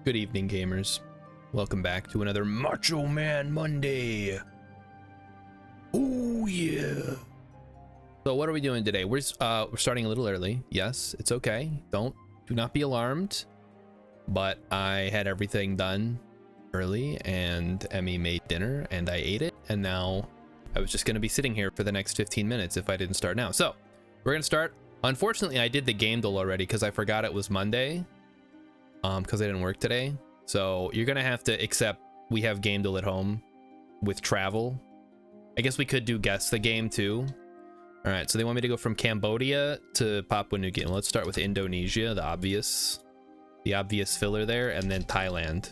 Good evening, gamers. Welcome back to another Macho Man Monday. Oh yeah. So what are we doing today? We're starting a little early. Yes, it's okay. Do not be alarmed. But I had everything done early, and Emmy made dinner, and I ate it, and now I was just gonna be sitting here for the next 15 minutes if I didn't start now. So we're gonna start. Unfortunately, I did the game duel already because I forgot it was Monday. Because I didn't work today. So you're gonna have to accept we have game duel at home with travel. I guess we could do guess the game too. All right, so they want me to go from Cambodia to Papua New Guinea. Let's start with Indonesia, the obvious filler there, and then Thailand,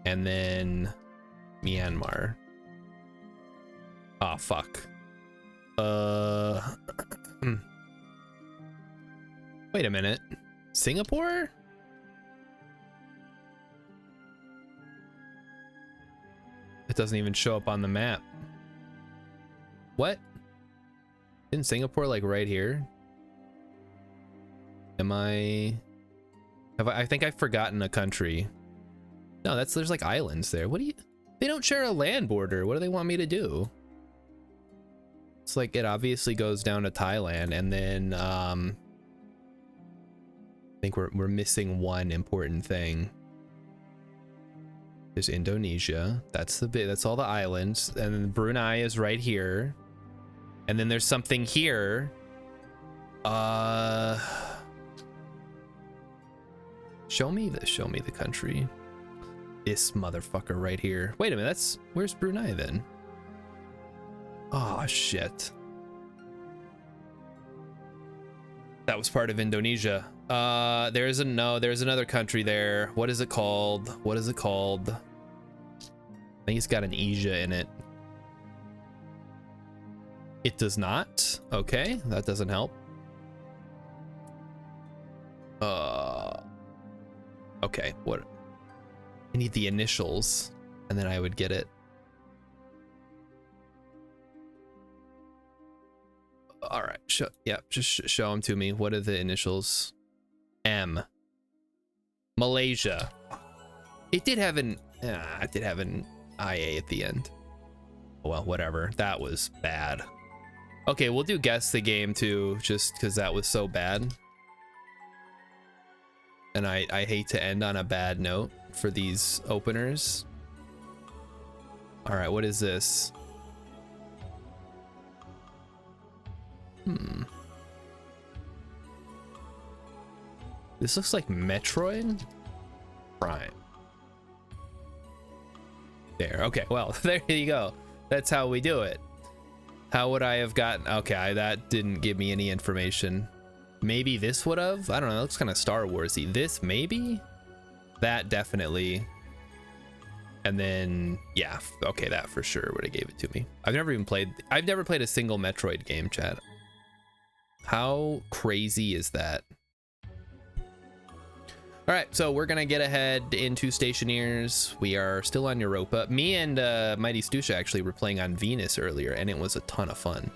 and then Myanmar. Oh fuck. Wait a minute. Singapore? It doesn't even show up on the map. What? Isn't Singapore like right here? I think I've forgotten a country. No, there's like islands there. They don't share a land border. What do they want me to do? It's like it obviously goes down to Thailand, and then I think we're missing one important thing. There's Indonesia. That's all the islands, and then Brunei is right here, and then there's something here. Show me the country. This motherfucker right here. Wait a minute. Where's Brunei then? Oh shit. That was part of Indonesia. There's another country there. What is it called? I think it's got an Asia in it. It does not. Okay, that doesn't help. Okay, what? I need the initials, and then I would get it. All right, just show them to me. What are the initials? M. Malaysia. It did have an IA at the end. Well, whatever. That was bad. Okay, we'll do guess the game too, just because that was so bad. And I hate to end on a bad note for these openers. All right, what is this? This looks like Metroid Prime. There. Okay, well, there you go. That's how we do it. How would I have gotten? Okay, that didn't give me any information. Maybe this would have? I don't know. It looks kind of Star Wars-y. This maybe? That definitely. And then, yeah, okay, that for sure would have gave it to me. I've never played a single Metroid game, chat. How crazy is that? All right, so we're gonna get ahead into Stationeers. We are still on Europa. Me and Mighty Stusha actually were playing on Venus earlier, and it was a ton of fun.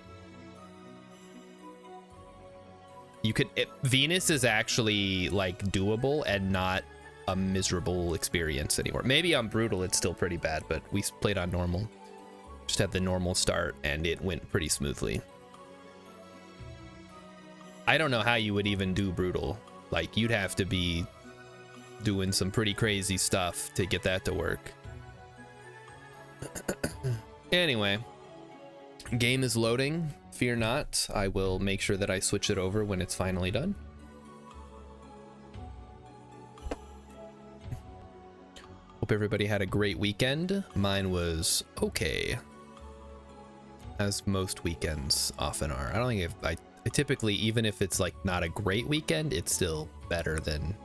Venus is actually like doable and not a miserable experience anymore. Maybe on Brutal it's still pretty bad, but we played on normal. Just had the normal start, and it went pretty smoothly. I don't know how you would even do Brutal. Like, you'd have to be doing some pretty crazy stuff to get that to work. Anyway, game is loading. Fear not. I will make sure that I switch it over when it's finally done. Hope everybody had a great weekend. Mine was okay, as most weekends often are. I don't think I typically, even if it's like not a great weekend, it's still better than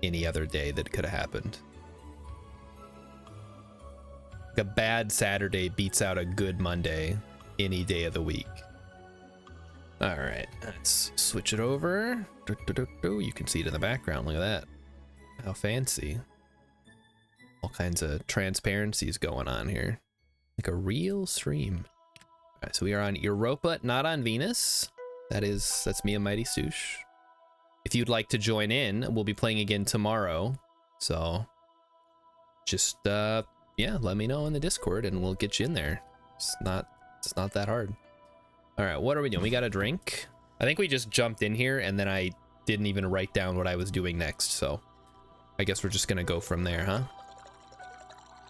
any other day that could have happened. Like a bad Saturday beats out a good Monday any day of the week. All right, let's switch it over. You can see it in the background. Look at that. How fancy. All kinds of transparencies going on here. Like a real stream. All right, so we are on Europa, not on Venus. That's me and Mighty Stoosh. if you'd like to join in, we'll be playing again tomorrow. So just yeah, let me know in the Discord and we'll get you in there. It's not that hard. All right, what are we doing? We got a drink. I think we just jumped in here and then I didn't even write down what I was doing next, so I guess we're just gonna go from there, huh?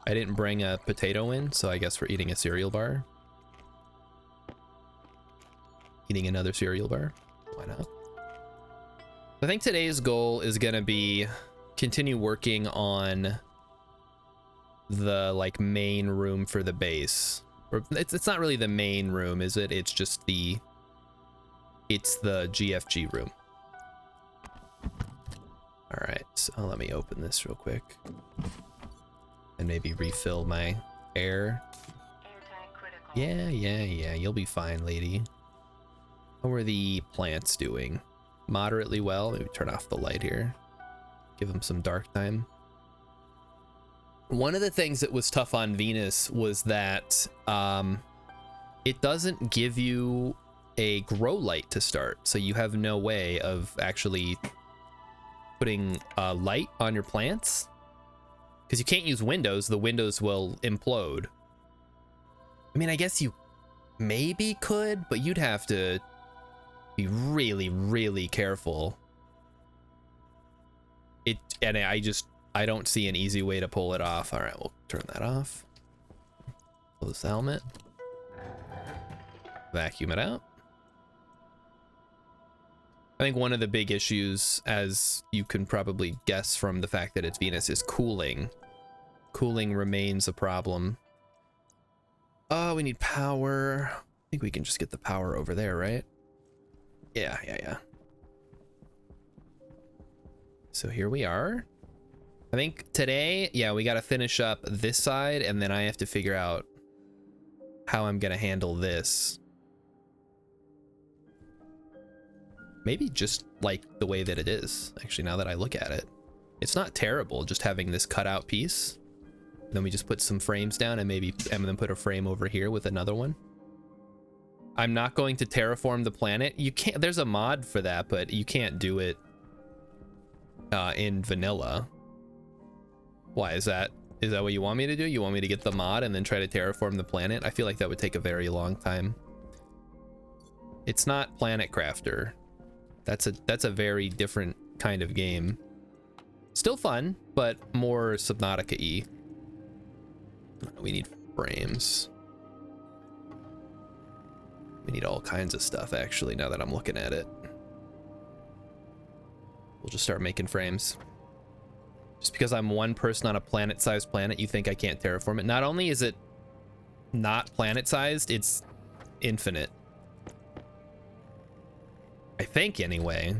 I didn't bring a potato in, so I guess we're eating a cereal bar. Eating another cereal bar. Why not? I think today's goal is gonna be continue working on the like main room for the base. Or it's not really the main room, is it? It's just the GFG room. All right, so let me open this real quick and maybe refill my air. Yeah, you'll be fine, lady. How are the plants doing? Moderately well. Maybe turn off the light here. Give them some dark time. One of the things that was tough on Venus was that it doesn't give you a grow light to start, so you have no way of actually putting light on your plants because you can't use windows. The windows will implode. I mean, I guess you maybe could, but you'd have to be really careful. I don't see an easy way to pull it off. All right, we'll turn that off. Close the helmet. Vacuum it out. I think one of the big issues, as you can probably guess from the fact that it's Venus, is cooling. Cooling remains a problem. Oh, we need power. I think we can just get the power over there, right? Yeah. So here we are. I think today, yeah, we got to finish up this side, and then I have to figure out how I'm going to handle this. Maybe just like the way that it is, actually, now that I look at it. It's not terrible just having this cutout piece. Then we just put some frames down and then put a frame over here with another one. I'm not going to terraform the planet. You can't, there's a mod for that, but you can't do it in vanilla. Why is that what you want me to do? You want me to get the mod and then try to terraform the planet? I feel like that would take a very long time. It's not Planet Crafter. That's a very different kind of game. Still fun, but more Subnautica-y. We need frames. We need all kinds of stuff, actually, now that I'm looking at it. We'll just start making frames. Just because I'm one person on a planet-sized planet, you think I can't terraform it? Not only is it not planet-sized, it's infinite. I think, anyway.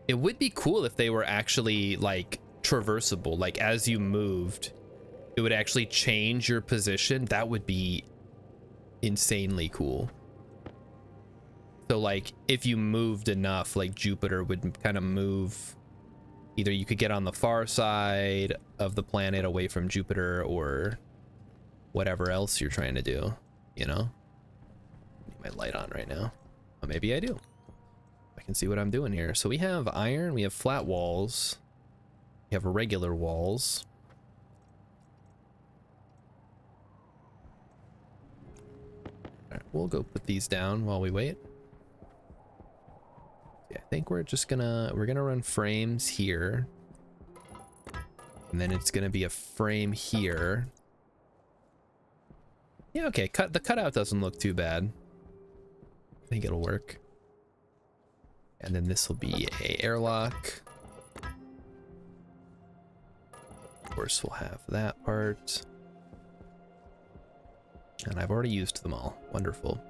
It would be cool if they were actually, like, traversable. Like, as you moved, it would actually change your position. That would be insanely cool. So, like, if you moved enough, like, Jupiter would kind of move. Either you could get on the far side of the planet away from Jupiter, or whatever else you're trying to do, you know? I need my light on right now. Well, maybe I do. I can see what I'm doing here. So we have iron, we have flat walls, we have regular walls. All right, we'll go put these down while we wait. Yeah, I think we're gonna run frames here, and then it's gonna be a frame here. Yeah, okay. The cutout doesn't look too bad. I think it'll work. And then this will be a airlock. Of course, we'll have that part. And I've already used them all. Wonderful.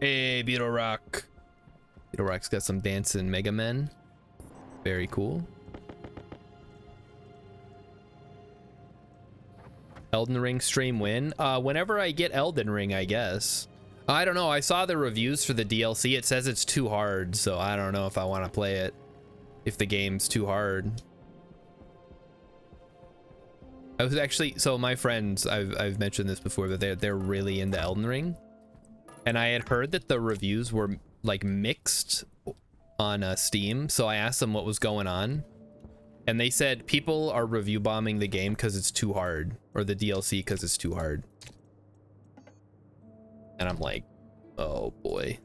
Hey, Beetle Rock. Beetle Rock's got some dancing Mega Men. Very cool. Elden Ring stream win? Whenever I get Elden Ring, I guess. I don't know. I saw the reviews for the DLC. It says it's too hard, so I don't know if I want to play it if the game's too hard. I was actually, so my friends, I've mentioned this before, but they're really into Elden Ring, and I had heard that the reviews were like mixed on Steam, so I asked them what was going on, and they said people are review bombing the game because it's too hard, or the DLC because it's too hard. And I'm like, oh boy.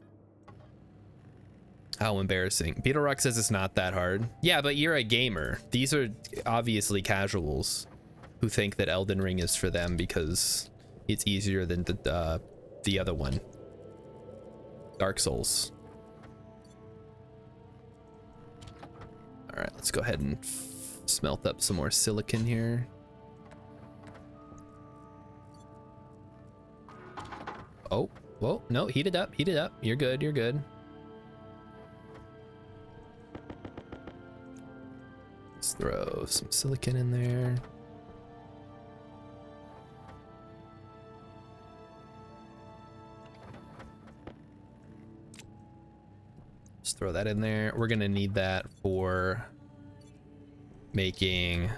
How embarrassing. Beetle Rock says it's not that hard. Yeah, but you're a gamer. These are obviously casuals who think that Elden Ring is for them because it's easier than the other one. Dark Souls. All right, let's go ahead and smelt up some more silicon here. Oh, whoa, no, heat it up, heat it up. You're good, you're good. Let's throw some silicon in there. Let's throw that in there. We're gonna need that for making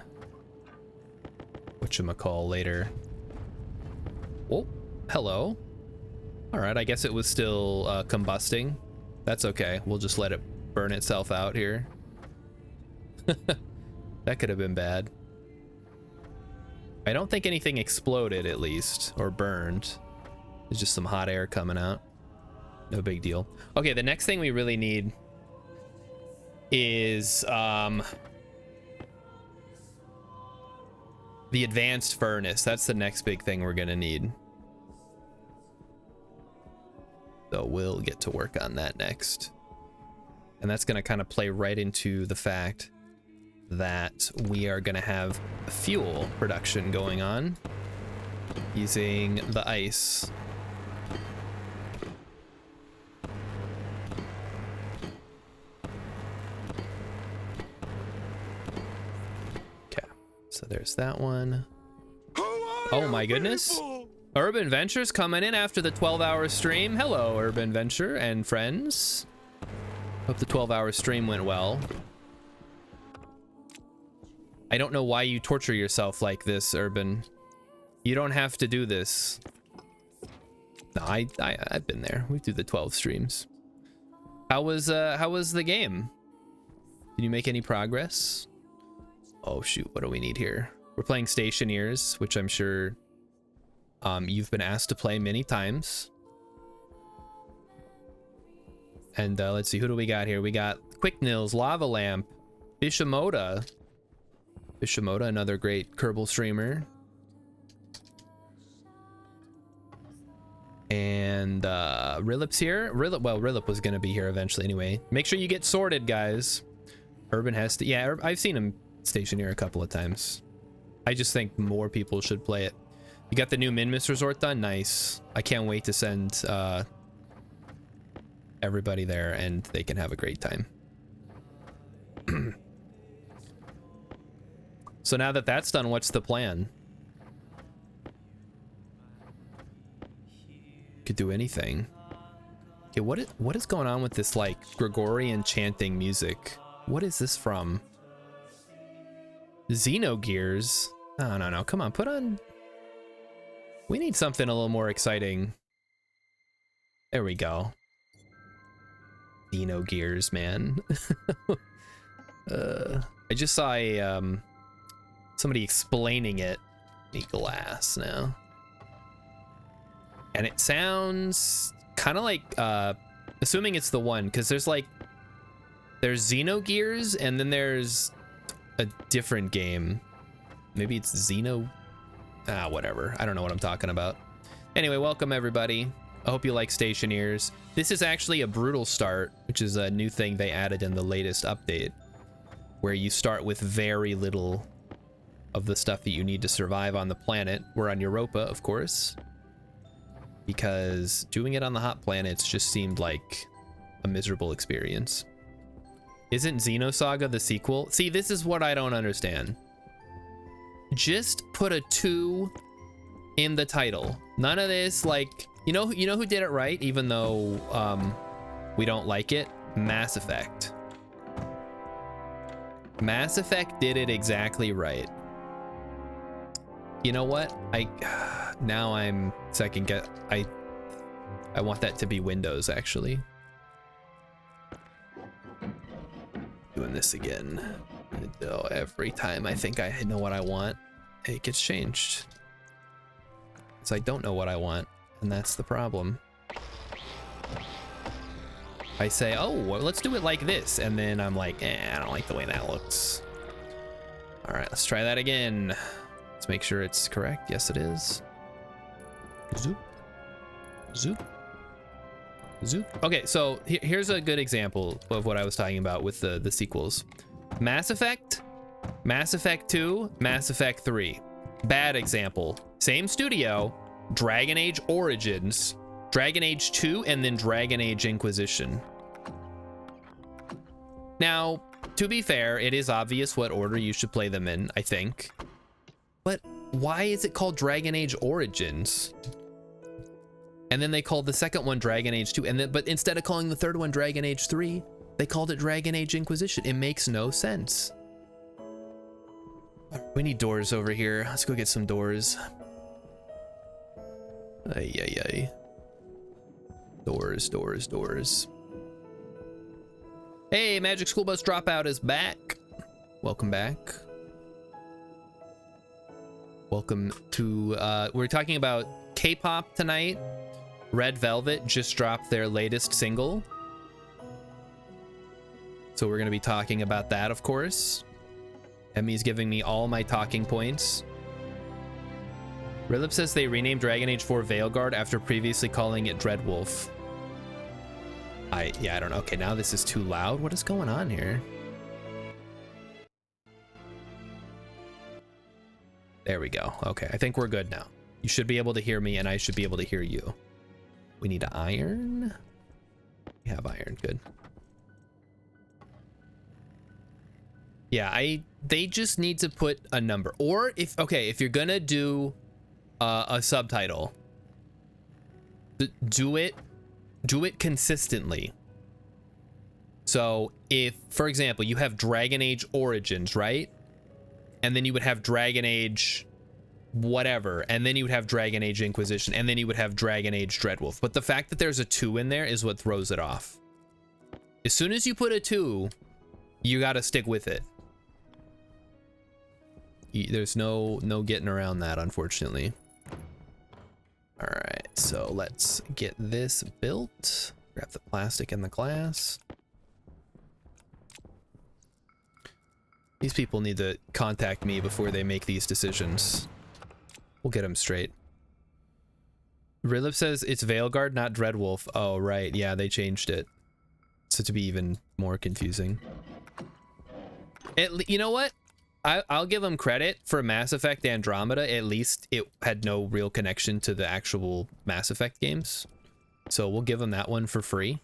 whatchamacall later. Oh, hello. All right, I guess it was still combusting. That's okay. We'll just let it burn itself out here. That could have been bad. I don't think anything exploded, at least, or burned. There's just some hot air coming out. No big deal. Okay, the next thing we really need is the advanced furnace. That's the next big thing we're gonna need. So we'll get to work on that next. And that's gonna kind of play right into the fact that we are gonna have fuel production going on using the ice. Okay, so there's that one. Oh my goodness. Urban Venture's coming in after the 12-hour stream. Hello, Urban Venture and friends. Hope the 12-hour stream went well. I don't know why you torture yourself like this, Urban. You don't have to do this. No, I've been there. We do the 12 streams. How was the game? Did you make any progress? Oh shoot, what do we need here? We're playing Stationeers, which I'm sure you've been asked to play many times. And let's see, who do we got here? We got Quick Nils, Lava Lamp, Bishamoda. Bishamoda, another great Kerbal streamer. And Rilip's here. Rilip was gonna be here eventually anyway. Make sure you get sorted, guys. Urban has to, yeah, I've seen him Stationeer a couple of times. I just think more people should play it. You got the new Minmus Resort done? Nice. I can't wait to send everybody there and they can have a great time. So now that that's done, what's the plan? Could do anything. Okay, what is going on with this like Gregorian chanting music? What is this from? Xenogears? Oh, no, come on, put on. We need something a little more exciting. There we go. Xenogears, man. I just saw a somebody explaining it. Need glass now. And it sounds kind of like assuming it's the one, because there's Xenogears and then there's a different game. Maybe it's whatever. I don't know what I'm talking about. Anyway, welcome everybody. I hope you like Stationeers. This is actually a brutal start, which is a new thing they added in the latest update, where you start with very little of the stuff that you need to survive on the planet. We're on Europa, of course, because doing it on the hot planets just seemed like a miserable experience. Isn't Xenosaga the sequel? See, this is what I don't understand. Just put a 2 in the title. None of this, like, you know who did it right, even though we don't like it? Mass Effect. Mass Effect did it exactly right. You know what? Now I'm second guess. I want that to be Windows, actually. Doing this again. Oh, every time I think I know what I want, it gets changed. Because I don't know what I want, and that's the problem. I say, oh, well, let's do it like this, and then I'm like, I don't like the way that looks. All right, let's try that again. Let's make sure it's correct. Yes, it is. Zoop. Zoop. Zoop. Okay, so here's a good example of what I was talking about with the sequels. Mass Effect, Mass Effect 2, Mass Effect 3. Bad example. Same studio, Dragon Age Origins, Dragon Age 2, and then Dragon Age Inquisition. Now, to be fair, it is obvious what order you should play them in, I think. But why is it called Dragon Age Origins? And then they called the second one Dragon Age 2, and then but instead of calling the third one Dragon Age 3, they called it Dragon Age Inquisition. It makes no sense. We need doors over here. Let's go get some doors. Ay, ay, ay. Doors, doors, doors. Hey, Magic School Bus Dropout is back. Welcome back. Welcome to, we're talking about K-pop tonight. Red Velvet just dropped their latest single. So we're gonna be talking about that, of course. Emmy's giving me all my talking points. Rilip says they renamed Dragon Age 4 Veilguard after previously calling it Dreadwolf. I don't know. Okay, now this is too loud. What is going on here? There we go. Okay, I think we're good now. You should be able to hear me, and I should be able to hear you. We need iron. We have iron. Good. Yeah, they just need to put a number. Or if you're gonna do a subtitle, do it consistently. So if, for example, you have Dragon Age Origins, right? And then you would have Dragon Age whatever, and then you would have Dragon Age Inquisition, and then you would have Dragon Age Dreadwolf. But the fact that there's a 2 in there is what throws it off. As soon as you put a 2, you gotta stick with it. There's no getting around that, unfortunately. All right, so let's get this built. Grab the plastic and the glass. These people need to contact me before they make these decisions. We'll get them straight. Rilip says it's Veilguard, not Dreadwolf. Oh, right. Yeah, they changed it. So to be even more confusing. You know what? I'll give them credit for Mass Effect Andromeda. At least it had no real connection to the actual Mass Effect games. So we'll give them that one for free.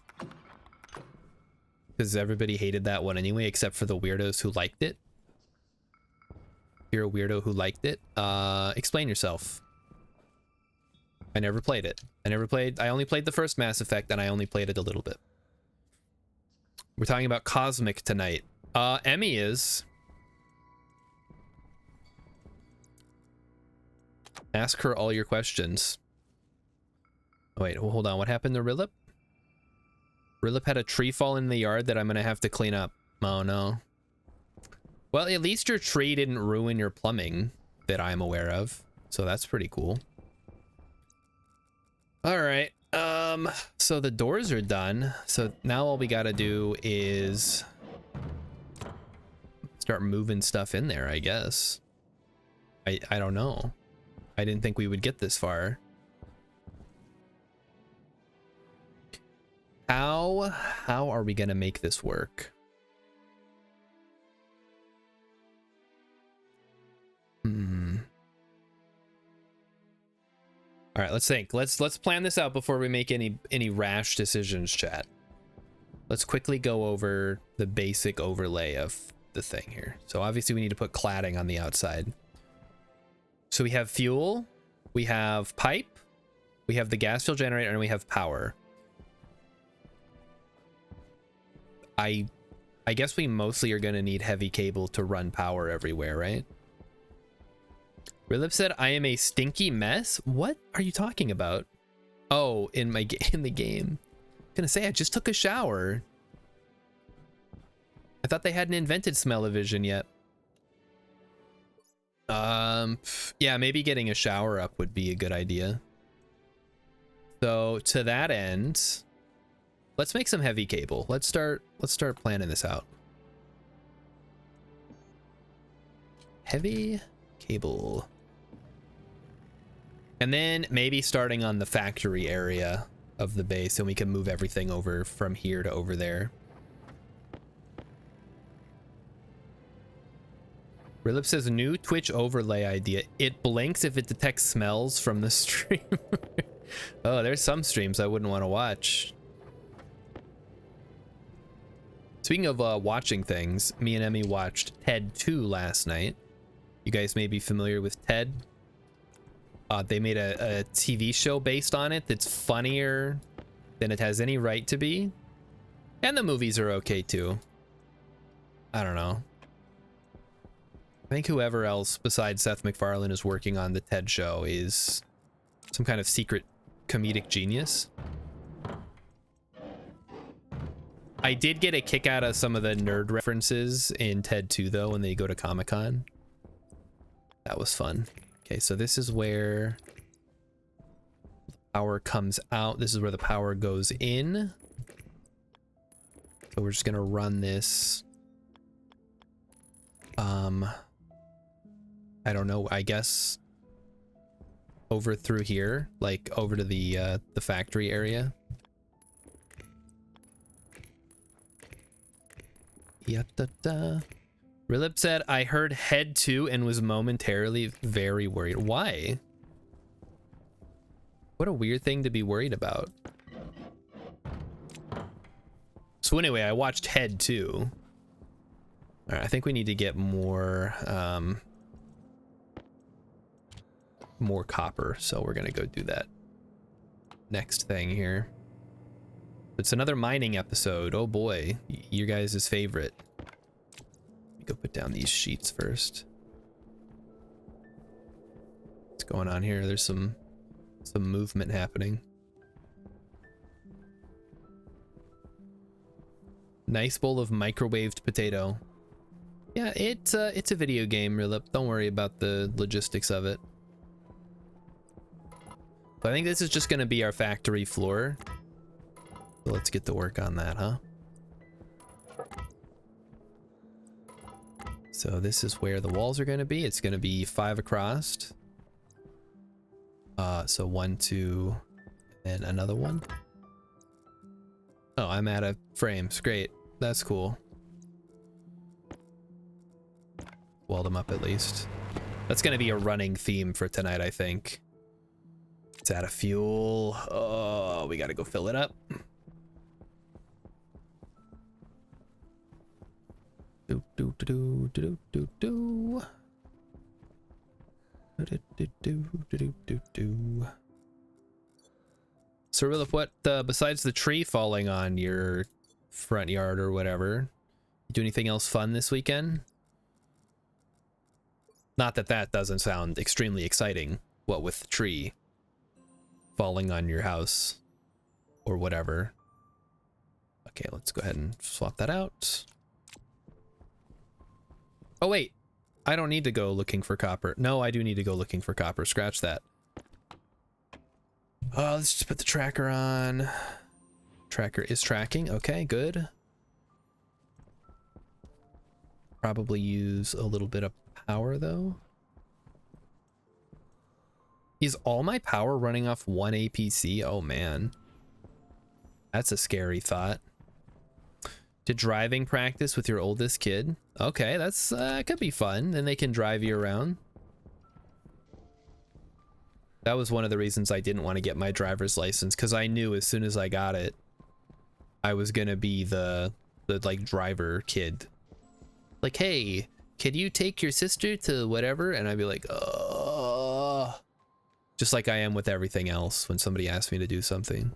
Because everybody hated that one anyway, except for the weirdos who liked it. If you're a weirdo who liked it, explain yourself. I never played it. I only played the first Mass Effect, and I only played it a little bit. We're talking about Cosmic tonight. Emmy is. Ask her all your questions. Oh, wait, hold on. What happened to Rilip? Rilip had a tree fall in the yard that I'm gonna have to clean up. Oh no. Well, at least your tree didn't ruin your plumbing that I'm aware of. So that's pretty cool. All right. So the doors are done. So now all we gotta do is start moving stuff in there, I guess. I don't know. I didn't think we would get this far. How are we gonna make this work? All right, let's think. Let's plan this out before we make any rash decisions, chat. Let's quickly go over the basic overlay of the thing here. So obviously we need to put cladding on the outside. So we have fuel, we have pipe, we have the gas fuel generator, and we have power. I guess we mostly are gonna need heavy cable to run power everywhere, right? Rilip said, I am a stinky mess? What are you talking about? Oh, in the game. I'm gonna say, I just took a shower. I thought they hadn't invented smell-o-vision yet. Yeah, maybe getting a shower up would be a good idea. So to that end, let's make some heavy cable. Let's start planning this out. Heavy cable. And then maybe starting on the factory area of the base, and we can move everything over from here to over there. Rilip says new Twitch overlay idea. It blinks if it detects smells from the stream. Oh, there's some streams I wouldn't want to watch. Speaking of watching things, me and Emmy watched Ted 2 last night. You guys may be familiar with Ted. They made a TV show based on it that's funnier than it has any right to be. And the movies are okay too. I don't know. I think whoever else besides Seth MacFarlane is working on the Ted show is some kind of secret comedic genius. I did get a kick out of some of the nerd references in Ted 2 though when they go to Comic-Con. That was fun. Okay, so this is where the power comes out. This is where the power goes in. So we're just gonna run this. I don't know, I guess over through here, like over to the factory area. Yatta-da. Rilip said, I heard head 2 and was momentarily very worried. Why? What a weird thing to be worried about. So anyway, I watched Head 2. All right, I think we need to get more more copper, so we're gonna go do that next thing here. It's another mining episode. Oh boy, your guys' favorite. Let me go put down these sheets first. What's going on here? There's some movement happening. Nice bowl of microwaved potato. Yeah, it's a video game, Rilip. Don't worry about the logistics of it. So I think this is just gonna be our factory floor. So let's get to work on that, huh? So this is where the walls are gonna be. It's gonna be 5 across. So 1, 2, and another one. Oh, I'm out of frames. Great. That's cool. Weld them up at least. That's gonna be a running theme for tonight, I think. It's out of fuel. Oh, we gotta go fill it up. Do do do do do do do do do do do do. So Rilip, what besides the tree falling on your front yard or whatever, you do anything else fun this weekend? Not that that doesn't sound extremely exciting. What with the tree falling on your house or whatever. Okay, let's go ahead and swap that out. Oh wait, I don't need to go looking for copper. No, I do need to go looking for copper. Scratch that. Oh, let's just put the tracker on. Tracker is tracking. Okay, good. Probably use a little bit of power though. Is all my power running off one APC? Oh man. That's a scary thought. To driving practice with your oldest kid. Okay, that's could be fun. Then they can drive you around. That was one of the reasons I didn't want to get my driver's license, because I knew as soon as I got it, I was gonna be the like driver kid. Like, hey, can you take your sister to whatever? And I'd be like, oh, just like I am with everything else when somebody asks me to do something.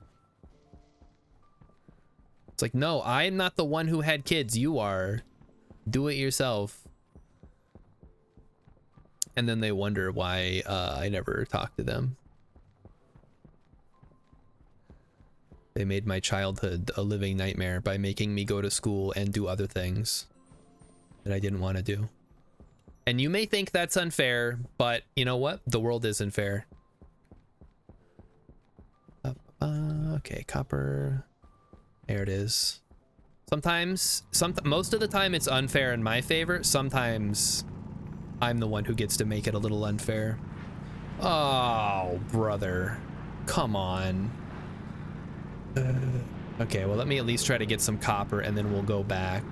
It's like, no, I'm not the one who had kids. You are. Do it yourself. And then they wonder why I never talk to them. They made my childhood a living nightmare by making me go to school and do other things. that I didn't want to do. And you may think that's unfair, but you know what? The world isn't fair. Okay, copper. There it is. Sometimes, most of the time it's unfair in my favor. Sometimes I'm the one who gets to make it a little unfair. Oh, brother. Come on. Okay, well, let me at least try to get some copper and then we'll go back.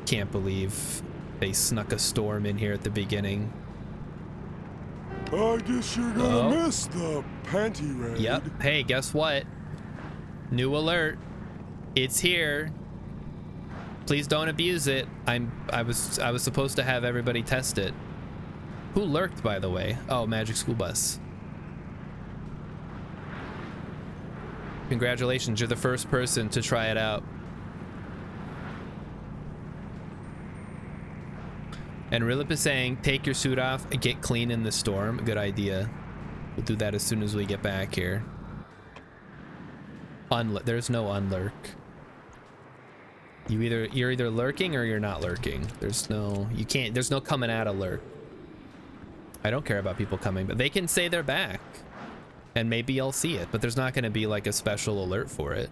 Can't believe they snuck a storm in here at the beginning. I guess you're gonna miss the panty raid. Yep. Hey, guess what? New alert. It's here. Please don't abuse it. I was supposed to have everybody test it. Who lurked, by the way? Oh, Magic School Bus. Congratulations, you're the first person to try it out. And Rilip is saying, take your suit off and get clean in the storm. Good idea. We'll do that as soon as we get back here. There's no unlurk. You're either lurking or you're not lurking. There's no coming out of lurk. I don't care about people coming, but they can say they're back. And maybe I'll see it, but there's not going to be like a special alert for it.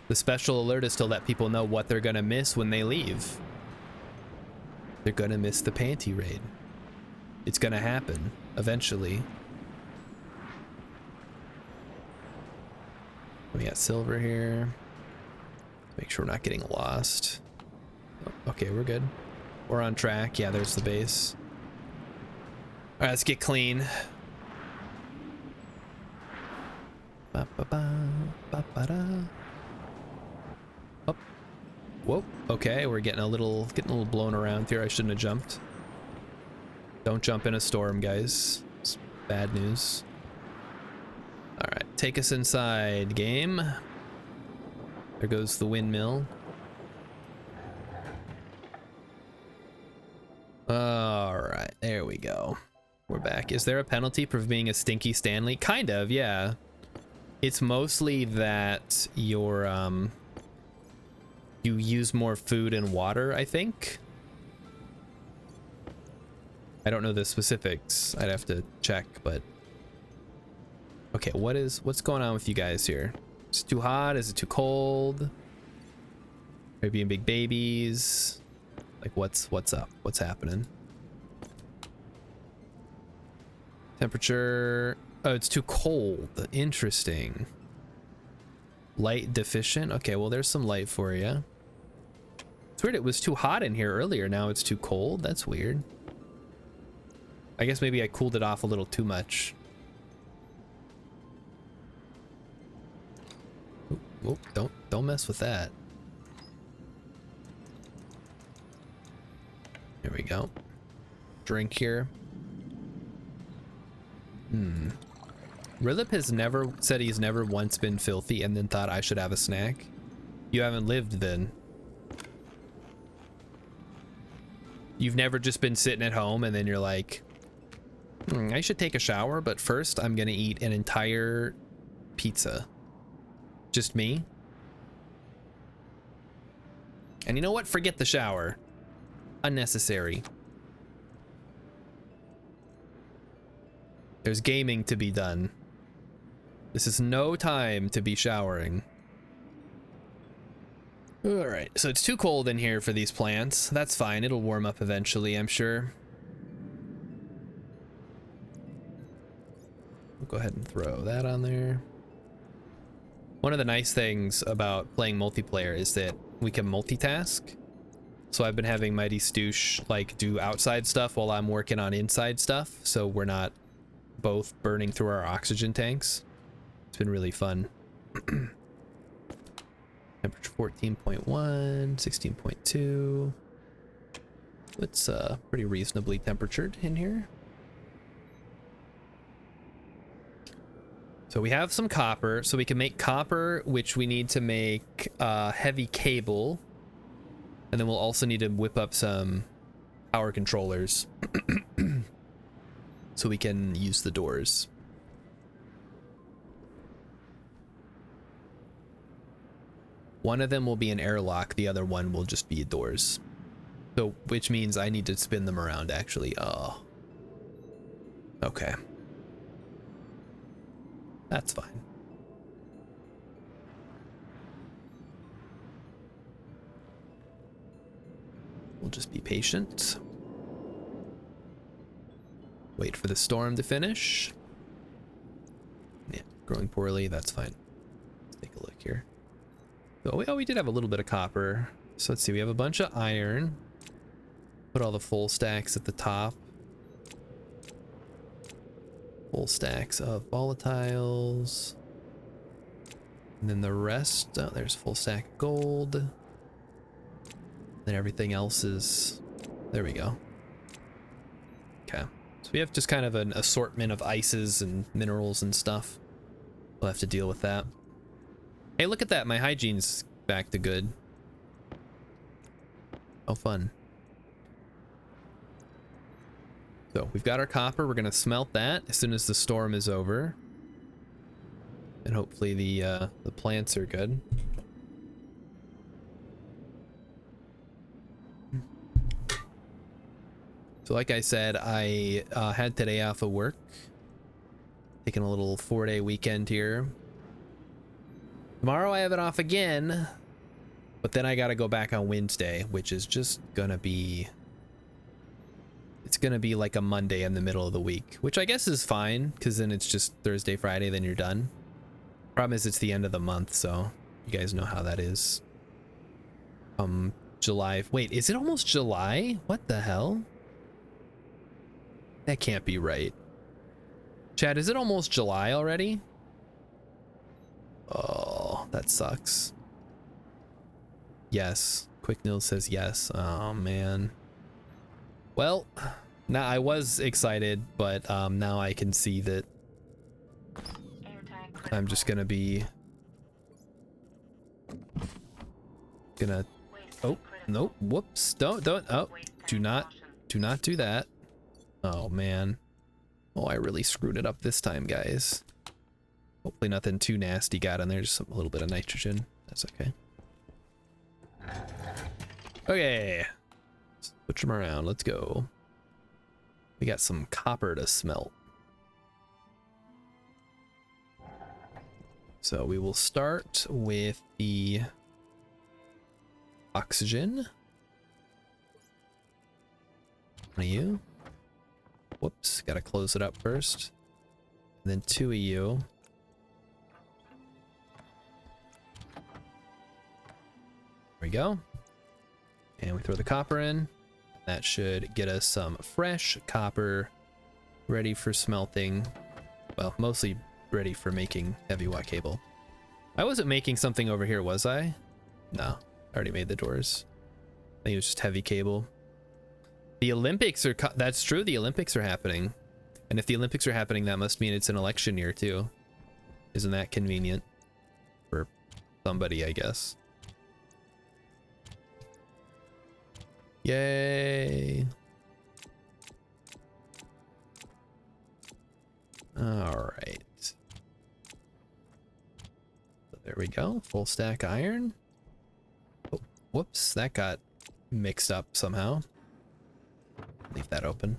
The special alert is to let people know what they're going to miss when they leave. They're going to miss the panty raid. It's going to happen eventually. We got silver here. Make sure we're not getting lost. Okay, we're good. We're on track. Yeah, there's the base. All right, let's get clean. Ba, ba, ba, ba, ba, da. Oh. Whoa. Okay, we're getting a little blown around here. I shouldn't have jumped. Don't jump in a storm, guys. It's bad news. All right, take us inside, game. There goes the windmill. All right, there we go. We're back. Is there a penalty for being a stinky Stanley? Kind of, yeah. It's mostly that you're you use more food and water, I think. I don't know the specifics. I'd have to check, but okay, what's going on with you guys here? Is it too hot? Is it too cold? Are you being big babies? Like what's up? What's happening? Temperature. Oh, it's too cold. Interesting. Light deficient. Okay, well, there's some light for you. It's weird. It was too hot in here earlier. Now it's too cold. That's weird. I guess maybe I cooled it off a little too much. Oop, don't mess with that. Here we go. Drink here. Rilip has never said he's never once been filthy and then thought I should have a snack. You haven't lived then. You've never just been sitting at home and then you're like, I should take a shower, but first I'm gonna eat an entire pizza. Just me. And you know what? Forget the shower. Unnecessary. There's gaming to be done. This is no time to be showering. All right, so it's too cold in here for these plants. That's fine. It'll warm up eventually, I'm sure. We'll go ahead and throw that on there. One of the nice things about playing multiplayer is that we can multitask. So I've been having Mighty Stoosh like do outside stuff while I'm working on inside stuff, so we're not both burning through our oxygen tanks. It's been really fun. Temperature 14.1, 16.2. It's pretty reasonably temperatured in here. So we have some copper, so we can make copper, which we need to make heavy cable. And then we'll also need to whip up some power controllers so we can use the doors. One of them will be an airlock, the other one will just be doors. So, which means I need to spin them around actually. Oh. Okay. That's fine. We'll just be patient. Wait for the storm to finish. Yeah, growing poorly, that's fine. Let's take a look here. So, oh, we did have a little bit of copper. So let's see, we have a bunch of iron. Put all the full stacks at the top. Full stacks of volatiles. And then the rest, oh, there's full stack of gold. Then everything else is, there we go. Okay, so we have just kind of an assortment of ices and minerals and stuff. We'll have to deal with that. Hey, look at that, my hygiene's back to good. Oh, fun. So we've got our copper, we're gonna smelt that as soon as the storm is over. And hopefully the plants are good. So like I said, I had today off of work. Taking a little 4-day weekend here. Tomorrow I have it off again. But then I gotta go back on Wednesday, which is just gonna be... It's gonna be like a Monday in the middle of the week, which I guess is fine, because then it's just Thursday, Friday, then you're done. Problem is it's the end of the month, so you guys know how that is. July... Wait, is it almost July? What the hell? That can't be right. Chad, is it almost July already? Oh, that sucks. Yes. Quick Nil says yes. Oh, man. Well, now I was excited, but now I can see that I'm just gonna be... Oh, nope. Whoops. Don't. Oh, do not do that. Oh, man. Oh, I really screwed it up this time, guys. Hopefully nothing too nasty got in there, just a little bit of nitrogen. That's okay. Okay. Switch them around. Let's go. We got some copper to smelt. So we will start with the oxygen. One of you. Whoops, gotta close it up first. And then 2 of you. There we go. And we throw the copper in. That should get us some fresh copper ready for smelting. Well, mostly ready for making heavy watt cable. I wasn't making something over here, was I? No, I already made the doors. I think it was just heavy cable. The Olympics are, that's true, the Olympics are happening. And if the Olympics are happening, that must mean it's an election year too. Isn't that convenient? For somebody, I guess. Yay. All right. So there we go, full stack iron. Oh, whoops, that got mixed up somehow. Leave that open.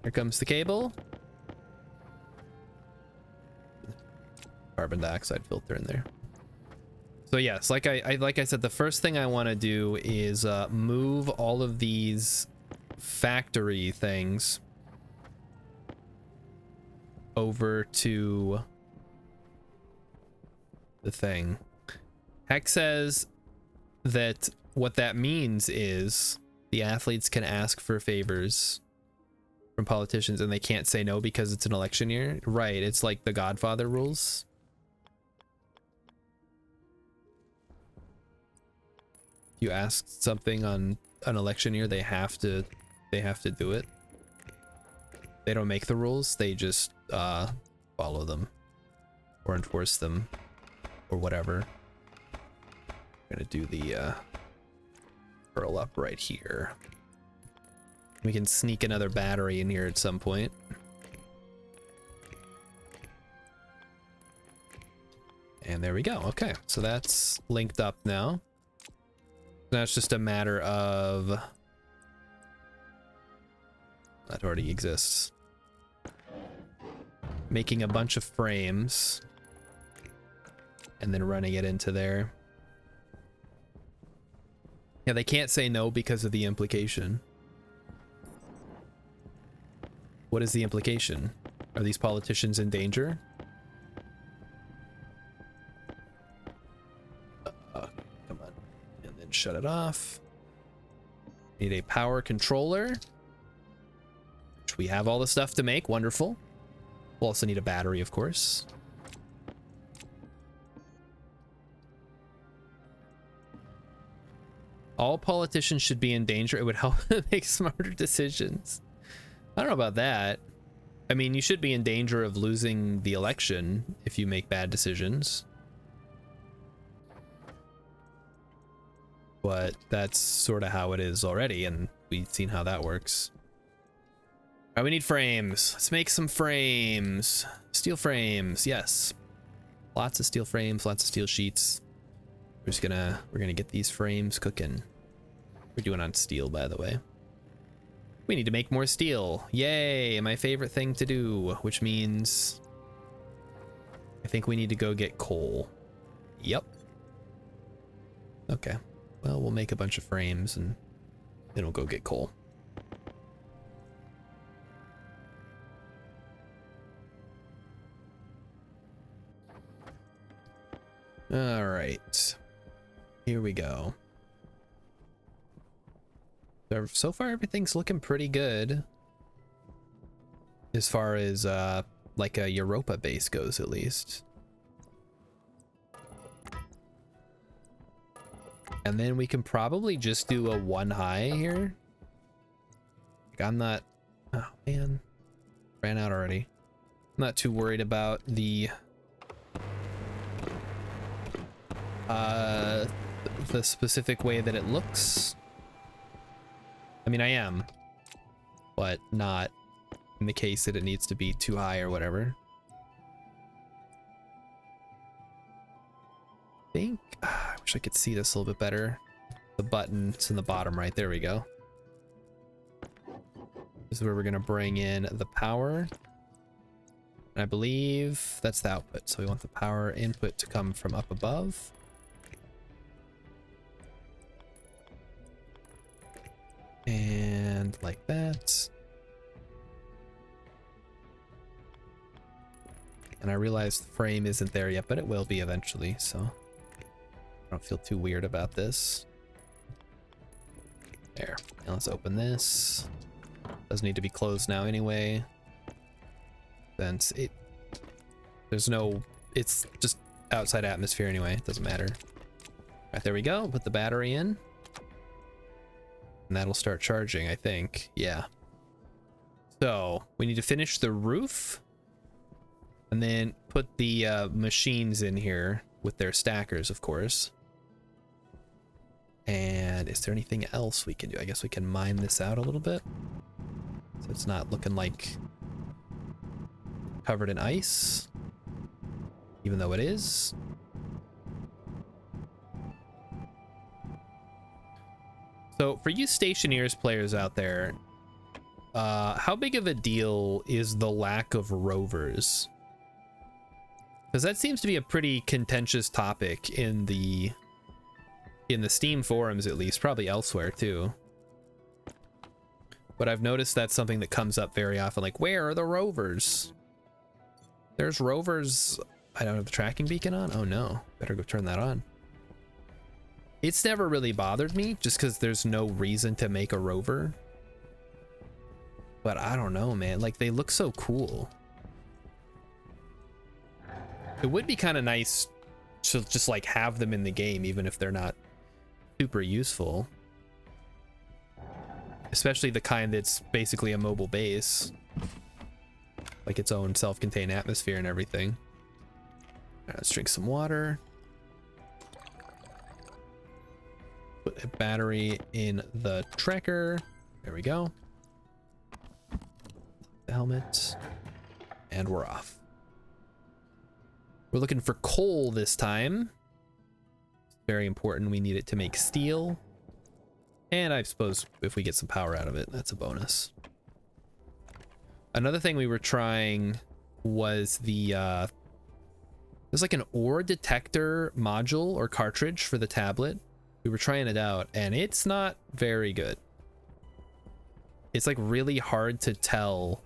Here comes the cable. Carbon dioxide filter in there. So yes, like I said, the first thing I want to do is move all of these factory things over to the thing. Heck says that what that means is the athletes can ask for favors from politicians and they can't say no because it's an election year. Right, it's like the Godfather rules. You ask something on an election year, they have to do it. They don't make the rules, they just follow them or enforce them or whatever. I'm gonna do the curl up right here. We can sneak another battery in here at some point. And there we go. Okay, so that's linked up now. Now it's just a matter of... That already exists. Making a bunch of frames and then running it into there. Yeah, they can't say no because of the implication. What is the implication? Are these politicians in danger? Come on. And then shut it off. Need a power controller, which we have all the stuff to make. Wonderful. We'll also need a battery, of course. All politicians should be in danger. It would help make smarter decisions. I don't know about that. I mean, you should be in danger of losing the election if you make bad decisions. But that's sort of how it is already, and we've seen how that works. All right, we need frames. Let's make some frames. Steel frames, yes. Lots of steel frames, lots of steel sheets. We're gonna get these frames cooking. We're doing on steel, by the way. We need to make more steel. Yay, my favorite thing to do, which means I think we need to go get coal. Yep. Okay. Well, we'll make a bunch of frames and then we'll go get coal. All right. Here we go. So far, everything's looking pretty good. As far as, like a Europa base goes, at least. And then we can probably just do a 1 high here. Like, I'm not... Oh, man. Ran out already. I'm not too worried about the specific way that it looks. I mean, I am, but not in the case that it needs to be too high or whatever. I think, I wish I could see this a little bit better. The button, it's in the bottom right, there we go. This is where we're gonna bring in the power. And I believe that's the output, so we want the power input to come from up above. And like that. And I realize the frame isn't there yet, but it will be eventually, so I don't feel too weird about this. There. Now let's open this. Doesn't need to be closed now anyway. Since it's just outside atmosphere anyway, it doesn't matter. Right, there we go. Put the battery in. And that'll start charging, I think. Yeah. So we need to finish the roof and then put the machines in here with their stackers, of course. And is there anything else we can do? I guess we can mine this out a little bit so it's not looking like covered in ice, even though it is. So for you Stationeers players out there, how big of a deal is the lack of rovers? Because that seems to be a pretty contentious topic in the Steam forums, at least, probably elsewhere too. But I've noticed that's something that comes up very often, like, where are the rovers? There's rovers. I don't have the tracking beacon on. Oh no, better go turn that on. It's never really bothered me just because there's no reason to make a rover. But I don't know, man. Like, they look so cool. It would be kind of nice to just like have them in the game, even if they're not super useful. Especially the kind that's basically a mobile base. Like its own self-contained atmosphere and everything. All right, let's drink some water. Put a battery in the tracker. There we go. The helmet. And we're off. We're looking for coal this time. Very important. We need it to make steel. And I suppose if we get some power out of it, that's a bonus. Another thing we were trying was the there's like an ore detector module or cartridge for the tablet. We were trying it out and it's not very good. It's like really hard to tell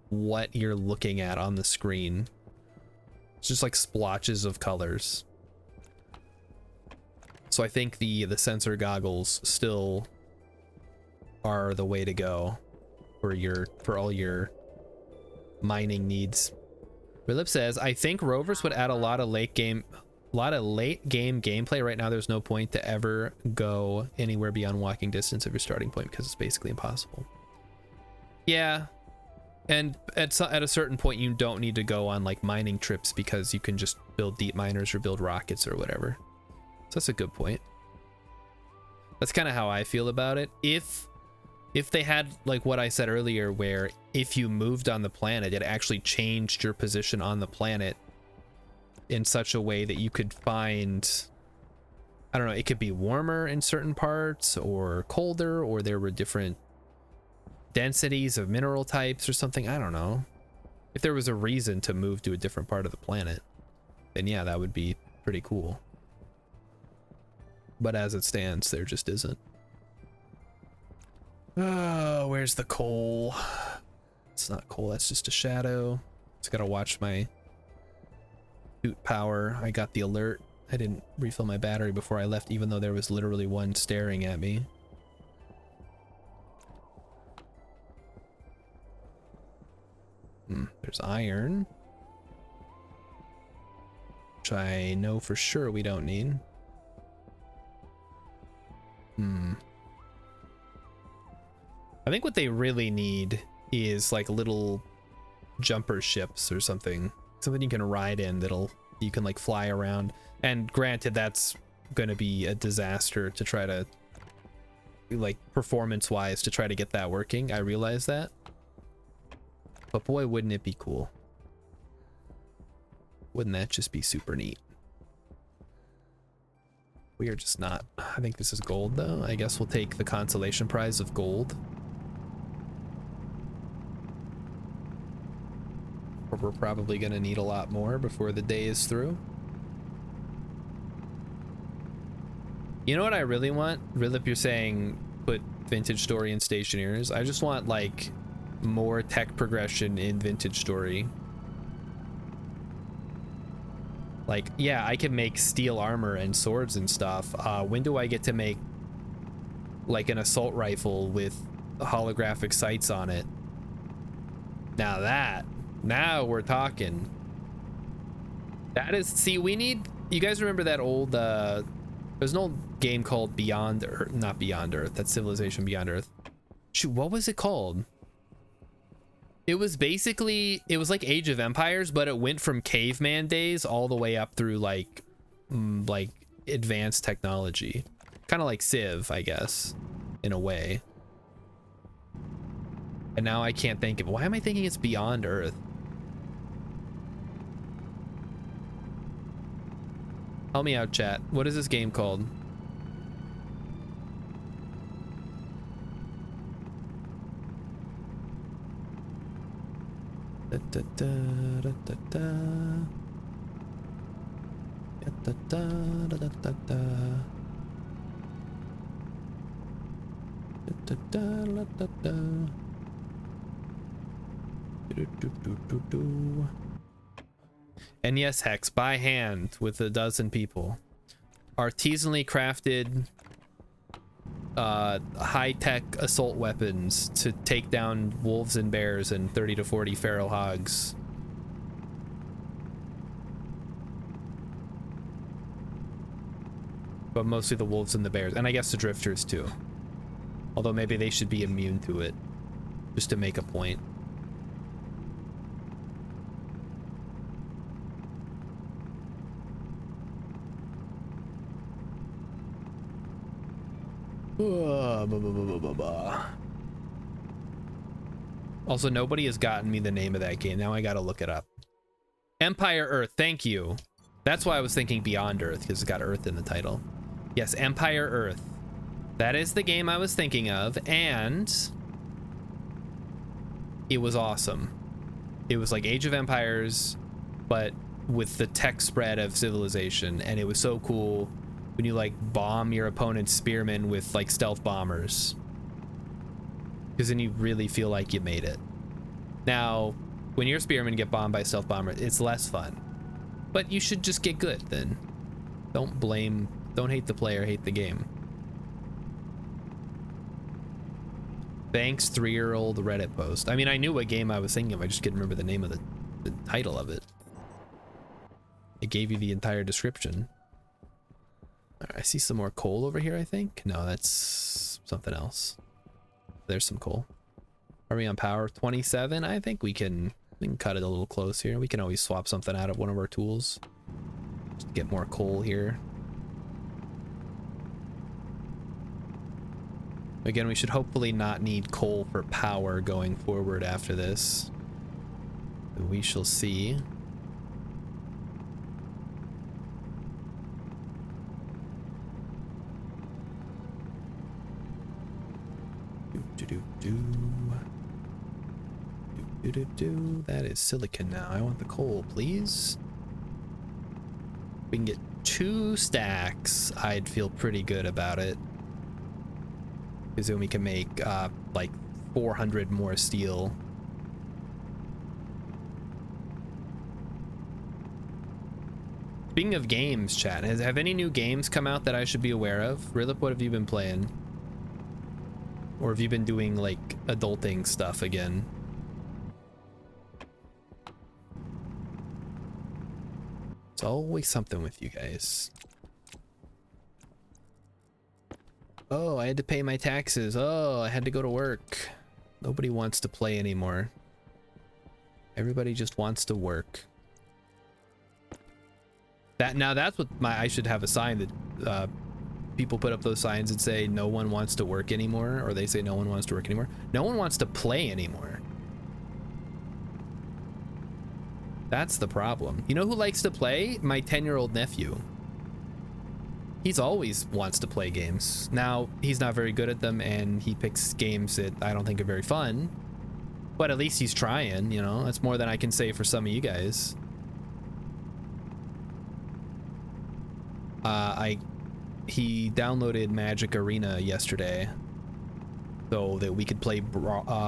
what you're looking at on the screen. It's just like splotches of colors. So I think the sensor goggles still are the way to go for all your mining needs. Philip says, I think rovers would add a lot of late game gameplay. Right now there's no point to ever go anywhere beyond walking distance of your starting point because it's basically impossible. Yeah. And at a certain point you don't need to go on like mining trips because you can just build deep miners or build rockets or whatever. So that's a good point. That's kind of how I feel about it. If they had like what I said earlier, where if you moved on the planet, it actually changed your position on the planet in such a way that you could find, I don't know, it could be warmer in certain parts or colder, or there were different densities of mineral types or something. I don't know. If there was a reason to move to a different part of the planet, then yeah, that would be pretty cool. But as it stands, there just isn't. Oh, where's the coal? It's not coal, that's just a shadow. Just gotta watch my suit power. I got the alert. I didn't refill my battery before I left, even though there was literally one staring at me. There's iron, which I know for sure we don't need. I think what they really need is like little jumper ships or something you can ride in you can like fly around. And granted, that's gonna be a disaster to try to, like, performance wise, to try to get that working. I realize that, but boy, wouldn't it be cool. Wouldn't that just be super neat? We are just not. I think this is gold though. I guess we'll take the consolation prize of gold. Or we're probably gonna need a lot more before the day is through. You know what I really want? Rilip, you're saying put Vintage Story in Stationeers. I just want like more tech progression in Vintage Story. Like, yeah, I can make steel armor and swords and stuff. When do I get to make like an assault rifle with holographic sights on it? Now we're talking. That is, see, we need, you guys remember that old, there's an old game called Beyond Earth, not Beyond Earth, that's Civilization Beyond Earth. Shoot, what was it called? It was basically, it was like Age of Empires, but it went from caveman days all the way up through like advanced technology. Kind of like Civ, I guess, in a way. And now I can't think of, why am I thinking it's Beyond Earth? Help me out, chat. What is this game called? Da, da, da, da, da, da. Da, da, da, da, da, da. Da, da, da, da, da. Do, do, do, do, do. And yes, Hex, by hand with a dozen people. Artisanally crafted high-tech assault weapons to take down wolves and bears and 30 to 40 feral hogs. But mostly the wolves and the bears, and I guess the drifters too. Although maybe they should be immune to it, just to make a point. Also, nobody has gotten me the name of that game. Now I gotta look it up. Empire Earth. Thank you. That's why I was thinking Beyond Earth, because it's got Earth in the title. Yes, Empire Earth. That is the game I was thinking of, and it was awesome. It was like Age of Empires, but with the tech spread of Civilization, and it was so cool when you like bomb your opponent's spearmen with like stealth bombers, because then you really feel like you made it. Now, when your spearmen get bombed by stealth bomber, it's less fun, but you should just get good then. Don't hate the player, hate the game. Thanks, 3-year-old Reddit post. I mean, I knew what game I was thinking of, I just couldn't remember the name of the title of it. It gave you the entire description. All right, I see some more coal over here, I think. No, that's something else. There's some coal. Are we on power 27? I think we can cut it a little close here. We can always swap something out of one of our tools. Just get more coal here. Again, we should hopefully not need coal for power going forward after this. We shall see. That is silicon now. I want the coal, please. We can get 2 stacks. I'd feel pretty good about it. Because then we can make like 400 more steel. Speaking of games, chat, have any new games come out that I should be aware of? Rilip, what have you been playing? Or have you been doing like adulting stuff again? It's always something with you guys. Oh, I had to pay my taxes. Oh, I had to go to work. Nobody wants to play anymore. Everybody just wants to work. Now that's what I should have a sign that people put up those signs that say no one wants to work anymore, or they say no one wants to work anymore. No one wants to play anymore. That's the problem. You know who likes to play? My 10-year-old nephew. He's always wants to play games. Now, he's not very good at them, and he picks games that I don't think are very fun. But at least he's trying, you know? That's more than I can say for some of you guys. He downloaded Magic Arena yesterday so that we could play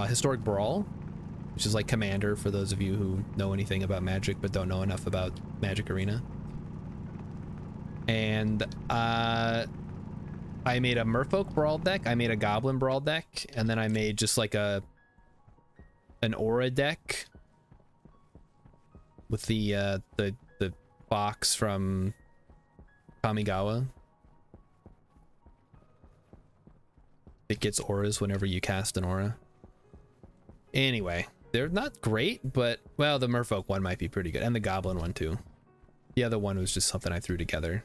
Historic Brawl, which is like Commander for those of you who know anything about Magic but don't know enough about Magic Arena. And I made a Merfolk Brawl deck, I made a Goblin Brawl deck, and then I made just like an Aura deck with the box from Kamigawa. It gets auras whenever you cast an aura. Anyway, they're not great, but, well, the Merfolk one might be pretty good, and the Goblin one too. The other one was just something I threw together.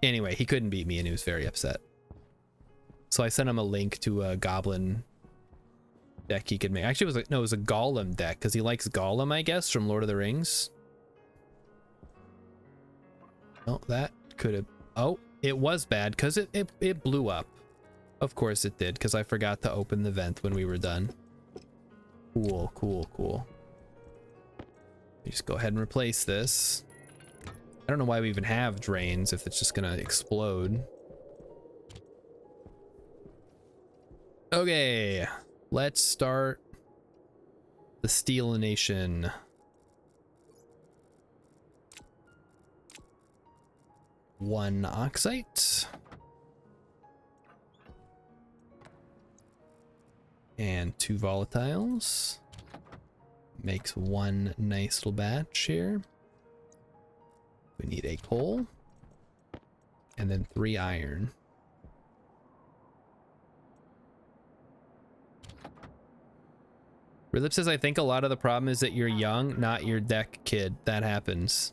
Anyway, he couldn't beat me and he was very upset. So I sent him a link to a Goblin deck he could make. Actually, it was a Gollum deck, because he likes Gollum, I guess, from Lord of the Rings. Oh, that could have... Oh, it was bad, because it blew up. Of course it did, because I forgot to open the vent when we were done. Cool, cool, cool. Just go ahead and replace this. I don't know why we even have drains if it's just gonna explode. Okay, let's start the Steelination. One oxite. And 2 volatiles. Makes one nice little batch here. We need a coal. And then 3 iron. Relip says, I think a lot of the problem is that you're young, not your deck, kid. That happens.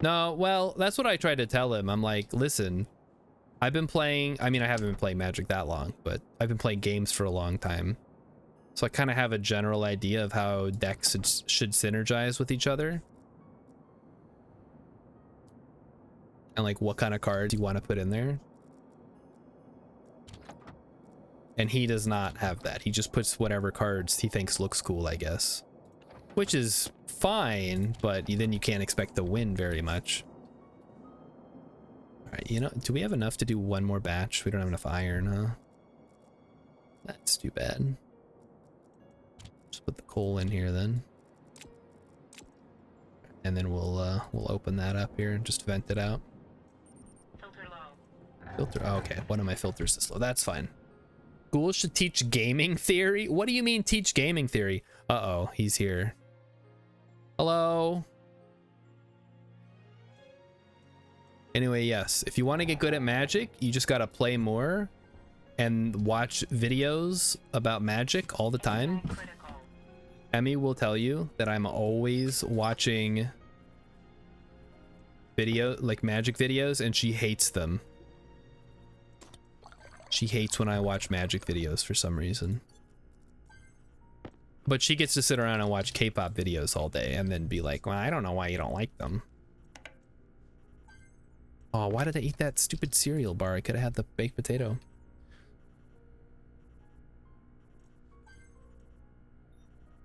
No, well, that's what I tried to tell him. I'm like, listen, I've been playing, I mean, I haven't been playing Magic that long, but I've been playing games for a long time. So I kind of have a general idea of how decks should synergize with each other. And like what kind of cards you want to put in there. And he does not have that. He just puts whatever cards he thinks looks cool, I guess. Which is fine, but then you can't expect to win very much. Alright, you know, do we have enough to do one more batch? We don't have enough iron, huh? That's too bad. Just put the coal in here then. And then we'll open that up here and just vent it out. Filter low. Filter, oh, okay, one of my filters is low. That's fine. Schools should teach gaming theory? What do you mean teach gaming theory? Uh-oh, he's here. Hello? Anyway, yes, if you want to get good at Magic, you just gotta play more and watch videos about Magic all the time. Critical. Emmy will tell you that I'm always watching like Magic videos, and she hates them. She hates when I watch Magic videos for some reason. But she gets to sit around and watch K-pop videos all day and then be like, well, I don't know why you don't like them. Oh, why did I eat that stupid cereal bar? I could have had the baked potato.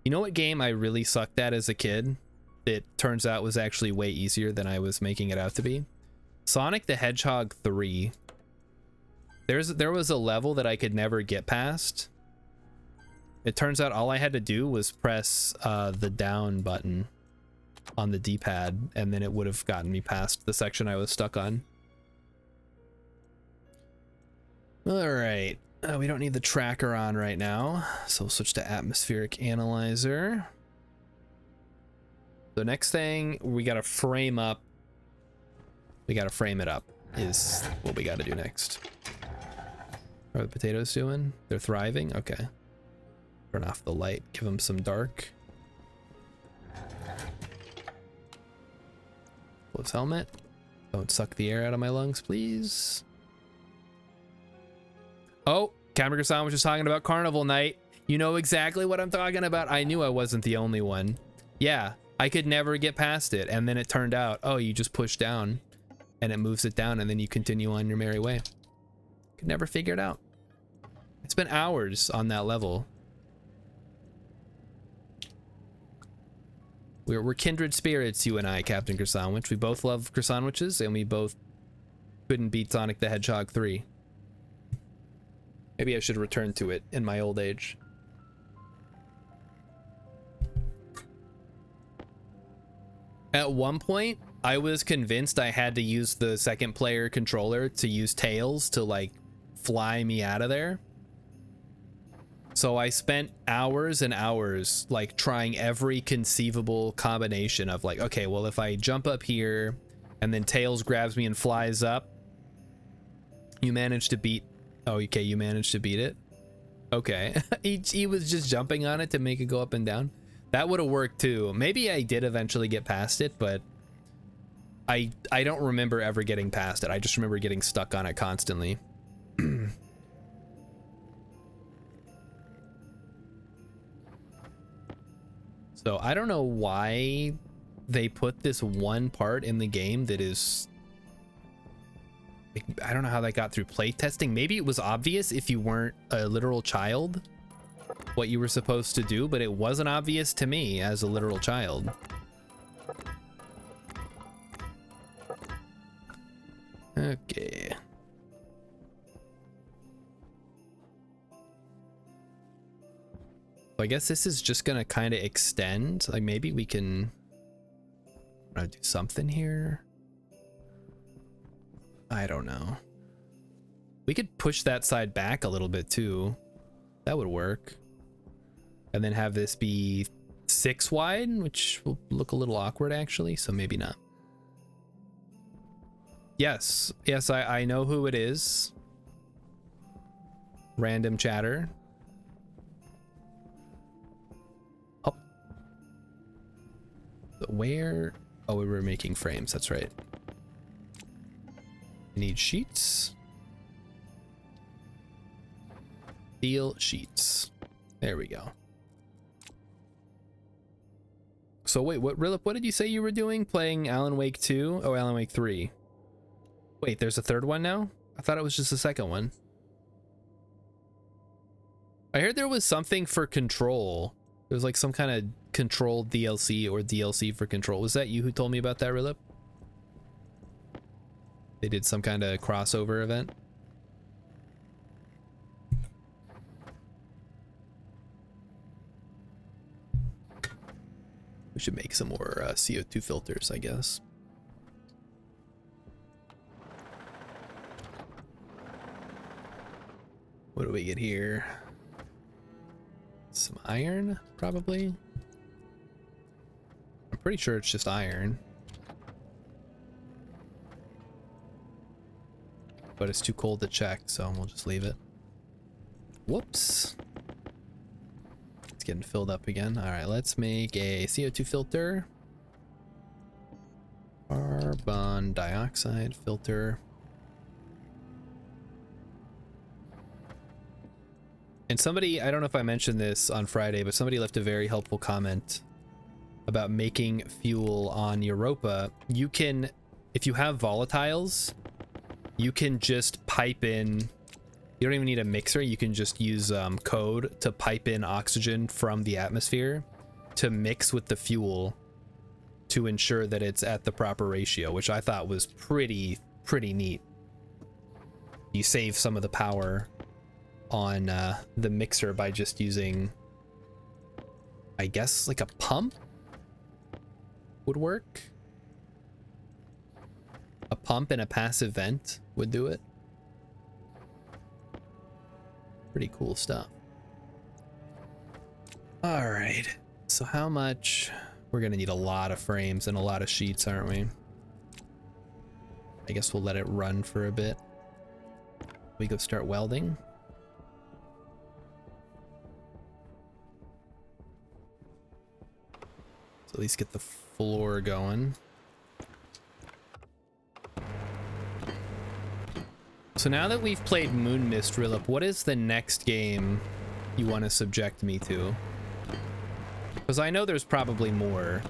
You know what game I really sucked at as a kid? It turns out was actually way easier than I was making it out to be. Sonic the Hedgehog 3. There was a level that I could never get past. It turns out all I had to do was press the down button on the D-pad, and then it would have gotten me past the section I was stuck on. All right, we don't need the tracker on right now, so we'll switch to atmospheric analyzer. The next thing we gotta frame up. We gotta frame it up is what we gotta do next. How are the potatoes doing? They're thriving? Okay. Turn off the light, give them some dark. Close helmet. Don't suck the air out of my lungs, please. Oh, Camera-san was just talking about Carnival Night. You know exactly what I'm talking about. I knew I wasn't the only one. Yeah, I could never get past it. And then it turned out, oh, you just push down and it moves it down and then you continue on your merry way. Could never figure it out. It's been hours on that level. We're kindred spirits, you and I, Captain Croissantwich. We both love croissantwiches, and we both couldn't beat Sonic the Hedgehog 3. Maybe I should return to it in my old age. At one point, I was convinced I had to use the second player controller to use Tails to, like, fly me out of there. So I spent hours and hours like trying every conceivable combination of like, okay, well, if I jump up here and then Tails grabs me and flies up, you managed to beat. Oh, okay, you managed to beat it. Okay. he was just jumping on it to make it go up and down. That would have worked too. Maybe I did eventually get past it, but I don't remember ever getting past it. I just remember getting stuck on it constantly. So I don't know why they put this one part in the game that is, I don't know how that got through playtesting. Maybe it was obvious if you weren't a literal child what you were supposed to do, but it wasn't obvious to me as a literal child. Okay. I guess this is just gonna kind of extend. Like maybe we can do something here. I don't know. We could push that side back a little bit too. That would work. And then have this be 6 wide, which will look a little awkward actually, so maybe not. Yes, I know who it is. Random chatter. Where? Oh, we were making frames. That's right. We need sheets. Steel sheets. There we go. So wait, what did you say you were doing? Playing Alan Wake 2? Oh, Alan Wake 3. Wait, there's a third one now? I thought it was just the second one. I heard there was something for Control. There was like some kind of Control DLC or DLC for Control. Was that you who told me about that, Rilip? They did some kind of crossover event. We should make some more CO2 filters, I guess. What do we get here? Some iron, probably. I'm pretty sure it's just iron. But it's too cold to check, so we'll just leave it. Whoops. It's getting filled up again. All right, let's make a CO2 filter. Carbon dioxide filter. And somebody, I don't know if I mentioned this on Friday, but somebody left a very helpful comment about making fuel on Europa. You can, if you have volatiles, you can just pipe in, you don't even need a mixer, you can just use code to pipe in oxygen from the atmosphere to mix with the fuel to ensure that it's at the proper ratio, which I thought was pretty neat. You save some of the power on the mixer by just using, I guess, like a pump would work. A pump and a passive vent would do it. Pretty cool stuff. All right, so how much? We're gonna need a lot of frames and a lot of sheets, aren't we? I guess we'll let it run for a bit. We go start welding. So at least get the floor going. So now that we've played Moon Mist, Rilip, what is the next game you want to subject me to? Because I know there's probably more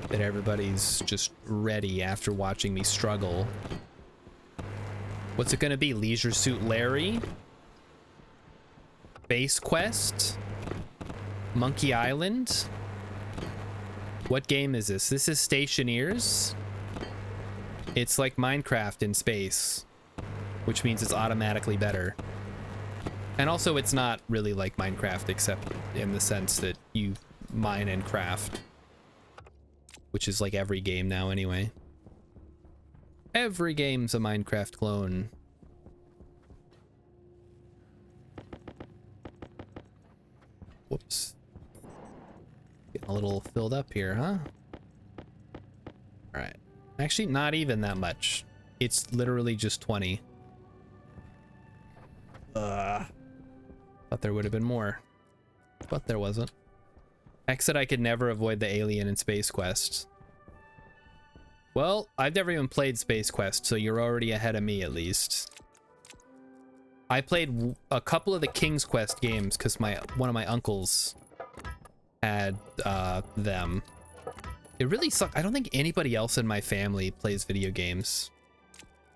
that everybody's just ready after watching me struggle. What's it going to be? Leisure Suit Larry? Base Quest? Monkey Island? What game is this? This is Stationeers. It's like Minecraft in space, which means it's automatically better. And also it's not really like Minecraft, except in the sense that you mine and craft, which is like every game now anyway. Every game's a Minecraft clone. Whoops. Getting a little filled up here, huh? All right. Actually, not even that much. It's literally just 20. Thought there would have been more, but there wasn't. Heck said I could never avoid the alien and Space Quest. Well, I've never even played Space Quest, so you're already ahead of me at least. I played a couple of the King's Quest games because one of my uncles had them. It really sucks. I don't think anybody else in my family plays video games,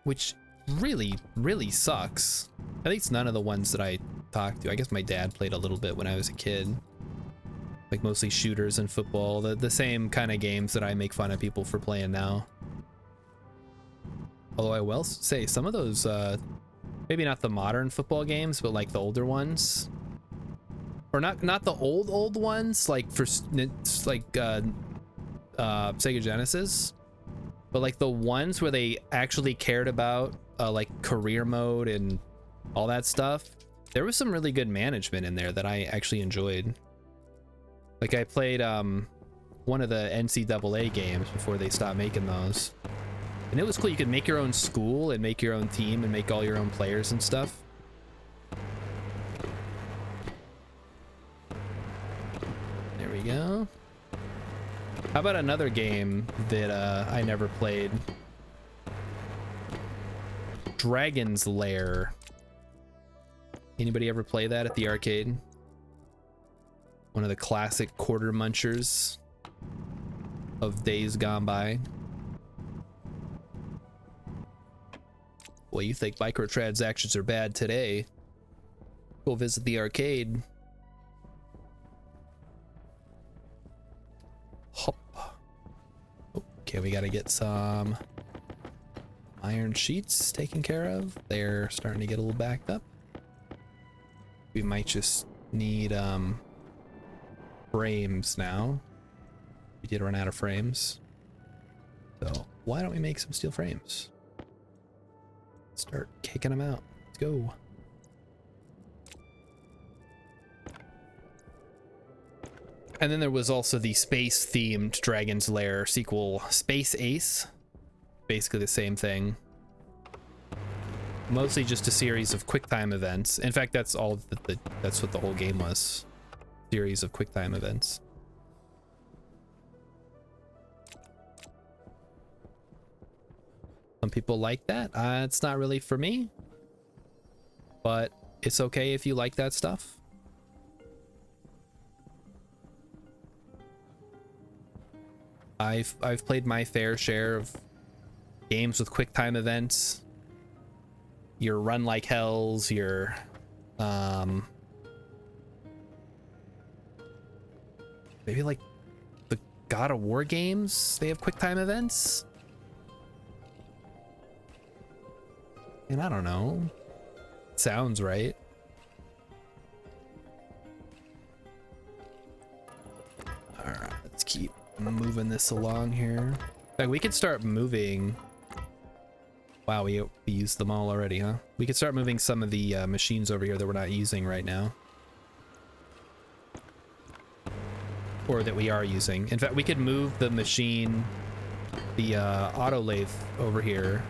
which really sucks. At least none of the ones that I talked to. I guess my dad played a little bit when I was a kid. Like mostly shooters and football, the same kind of games that I make fun of people for playing now. Although I will say some of those, maybe not the modern football games, but like the older ones. Or not the old ones, like for like Sega Genesis, but like the ones where they actually cared about like career mode and all that stuff. There was some really good management in there that I actually enjoyed. Like I played one of the NCAA games before they stopped making those, and it was cool. You could make your own school and make your own team and make all your own players and stuff. There we go. How about another game that I never played? Dragon's Lair. Anybody ever play that at the arcade? One of the classic quarter munchers of days gone by. Well, you think microtransactions are bad today? Go visit the arcade. Hop. Okay, we gotta get some iron sheets taken care of. They're starting to get a little backed up. We might just need frames now. We did run out of frames. So why don't we make some steel frames? Start kicking them out. Let's go. And then there was also the space-themed Dragon's Lair sequel, Space Ace. Basically the same thing. Mostly just a series of QuickTime events. In fact, that's all that's what the whole game was. Series of QuickTime events. Some people like that. It's not really for me, but it's okay if you like that stuff. I've played my fair share of games with QuickTime events. Your Run Like Hells, your maybe like the God of War games, they have QuickTime events. And I don't know. Sounds right. All right, let's keep moving this along here. In fact, we could start moving. Wow, we used them all already, huh? We could start moving some of the machines over here that we're not using right now. Or that we are using. In fact, we could move the machine, the auto lathe over here,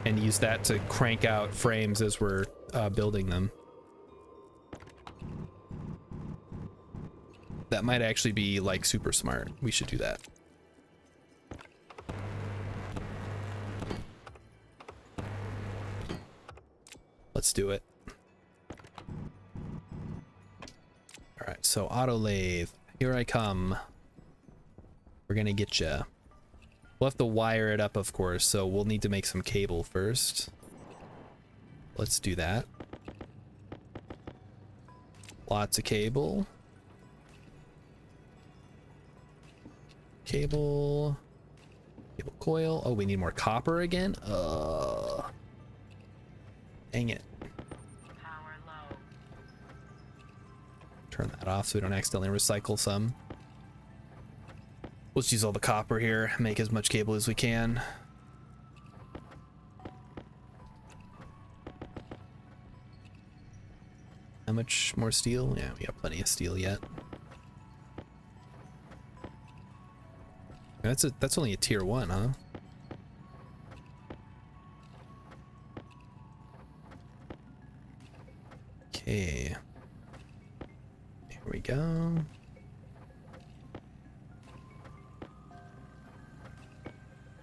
and use that to crank out frames as we're building them. That might actually be like super smart. We should do that. Let's do it. All right, so auto lathe, here I come. We're gonna get you. We'll have to wire it up, of course, so we'll need to make some cable first. Let's do that. Lots of cable. Cable. Cable coil. Oh, we need more copper again? Dang it. Power low. Turn that off so we don't accidentally recycle some. Let's use all the copper here, make as much cable as we can. How much more steel? Yeah, we got plenty of steel yet. That's only a tier 1, huh? Okay. Here we go.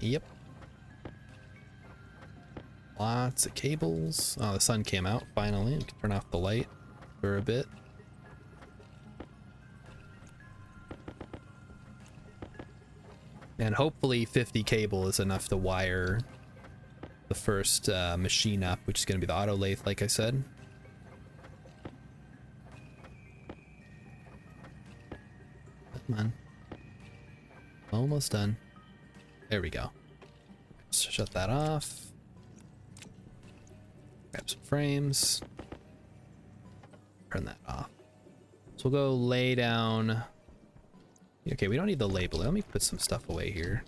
Yep. Lots of cables. Oh, the sun came out finally. We can turn off the light for a bit. And hopefully 50 cable is enough to wire the first machine up, which is going to be the auto lathe, like I said. Come on. Almost done. There we go. Shut that off. Grab some frames. Turn that off. So we'll go lay down. Okay, we don't need the label. Let me put some stuff away here.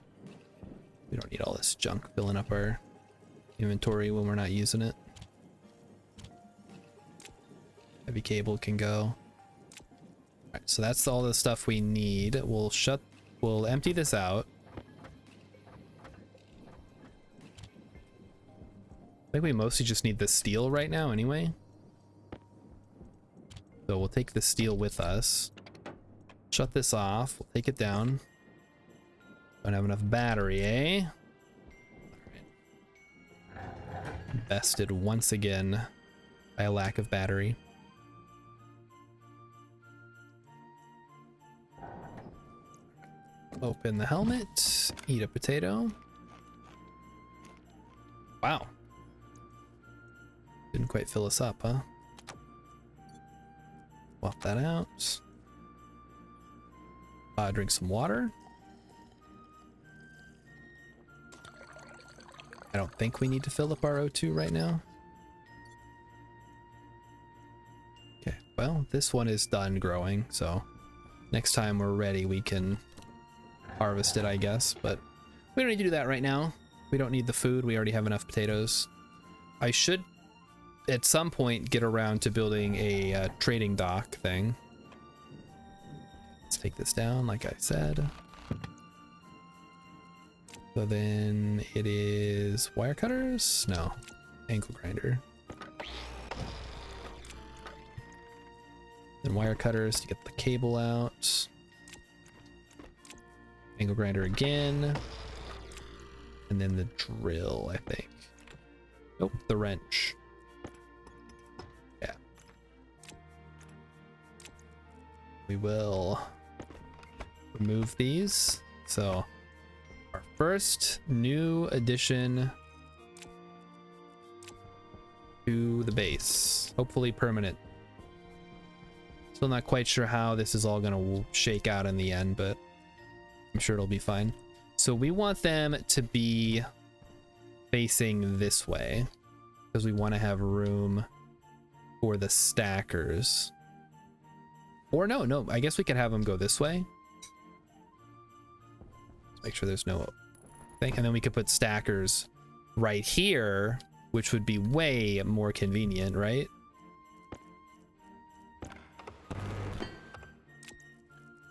We don't need all this junk filling up our inventory when we're not using it. Heavy cable can go. Alright, so that's all the stuff we need. We'll empty this out. I think we mostly just need the steel right now anyway. So we'll take the steel with us. Shut this off. We'll take it down. Don't have enough battery, eh? Right. Bested once again by a lack of battery. Open the helmet, eat a potato. Wow. Didn't quite fill us up, huh? Swap that out. Drink some water. I don't think we need to fill up our O2 right now. Okay, well, this one is done growing, so next time we're ready, we can harvest it, I guess, but we don't need to do that right now. We don't need the food. We already have enough potatoes. I should, at some point, get around to building a trading dock thing. Let's take this down, like I said. So then it is wire cutters? No, angle grinder. Then wire cutters to get the cable out. Angle grinder again. And then the drill, I think. Nope, the wrench. Yeah. We will remove these. So our first new addition to the base, hopefully permanent. Still not quite sure how this is all gonna shake out in the end, but I'm sure it'll be fine. So we want them to be facing this way because we want to have room for the stackers. Or no, I guess we could have them go this way. Make sure there's no thing, and then we could put stackers right here, which would be way more convenient, right?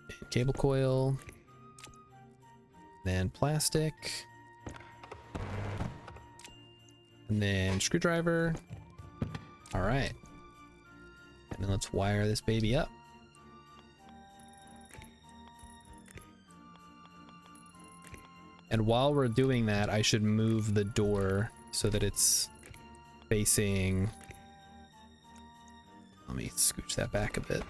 And cable coil, then plastic, and then screwdriver. All right, and then let's wire this baby up. And while we're doing that, I should move the door so that it's facing... Let me scooch that back a bit.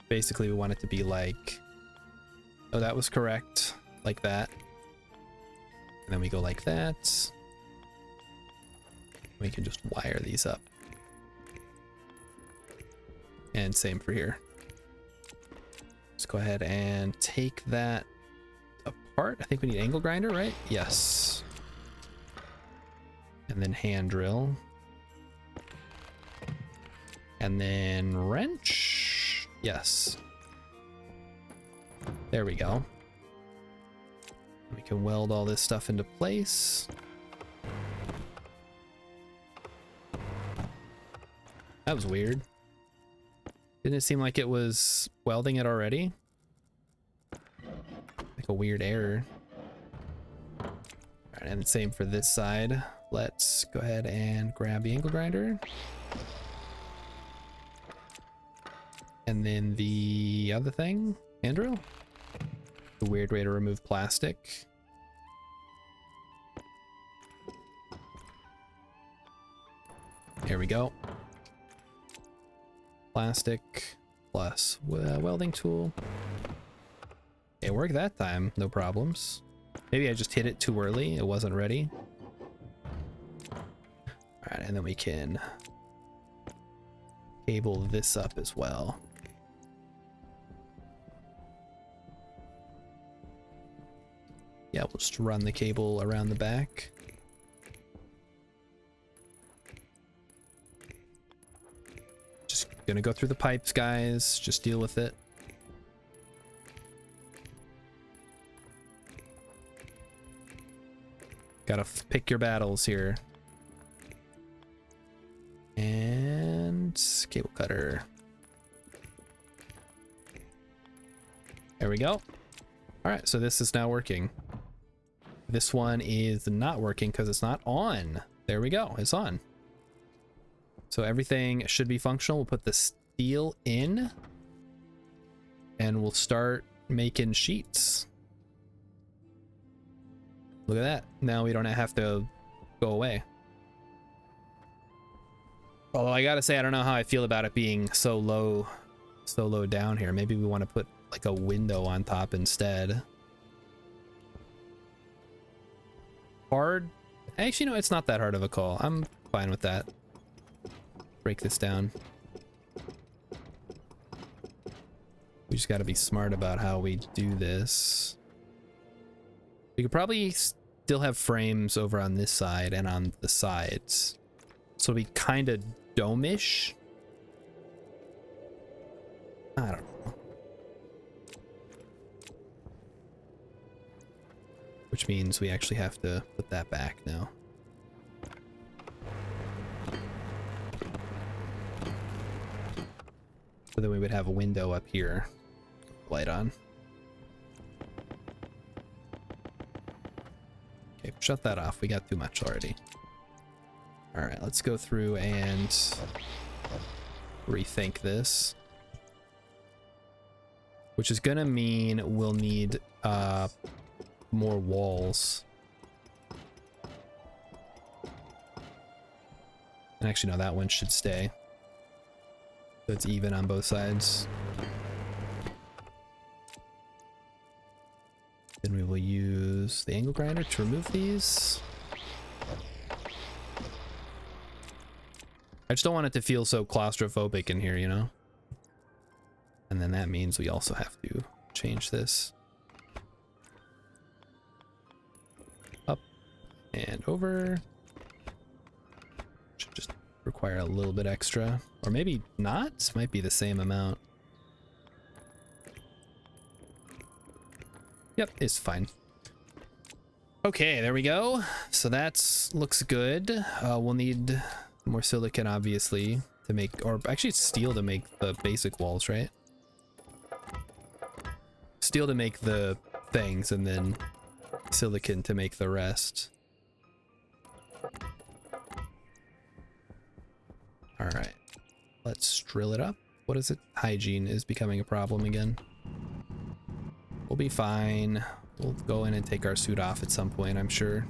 Basically, we want it to be like... Oh, that was correct. Like that. And then we go like that. We can just wire these up. And same for here. Let's go ahead and take that apart. I think we need angle grinder, right? Yes. And then hand drill. And then wrench. Yes. There we go. We can weld all this stuff into place. That was weird. Didn't it seem like it was welding it already? Like a weird error. All right, and same for this side. Let's go ahead and grab the angle grinder. And then the other thing, hand drill. A weird way to remove plastic. There we go. Plastic plus welding tool. It worked that time, no problems. Maybe I just hit it too early, it wasn't ready. All right, and then we can cable this up as well. Yeah, we'll just run the cable around the back. Just gonna go through the pipes, guys. Just deal with it. Gotta pick your battles here. And cable cutter. There we go. All right, so this is now working. This one is not working because it's not on. There we go, it's on. So everything should be functional. We'll put the steel in and we'll start making sheets. Look at that. Now we don't have to go away. Although I gotta say, I don't know how I feel about it being so low down here. Maybe we want to put like a window on top instead. Hard? Actually, no, it's not that hard of a call. I'm fine with that. Break this down. We just got to be smart about how we do this. We could probably still have frames over on this side and on the sides. So we kind of dome-ish. I don't know. Which means we actually have to put that back now. So then we would have a window up here. Light on. Okay, shut that off. We got too much already. Alright, let's go through and rethink this. Which is gonna mean we'll need more walls. And actually, no, that one should stay. So it's even on both sides. Then we will use the angle grinder to remove these. I just don't want it to feel so claustrophobic in here, you know? And then that means we also have to change this. Up and over. Should just require a little bit extra. Or maybe not? Might be the same amount. Yep, it's fine. Okay, there we go. So that's looks good. We'll need more silicon, obviously, to make, or actually steel to make the basic walls, right? Steel to make the things, and then silicon to make the rest. All right, let's drill it up. What is it? Hygiene is becoming a problem again. We'll be fine. We'll go in and take our suit off at some point, I'm sure.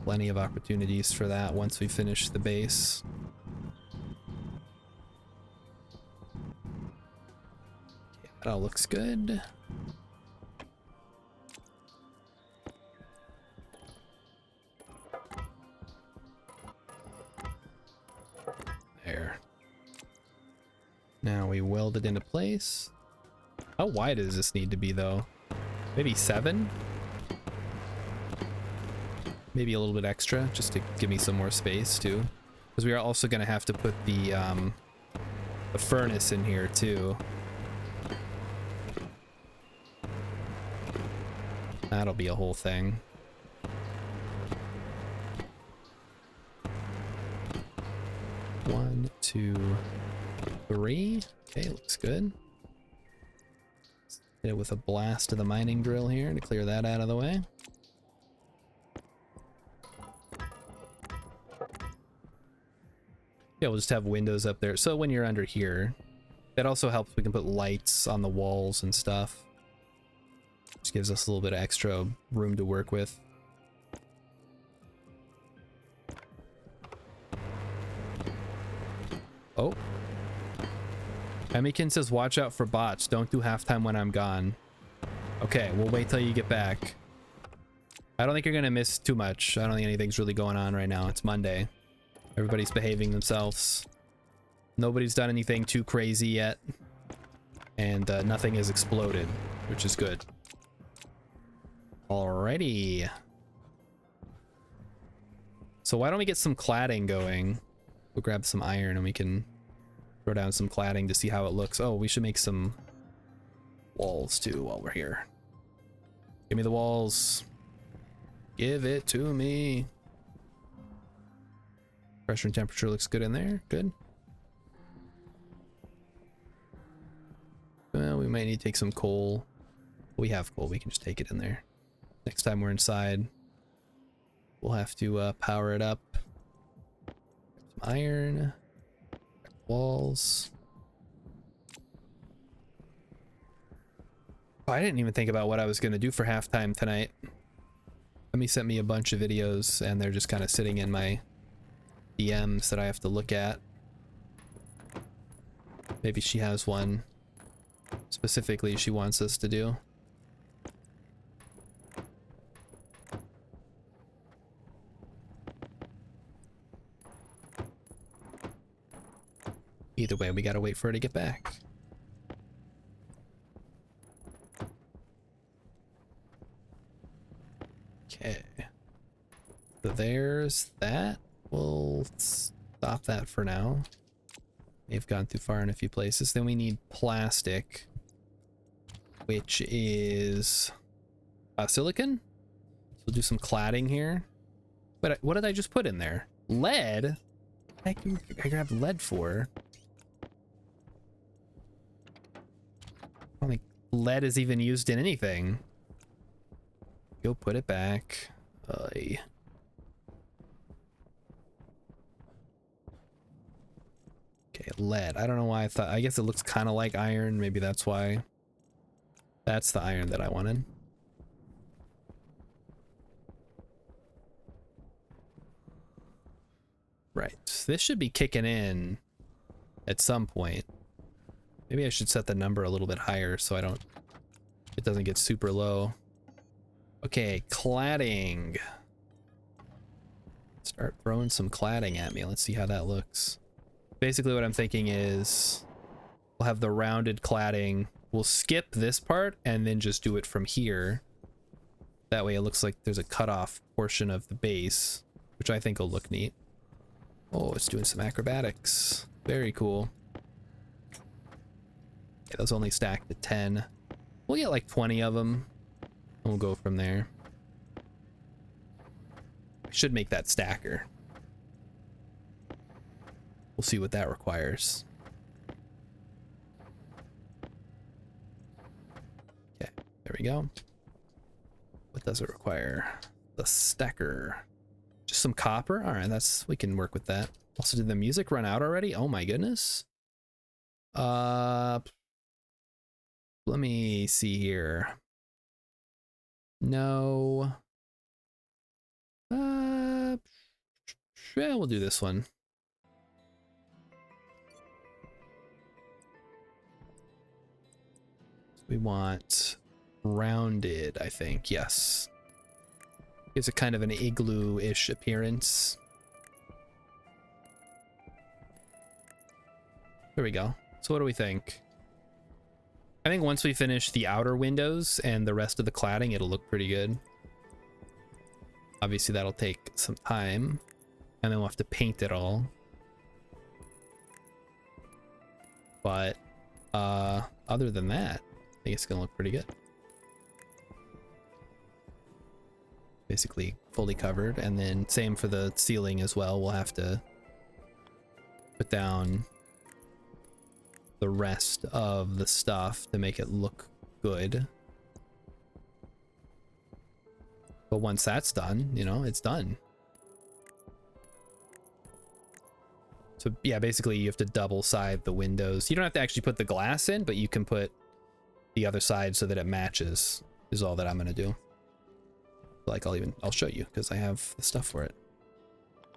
Plenty of opportunities for that once we finish the base. Okay, that all looks good. There. Now we weld it into place. How wide does this need to be though? Maybe 7? Maybe a little bit extra just to give me some more space too. Because we are also going to have to put the furnace in here too. That'll be a whole thing. One, 2, 3. Okay, looks good. Let's hit it with a blast of the mining drill here to clear that out of the way. Yeah, we'll just have windows up there. So when you're under here, that also helps. We can put lights on the walls and stuff. Just gives us a little bit of extra room to work with. Oh. Emikin says, watch out for bots. Don't do halftime when I'm gone. Okay, we'll wait till you get back. I don't think you're going to miss too much. I don't think anything's really going on right now. It's Monday. Everybody's behaving themselves. Nobody's done anything too crazy yet. And nothing has exploded, which is good. Alrighty. So why don't we get some cladding going? We'll grab some iron and we can throw down some cladding to see how it looks. Oh, we should make some walls too while we're here. Give me the walls. Give it to me. Pressure and temperature looks good in there. Good. Well, we might need to take some coal. We have coal. We can just take it in there. Next time we're inside, we'll have to power it up. Some iron. Walls. Oh, I didn't even think about what I was going to do for halftime tonight. Emi sent me a bunch of videos and they're just kind of sitting in my DMs that I have to look at. Maybe she has one specifically she wants us to do. Either way, we gotta wait for her to get back. Okay. So there's that. We'll stop that for now. We've gone too far in a few places. Then we need plastic, which is silicon. So we'll do some cladding here. But what did I just put in there? Lead? I grabbed lead for. I don't think lead is even used in anything. Go put it back. Okay, lead. I don't know why I thought. I guess it looks kind of like iron. Maybe that's why. That's the iron that I wanted. Right. This should be kicking in at some point. Maybe I should set the number a little bit higher so it doesn't get super low. Okay, cladding. Start throwing some cladding at me. Let's see how that looks. Basically what I'm thinking is we'll have the rounded cladding. We'll skip this part and then just do it from here. That way it looks like there's a cutoff portion of the base, which I think will look neat. Oh, it's doing some acrobatics. Very cool. Yeah, those only stacked to 10. We'll get like 20 of them. And we'll go from there. I should make that stacker. We'll see what that requires. Okay, there we go. What does it require? The stacker. Just some copper? Alright, we can work with that. Also, did the music run out already? Oh my goodness. Let me see here. No. Yeah, we'll do this one. We want rounded, I think. Yes. Gives it kind of an igloo-ish appearance. There we go. So what do we think? I think once we finish the outer windows and the rest of the cladding, it'll look pretty good. Obviously, that'll take some time. And then we'll have to paint it all. But, other than that, I think it's gonna look pretty good. Basically fully covered, and then same for the ceiling as well. We'll have to put down the rest of the stuff to make it look good. But once that's done, you know, it's done. So yeah, basically you have to double side the windows. You don't have to actually put the glass in, but you can put the other side so that it matches, is all that I'm gonna do. Like I'll show you because I have the stuff for it.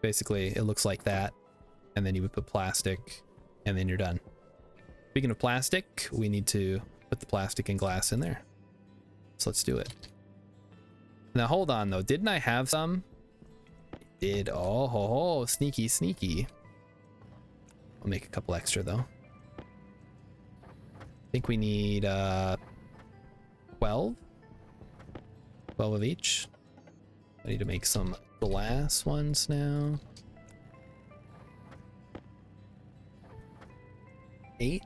Basically it looks like that, and then you would put plastic and then you're done. Speaking of plastic, we need to put the plastic and glass in there. So let's do it. Now hold on though, didn't I have some? I did. Oh, sneaky, sneaky. I'll make a couple extra though. I think we need 12 of each. I need to make some glass ones now. 8,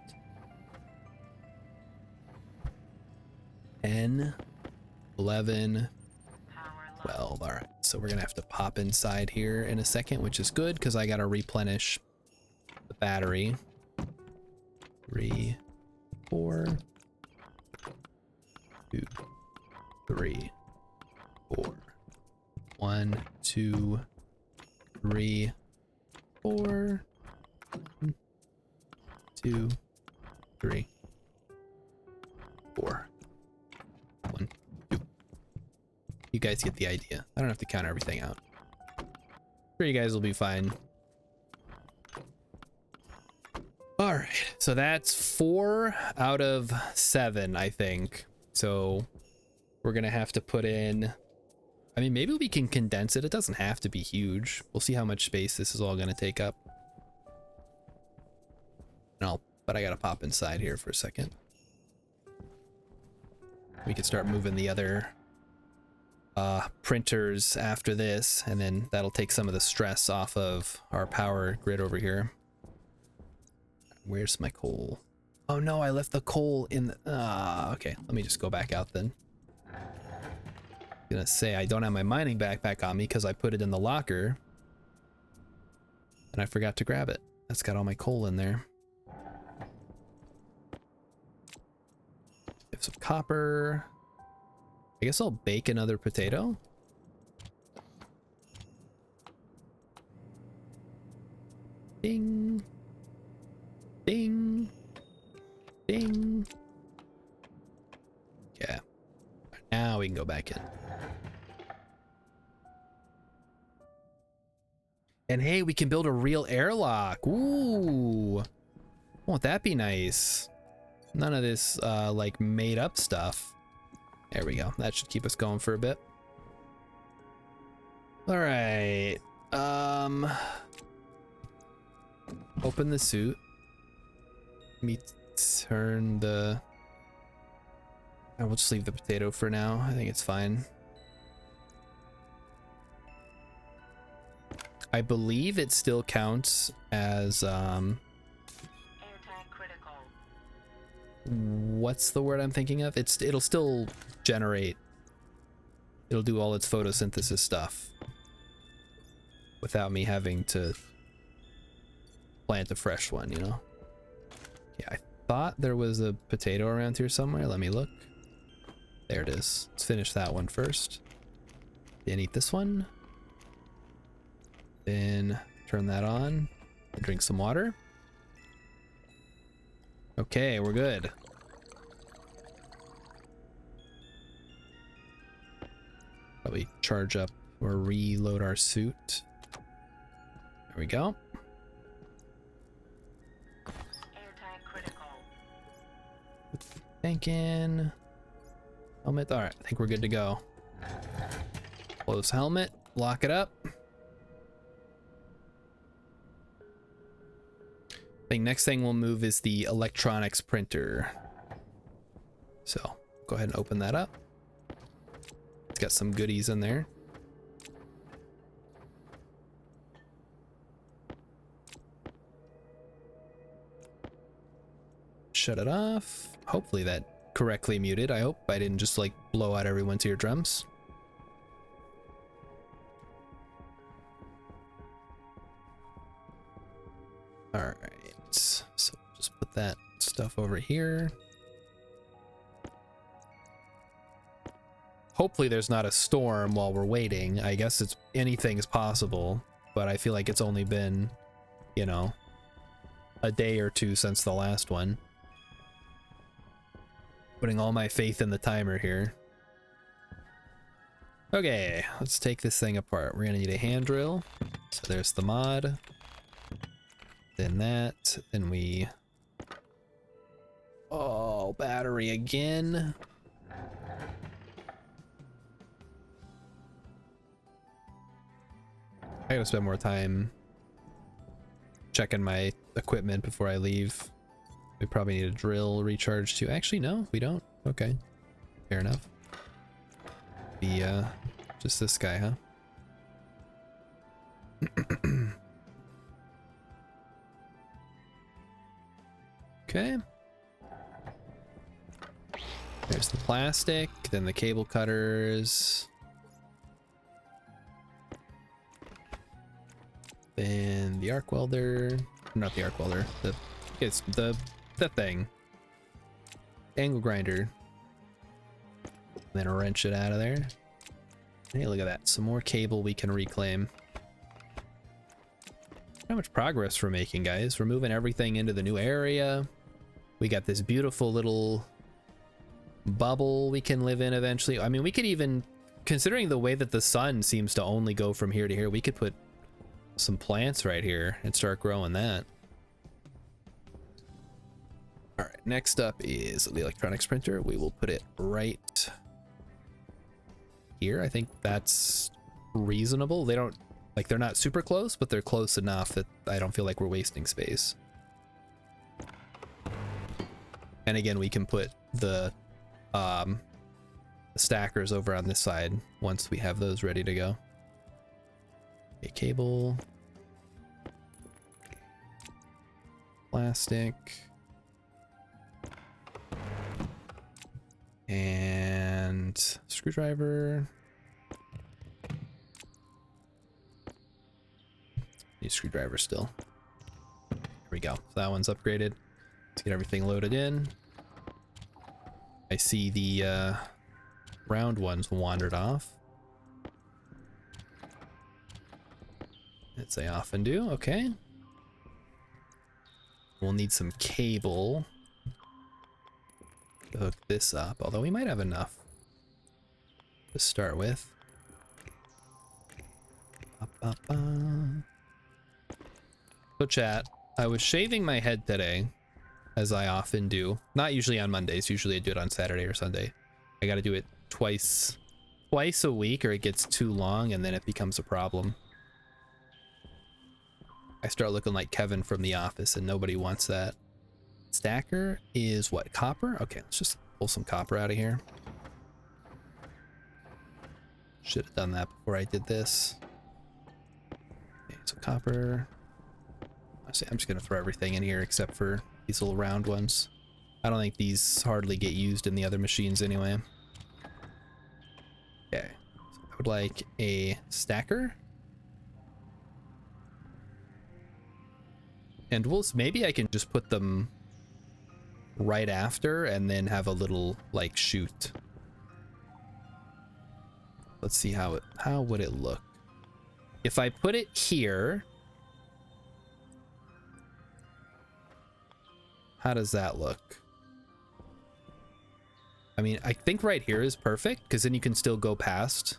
10, 11, 12. All right, so we're gonna have to pop inside here in a second, which is good because I gotta replenish the battery. 3, 4, 2, 3, 4. 1, 2, 3, 4. 1, 2, 3, 4. 1, 2. You guys get the idea. I don't have to count everything out. Sure, you guys will be fine. All right. so that's 4 out of 7, I think. So we're gonna have to put in, I mean, maybe we can condense it. It doesn't have to be huge. We'll see how much space this is all gonna take up. No, but I gotta pop inside here for a second. We can start moving the other printers after this, and then that'll take some of the stress off of our power grid over here. Where's my coal? Oh no, I left the coal in the... okay, let me just go back out then. Gonna say I don't have my mining backpack on me because I put it in the locker. And I forgot to grab it. That's got all my coal in there. Have some copper. I guess I'll bake another potato. Ding. Ding. Ding. Yeah. Now we can go back in. And hey, we can build a real airlock. Ooh. Won't that be nice? None of this like made up stuff. There we go. That should keep us going for a bit. All right. Open the suit. Let me turn the... I will just leave the potato for now. I think it's fine. I believe it still counts as Anti-critical. what's the word I'm thinking of? It'll still generate. It'll do all its photosynthesis stuff without me having to plant a fresh one, you know? Yeah, I thought there was a potato around here somewhere. Let me look. There it is. Let's finish that one first. Then eat this one. Then turn that on and drink some water. Okay, we're good. Probably charge up or reload our suit. There we go. Anti-critical. Thinking. Helmet. All right, I think we're good to go. Close helmet. Lock it up. I think next thing we'll move is the electronics printer. So go ahead and open that up. It's got some goodies in there. Shut it off. Hopefully that correctly muted. I hope I didn't just like blow out everyone's eardrums. All right. So just put that stuff over here. Hopefully there's not a storm while we're waiting. I guess it's anything's possible, but I feel like it's only been, you know, a day or two since the last one. Putting all my faith in the timer here. Okay, let's take this thing apart. We're gonna need a hand drill. So there's the mod. Then that, then we... Oh, battery again. I gotta spend more time checking my equipment before I leave. We probably need a drill recharge too. Actually, no, we don't. Okay, fair enough. Just this guy, huh? Okay. There's the plastic, then the cable cutters. Then the arc welder. Not the arc welder. It's the thing. Angle grinder. Then wrench it out of there. Hey, look at that. Some more cable we can reclaim. How much progress we're making, guys. We're moving everything into the new area. We got this beautiful little bubble we can live in eventually. I mean, we could even, considering the way that the sun seems to only go from here to here, we could put some plants right here and start growing that. next up is the electronics printer. We will put it right here. I think that's reasonable. They don't, like, they're not super close, but they're close enough that I don't feel like we're wasting space. And again, we can put the stackers over on this side once we have those ready to go. A cable, plastic, and screwdriver. Need a screwdriver still. Here we go. So that one's upgraded. Let's get everything loaded in. I see the round ones wandered off. As they often do. Okay. We'll need some cable to hook this up, although we might have enough to start with. So chat, I was shaving my head today, as I often do. Not usually on Mondays, usually I do it on Saturday or Sunday. I gotta do it twice a week or it gets too long and then it becomes a problem. I start looking like Kevin from The Office and nobody wants that. Stacker is what, copper? Okay, let's just pull some copper out of here. Should have done that before I did this. Okay, so copper. I'm just gonna throw everything in here except for these little round ones. I don't think these hardly get used in the other machines anyway. Okay, so I would like a stacker. And maybe I can just put them right after and then have a little like chute. Let's see how would it look. If I put it here, how does that look? I mean, I think right here is perfect because then you can still go past.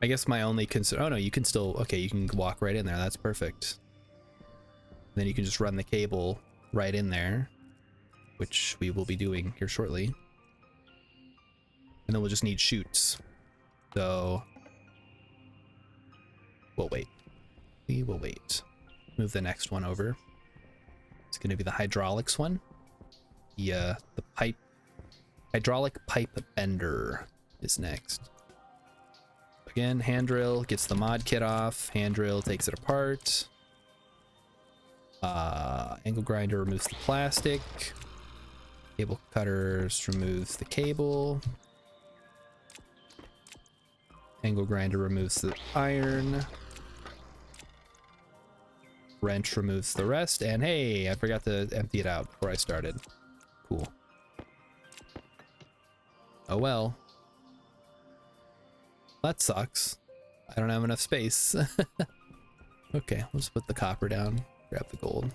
I guess my only concern, oh no, you can still, okay, you can walk right in there. That's perfect. Then you can just run the cable right in there, which we will be doing here shortly. And then we'll just need chutes. So we'll wait. We will wait. Move the next one over. It's going to be the hydraulics one. The hydraulic pipe bender is next. Again, hand drill gets the mod kit off. Hand drill takes it apart. Angle grinder removes the plastic. Cable cutters removes the cable. Angle grinder removes the iron. Wrench removes the rest. And hey, I forgot to empty it out before I started. Cool. Oh well. That sucks. I don't have enough space. Okay, let's put the copper down. Grab the gold.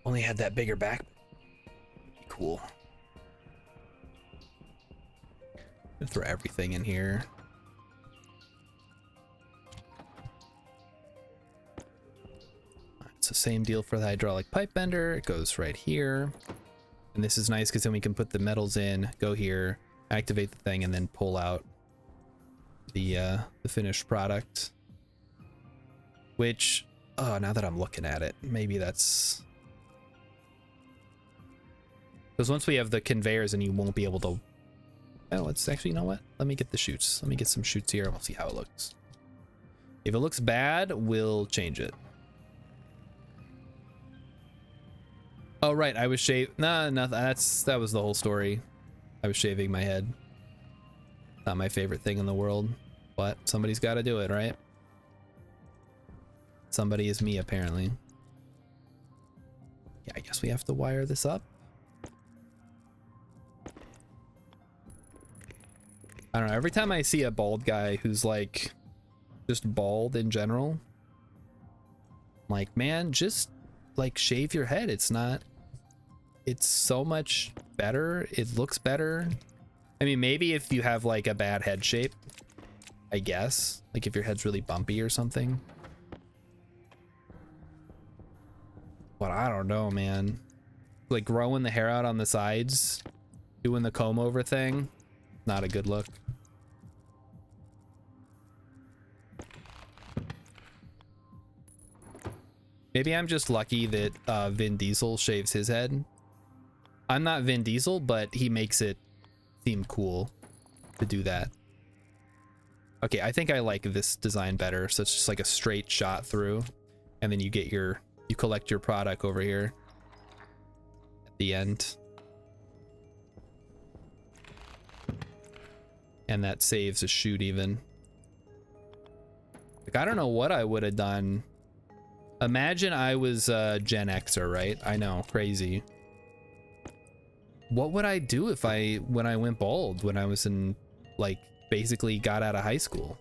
Only had that bigger back. Cool. Gonna throw everything in here. It's the same deal for the hydraulic pipe bender. It goes right here. And this is nice because then we can put the metals in, go here, activate the thing, and then pull out the finished product. Which, oh, now that I'm looking at it, maybe that's... Because once we have the conveyors, and you won't be able to... Oh, it's actually, you know what? Let me get the chutes. Let me get some chutes here, and we'll see how it looks. If it looks bad, we'll change it. Oh, right, I was Nah, that was the whole story. I was shaving my head. Not my favorite thing in the world, but somebody's got to do it, right? Somebody is me, apparently. Yeah, I guess we have to wire this up. I don't know, every time I see a bald guy who's like just bald in general, I'm like, man, just like shave your head. It's so much better. It looks better. I mean, maybe if you have like a bad head shape, I guess. Like if your head's really bumpy or something. But I don't know, man. Like growing the hair out on the sides, doing the comb over thing, not a good look. Maybe I'm just lucky that Vin Diesel shaves his head. I'm not Vin Diesel, but he makes it seem cool to do that. Okay, I think I like this design better. So it's just like a straight shot through, and then you get you collect your product over here at the end. And that saves a shoot even. Like, I don't know what I would have done. Imagine I was a Gen Xer, right? I know, crazy. What would I do if when I went bald, when I was in, like, basically got out of high school?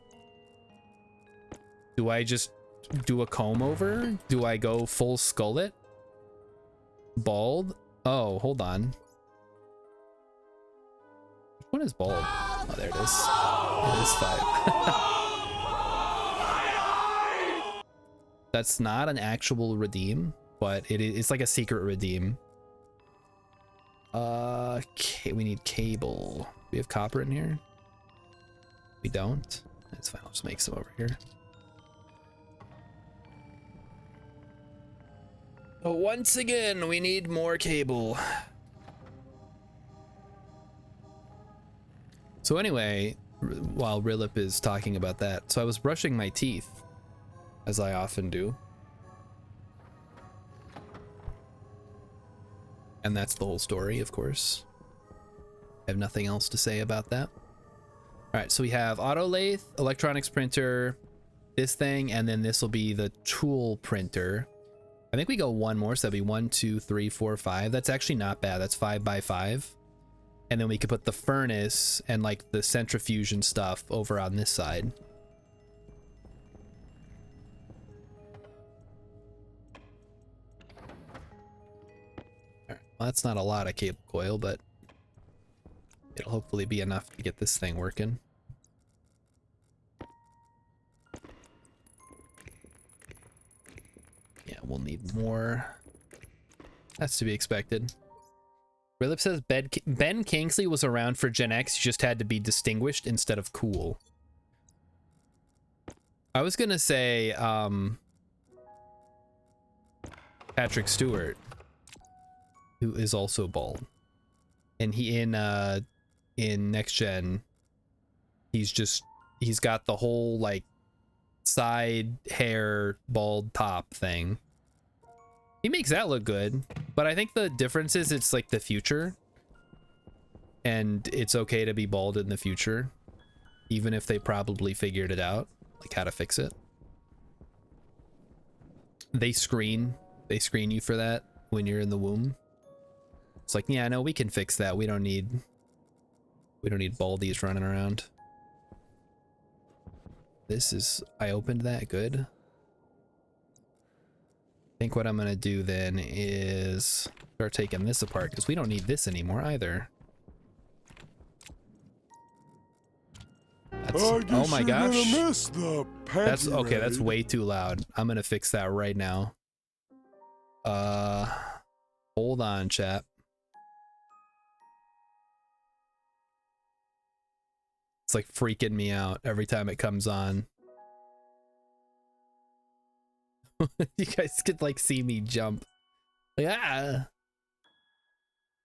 Do I just do a comb over? Do I go full skullet? Bald? Oh, hold on. Which one is bald? Oh, there it is. It is 5. That's not an actual redeem, but it's like a secret redeem. Okay, we need cable. We have copper in here? We don't? That's fine, I'll just make some over here. Oh, once again, we need more cable. So anyway, while Rilip is talking about that, so I was brushing my teeth, as I often do. And that's the whole story, of course. I have nothing else to say about that. All right, so we have auto lathe, electronics printer, this thing, and then this will be the tool printer. I think we go one more, so that'd be 1, 2, 3, 4, 5. That's actually not bad. That's 5 by 5. And then we could put the furnace and like the centrifuge and stuff over on this side. All right, well, that's not a lot of cable coil, but it'll hopefully be enough to get this thing working. Yeah, we'll need more. That's to be expected. Rilip says Ben Kingsley was around for Gen X, you just had to be distinguished instead of cool. I was gonna say Patrick Stewart, who is also bald. And he in Next Gen, he's got the whole like side hair bald top thing. He makes that look good, but I think the difference is it's like the future, and it's okay to be bald in the future, even if they probably figured it out, like how to fix it. They screen you for that when you're in the womb. It's like, yeah, no, we can fix that. We don't need baldies running around. This is, I opened that, good. I think what I'm gonna do then is start taking this apart, because we don't need this anymore either. Oh my gosh. That's okay, that's way too loud. I'm gonna fix that right now. Hold on, chat. It's like freaking me out every time it comes on. You guys could like see me jump. Like, ah.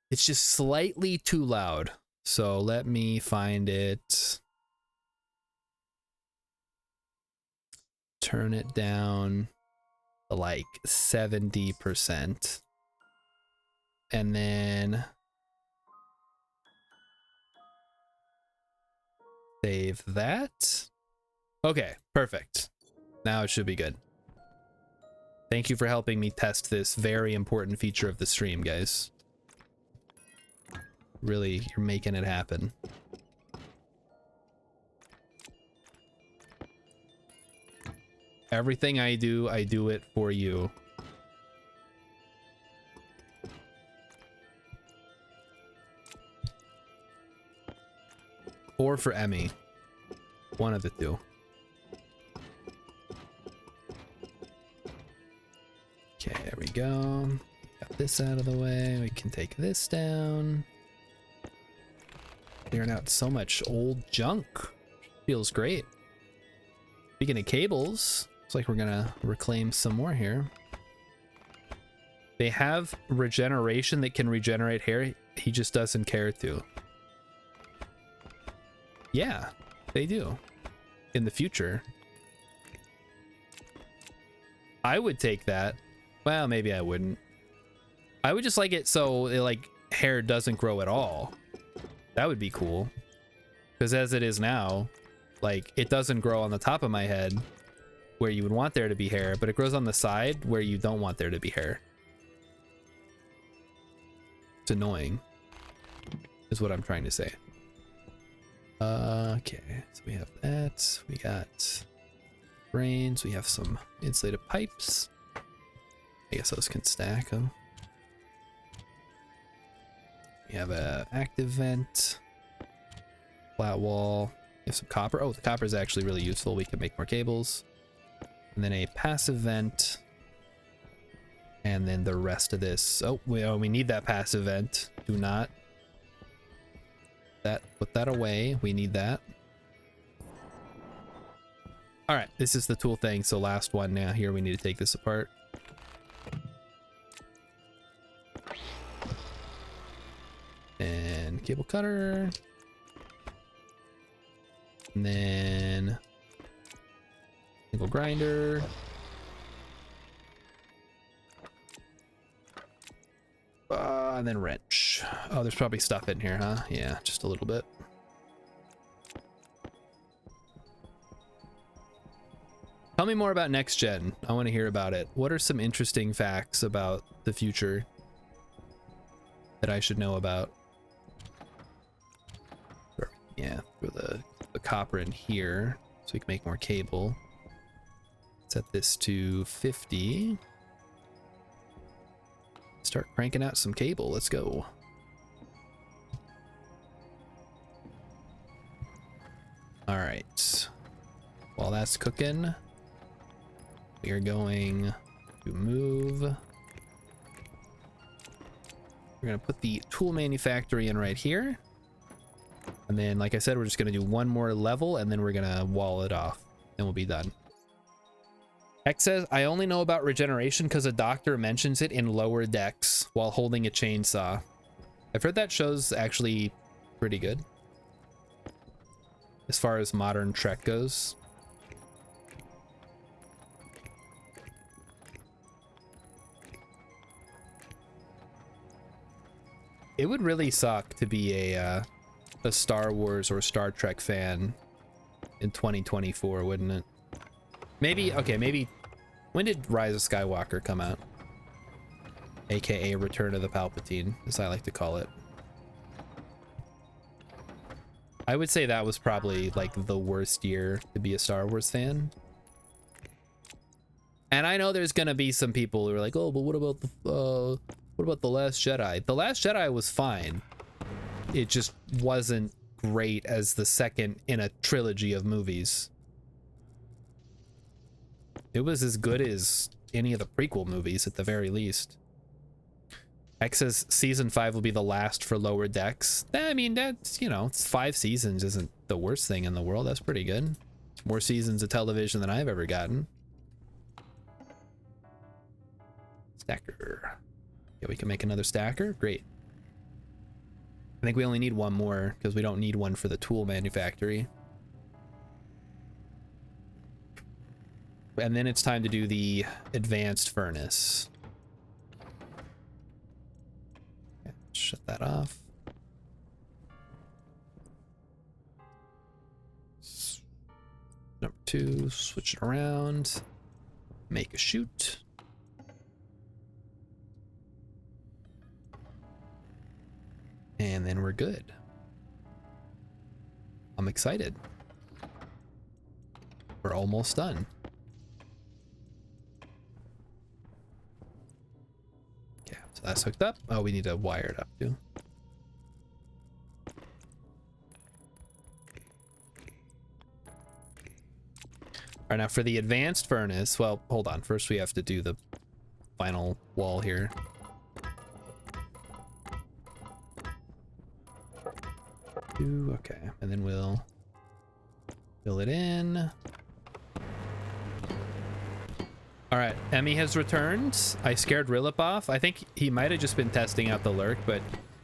It's just slightly too loud. So let me find it. Turn it down to like 70%. And then save that. Okay, perfect. Now it should be good. Thank you for helping me test this very important feature of the stream, guys. Really, you're making it happen. Everything I do it for you. or for Emmy. One of the two. Okay, there we go. Got this out of the way. We can take this down. Clearing out so much old junk. Feels great. Speaking of cables, looks like we're gonna reclaim some more here. They have regeneration that can regenerate hair. He just doesn't care to. Yeah, they do. In the future. I would take that. Well, maybe I wouldn't. I would just like it so like hair doesn't grow at all. That would be cool. Because as it is now, like it doesn't grow on the top of my head where you would want there to be hair, but it grows on the side where you don't want there to be hair. It's annoying, is what I'm trying to say. Okay, so we have that. We got brains. We have some insulated pipes. I guess those can stack them. We have a active vent, flat wall. We have some copper. Oh, the copper is actually really useful. We can make more cables. And then a passive vent. And then the rest of this. Oh, we need that passive vent. Do not. Put that away. We need that. All right, this is the tool thing. So last one now. Here we need to take this apart. And cable cutter. And then single grinder. And then wrench. Oh, there's probably stuff in here, huh? Yeah, just a little bit. Tell me more about next gen. I want to hear about it. What are some interesting facts about the future that I should know about? Yeah, throw the copper in here so we can make more cable. Set this to 50. Start cranking out some cable. Let's go. All right. While that's cooking, we are going to move. We're going to put the tool manufactory in right here. And then, like I said, we're just going to do one more level and then we're going to wall it off and we'll be done. X says, I only know about regeneration because a doctor mentions it in Lower Decks while holding a chainsaw. I've heard that show's actually pretty good as far as modern Trek goes. It would really suck to be a Star Wars or Star Trek fan in 2024, wouldn't it? Maybe, okay, maybe. When did Rise of Skywalker come out? AKA Return of the Palpatine, as I like to call it. I would say that was probably like the worst year to be a Star Wars fan. And I know there's gonna be some people who are like, oh, but what about the Last Jedi? The Last Jedi was fine. It just wasn't great as the second in a trilogy of movies. It was as good as any of the prequel movies at the very least. X says season 5 will be the last for Lower Decks. I mean, that's, you know, it's 5 seasons isn't the worst thing in the world. That's pretty good. It's more seasons of television than I've ever gotten. Stacker. Yeah, we can make another stacker. Great. I think we only need one more because we don't need one for the tool manufactory. And then it's time to do the advanced furnace. Okay, shut that off. Number 2, switch it around. Make a chute. And then we're good. I'm excited. We're almost done. Okay, so that's hooked up. Oh, we need to wire it up too. All right, now for the advanced furnace, well, hold on. First, we have to do the final wall here. Okay, and then we'll fill it in. All right, Emmy has returned. I scared Rilip off. I think he might have just been testing out the lurk, but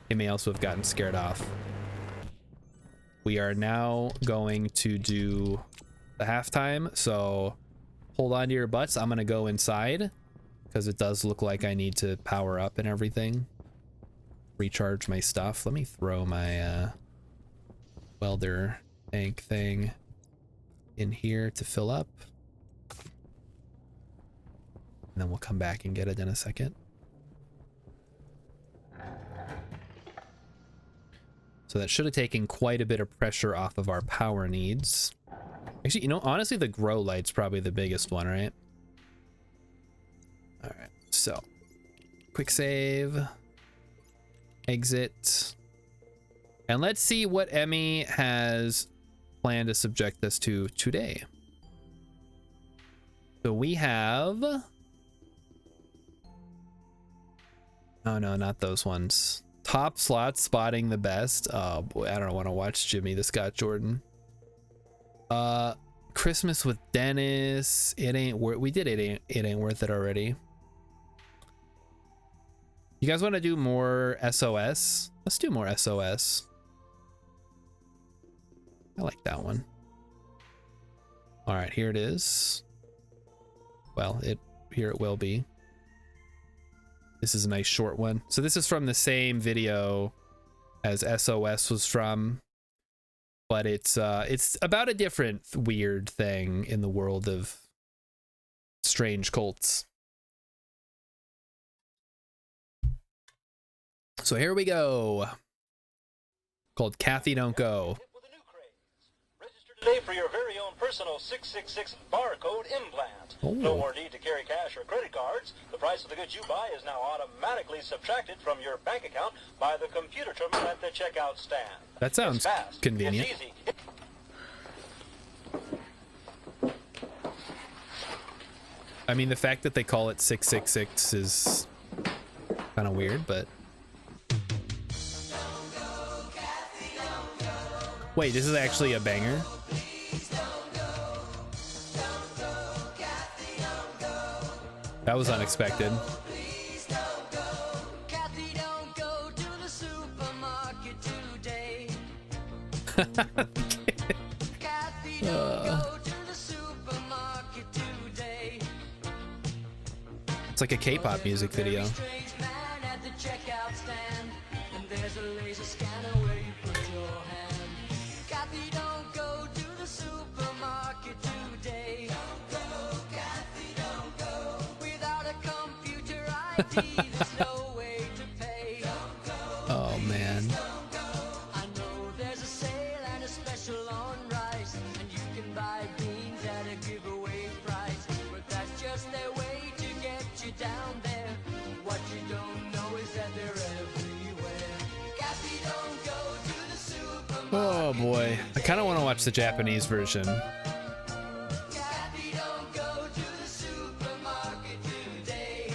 he may also have gotten scared off. We are now going to do the halftime, so hold on to your butts. I'm gonna go inside because it does look like I need to power up and everything. Recharge my stuff. Let me throw my welder tank thing in here to fill up. And then we'll come back and get it in a second. So that should have taken quite a bit of pressure off of our power needs. Actually, you know, honestly, the grow light's probably the biggest one, right? All right, so quick save, exit, and let's see what Emmy has planned to subject us to today. So we have, oh no, not those ones. Top slot spotting the best. Oh boy, I don't want to watch Jimmy the Scott Jordan. Christmas with Dennis. It ain't worth. We did it. Ain't worth it already. You guys want to do more SOS? Let's do more SOS. I like that one. All right, here it is. Well, here it will be. This is a nice short one. So this is from the same video as SOS was from, but it's about a different weird thing in the world of strange cults. So here we go. Called Kathy Don't Go. Register today for your very own personal 666 barcode implant. Oh. No more need to carry cash or credit cards. The price of the goods you buy is now automatically subtracted from your bank account by the computer terminal at the checkout stand. That sounds It's fast. convenient. It's easy. I mean, the fact that they call it 666 is kind of weird, but... Wait, this is actually a banger? That was unexpected. It's like a K-pop music video. Oh man. I know there's a sale and a special on rice, and you can buy beans at a giveaway price, but that's just their way to get you down there. What you don't know is that they're everywhere. Kathy, don't go to the supermarket. Oh boy. I kind of want to watch the Japanese version. Kathy, don't go to the supermarket today.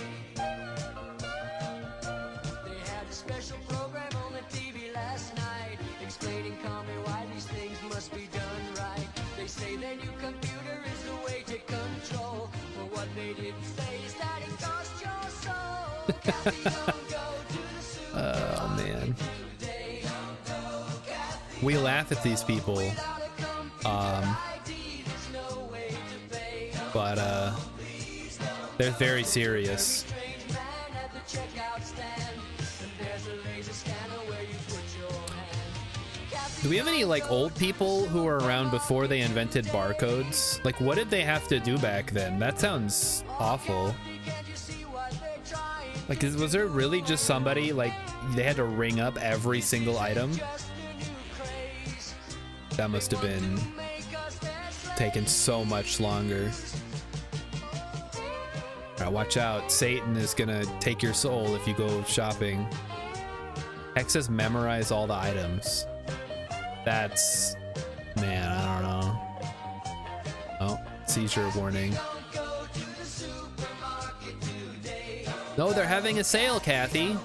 They had a special program on the TV last night, explaining calmly why these things must be done right. They say their new computer is the way to control, but what they didn't say is that it costs your soul. Kathy, don't go to the supermarket Oh man. today. Don't go, Kathy, We laugh at these people, without a computer ID, there's no way to pay. but they're very serious. Strange man at the checkout stand, and there's a laser scanner where you put your hand. Do we have any like old people who were around before they invented barcodes? Like what did they have to do back then? That sounds awful. Can't you see what they're trying? Like was there really just somebody like they had to ring up every single item? Just a new craze. That must have been Make us their slaves. taking so much longer. All right, watch out. Satan is gonna take your soul if you go shopping. Hex says memorize all the items. That's, man, I don't know. Oh, seizure warning. No, they're having a sale, Kathy.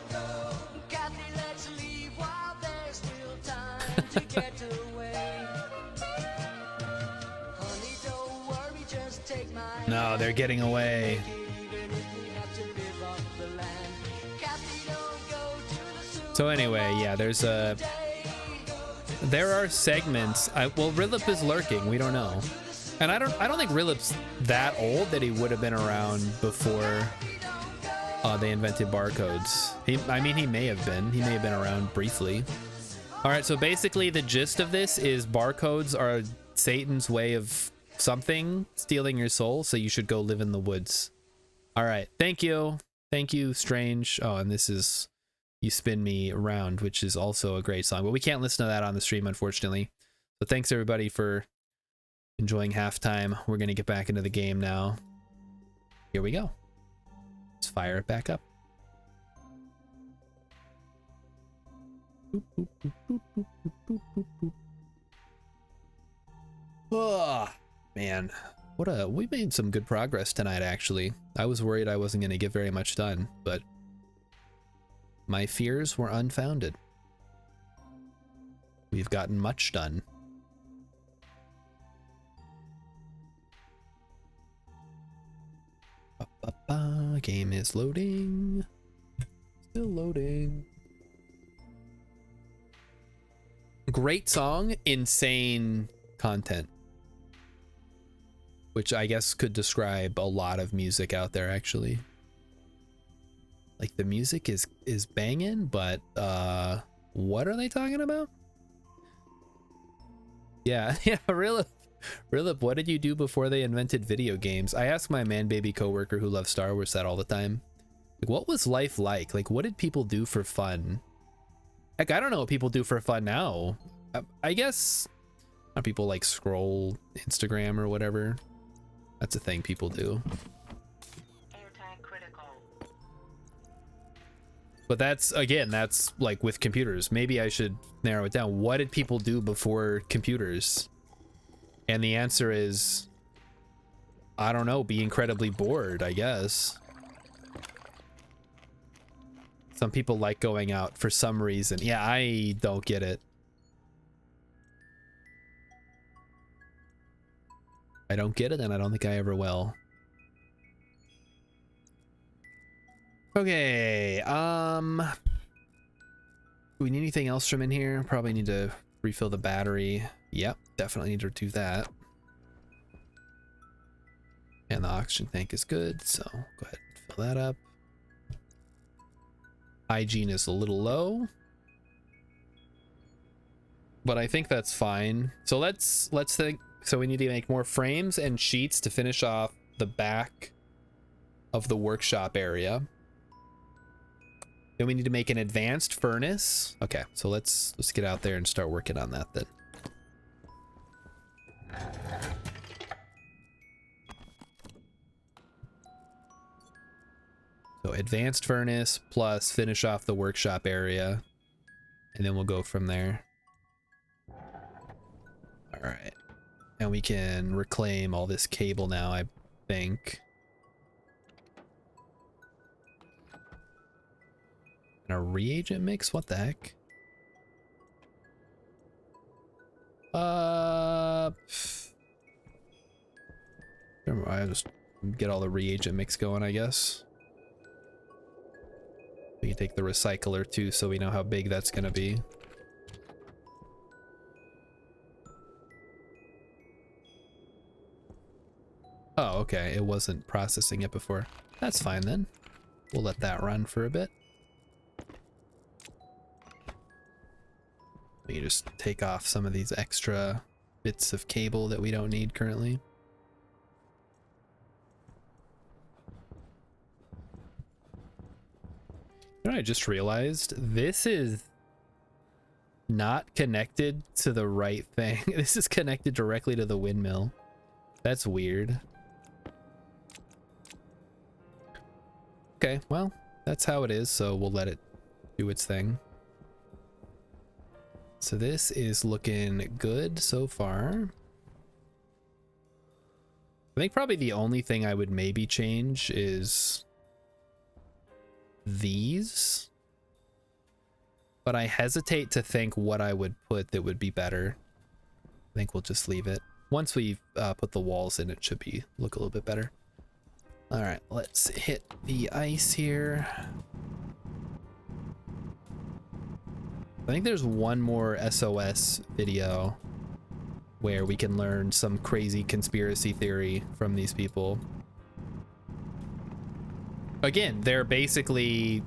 No, they're getting away. So anyway, yeah, there are segments. Well, Rilip is lurking. We don't know, and I don't think Rilip's that old that he would have been around before they invented barcodes. I mean, he may have been. He may have been around briefly. All right, so basically the gist of this is barcodes are Satan's way of something stealing your soul, so you should go live in the woods. All right, thank you, Strange. Oh, and this is You Spin Me Around, which is also a great song, but we can't listen to that on the stream, unfortunately. So thanks everybody for enjoying halftime. We're gonna get back into the game now. Here we go. Let's fire it back up. Oh man, we made some good progress tonight. Actually, I was worried I wasn't going to get very much done, but my fears were unfounded. We've gotten much done. Game is loading. Still loading. Great song, insane content. Which I guess could describe a lot of music out there, actually. Like, the music is banging, but what are they talking about? Yeah, yeah, Rilip, what did you do before they invented video games? I ask my man-baby coworker who loves Star Wars that all the time. Like, what was life like? Like, what did people do for fun? Heck, I don't know what people do for fun now. I guess people like scroll Instagram or whatever. That's a thing people do. But that's like with computers. Maybe I should narrow it down. What did people do before computers? And the answer is, I don't know, be incredibly bored, I guess. Some people like going out for some reason. Yeah, I don't get it. I don't get it, and I don't think I ever will. Okay, do we need anything else from in here? Probably need to refill the battery. Yep, definitely need to do that. And the oxygen tank is good, so go ahead and fill that up. Hygiene is a little low, but I think that's fine. So let's think. So we need to make more frames and sheets to finish off the back of the workshop area. Then we need to make an advanced furnace. Okay, so let's get out there and start working on that then. So advanced furnace plus finish off the workshop area, and then we'll go from there. All right. And we can reclaim all this cable now, I think. And a reagent mix? What the heck? I'll just get all the reagent mix going, I guess. We can take the recycler too, so we know how big that's gonna be. Oh, okay. It wasn't processing it before. That's fine then. We'll let that run for a bit. We can just take off some of these extra bits of cable that we don't need currently. I just realized this is not connected to the right thing. This is connected directly to the windmill. That's weird. Okay, well, that's how it is, so we'll let it do its thing. So this is looking good so far. I think probably the only thing I would maybe change is these. But I hesitate to think what I would put that would be better. I think we'll just leave it. Once we put the walls in, it should be look a little bit better. All right, let's hit the ice here. I think there's one more SOS video where we can learn some crazy conspiracy theory from these people. Again, they're basically,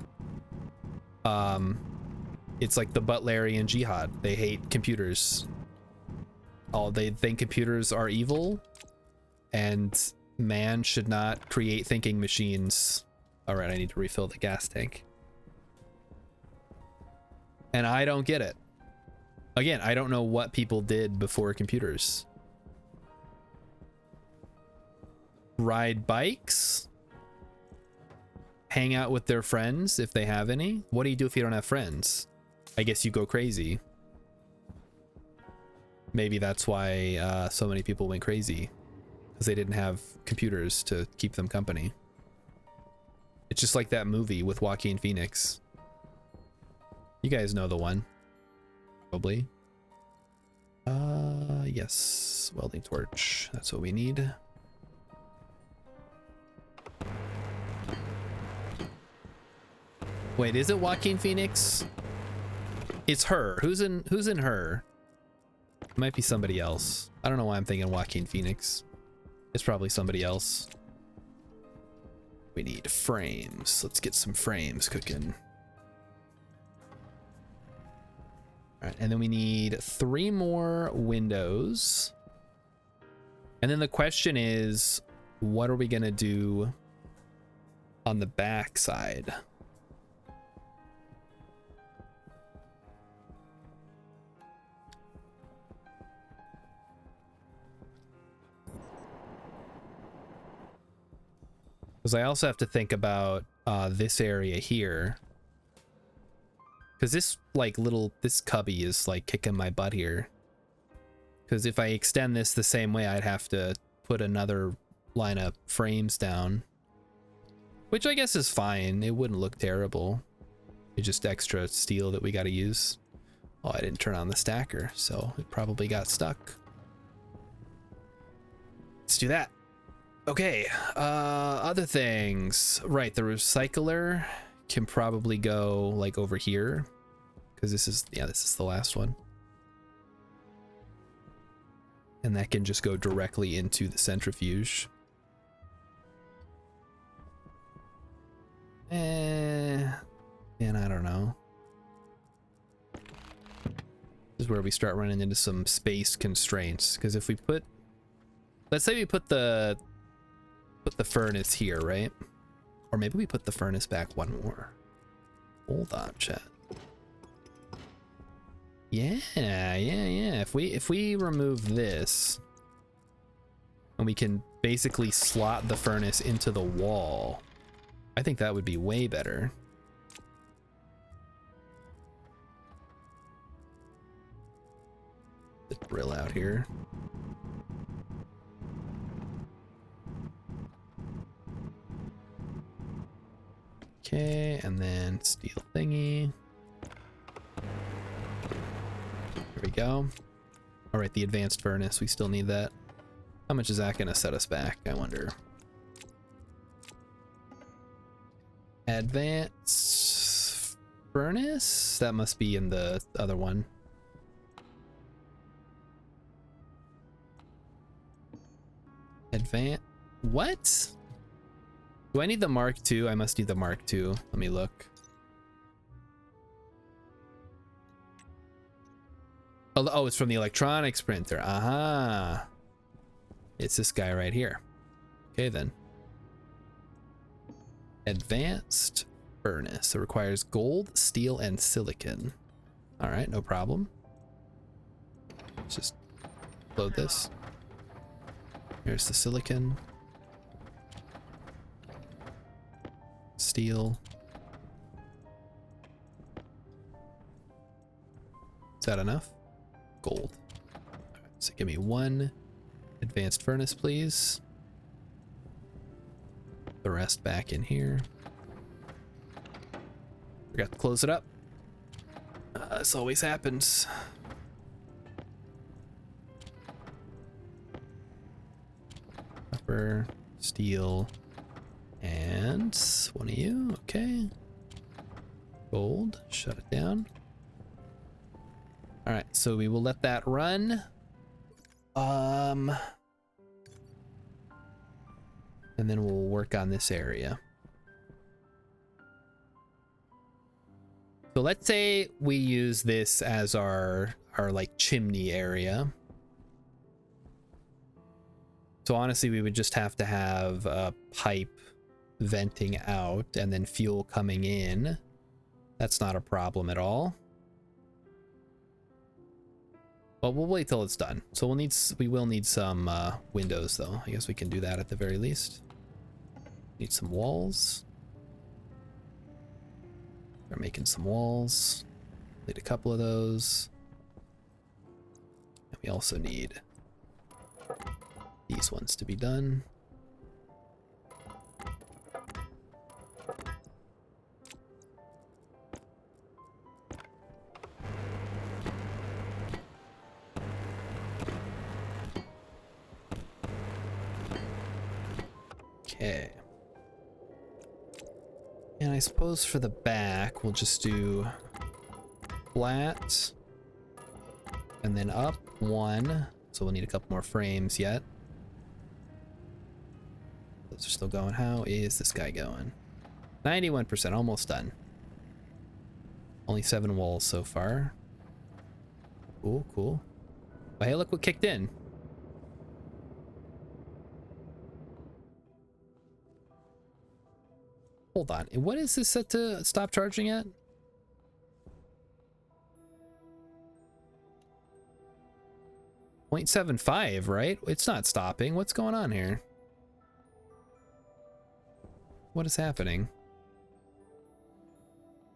it's like the Butlerian Jihad. They hate computers. They think computers are evil and man should not create thinking machines. All right, I need to refill the gas tank. And I don't get it. Again, I don't know what people did before computers. Ride bikes? Hang out with their friends if they have any? What do you do if you don't have friends? I guess you go crazy. Maybe that's why so many people went crazy. Because they didn't have computers to keep them company. It's just like that movie with Joaquin Phoenix. You guys know the one. Probably. Yes. Welding torch. That's what we need. Wait, is it Joaquin Phoenix? It's her. Who's in her? It might be somebody else. I don't know why I'm thinking Joaquin Phoenix. It's probably somebody else. We need frames. Let's get some frames cooking. All right, and then we need 3 more windows. And then the question is, what are we gonna do on the back side? Because I also have to think about this area here. Because this this cubby is like kicking my butt here. Because if I extend this the same way, I'd have to put another line of frames down. Which I guess is fine. It wouldn't look terrible. It's just extra steel that we got to use. Oh, I didn't turn on the stacker, so it probably got stuck. Let's do that. Okay, other things. Right, the recycler can probably go like over here. Because this is the last one. And that can just go directly into the centrifuge. And I don't know. This is where we start running into some space constraints. Because if we put, let's say we put the furnace here, right? Or maybe we put the furnace back one more. Hold on, chat. Yeah. If we remove this, and we can basically slot the furnace into the wall, I think that would be way better. The drill out here. Okay, and then steel thingy. There we go. All right, the advanced furnace, we still need that. How much is that gonna set us back, I wonder? Advanced furnace? That must be in the other one. Advanced, what? Do I need the Mark II? I must need the Mark II. Let me look. Oh, it's from the electronics printer. Aha. It's this guy right here. Okay, then. Advanced furnace. It requires gold, steel, and silicon. All right, no problem. Let's just load this. Here's the silicon. Steel. Is that enough? Gold. All right, so give me 1 advanced furnace, please. the rest back in here. Forgot to close it up. This always happens. Copper, steel, and one of you. Okay. Gold. Shut it down. All right, so we will let that run. And then we'll work on this area. So let's say we use this as our like chimney area. So honestly, we would just have to have a pipe venting out and then fuel coming in. That's not a problem at all. But we'll wait till it's done. So we will need some windows though. I guess we can do that at the very least. Need some walls. We're making some walls. Need a couple of those. And we also need these ones to be done. Okay. And I suppose for the back, we'll just do flat and then up one. So we'll need a couple more frames yet. Those are still going. How is this guy going? 91%, almost done. Only 7 walls so far. Cool, cool. Oh, hey, look what kicked in. Hold on. What is this set to stop charging at? .75, right? It's not stopping. What's going on here? What is happening?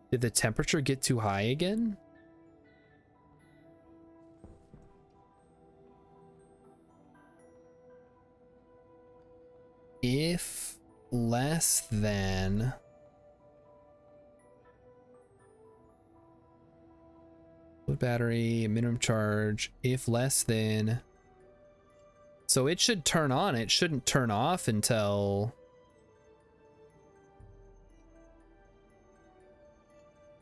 Did the temperature get too high again? If less than wood battery minimum charge, if less than, so it should turn on. It shouldn't turn off until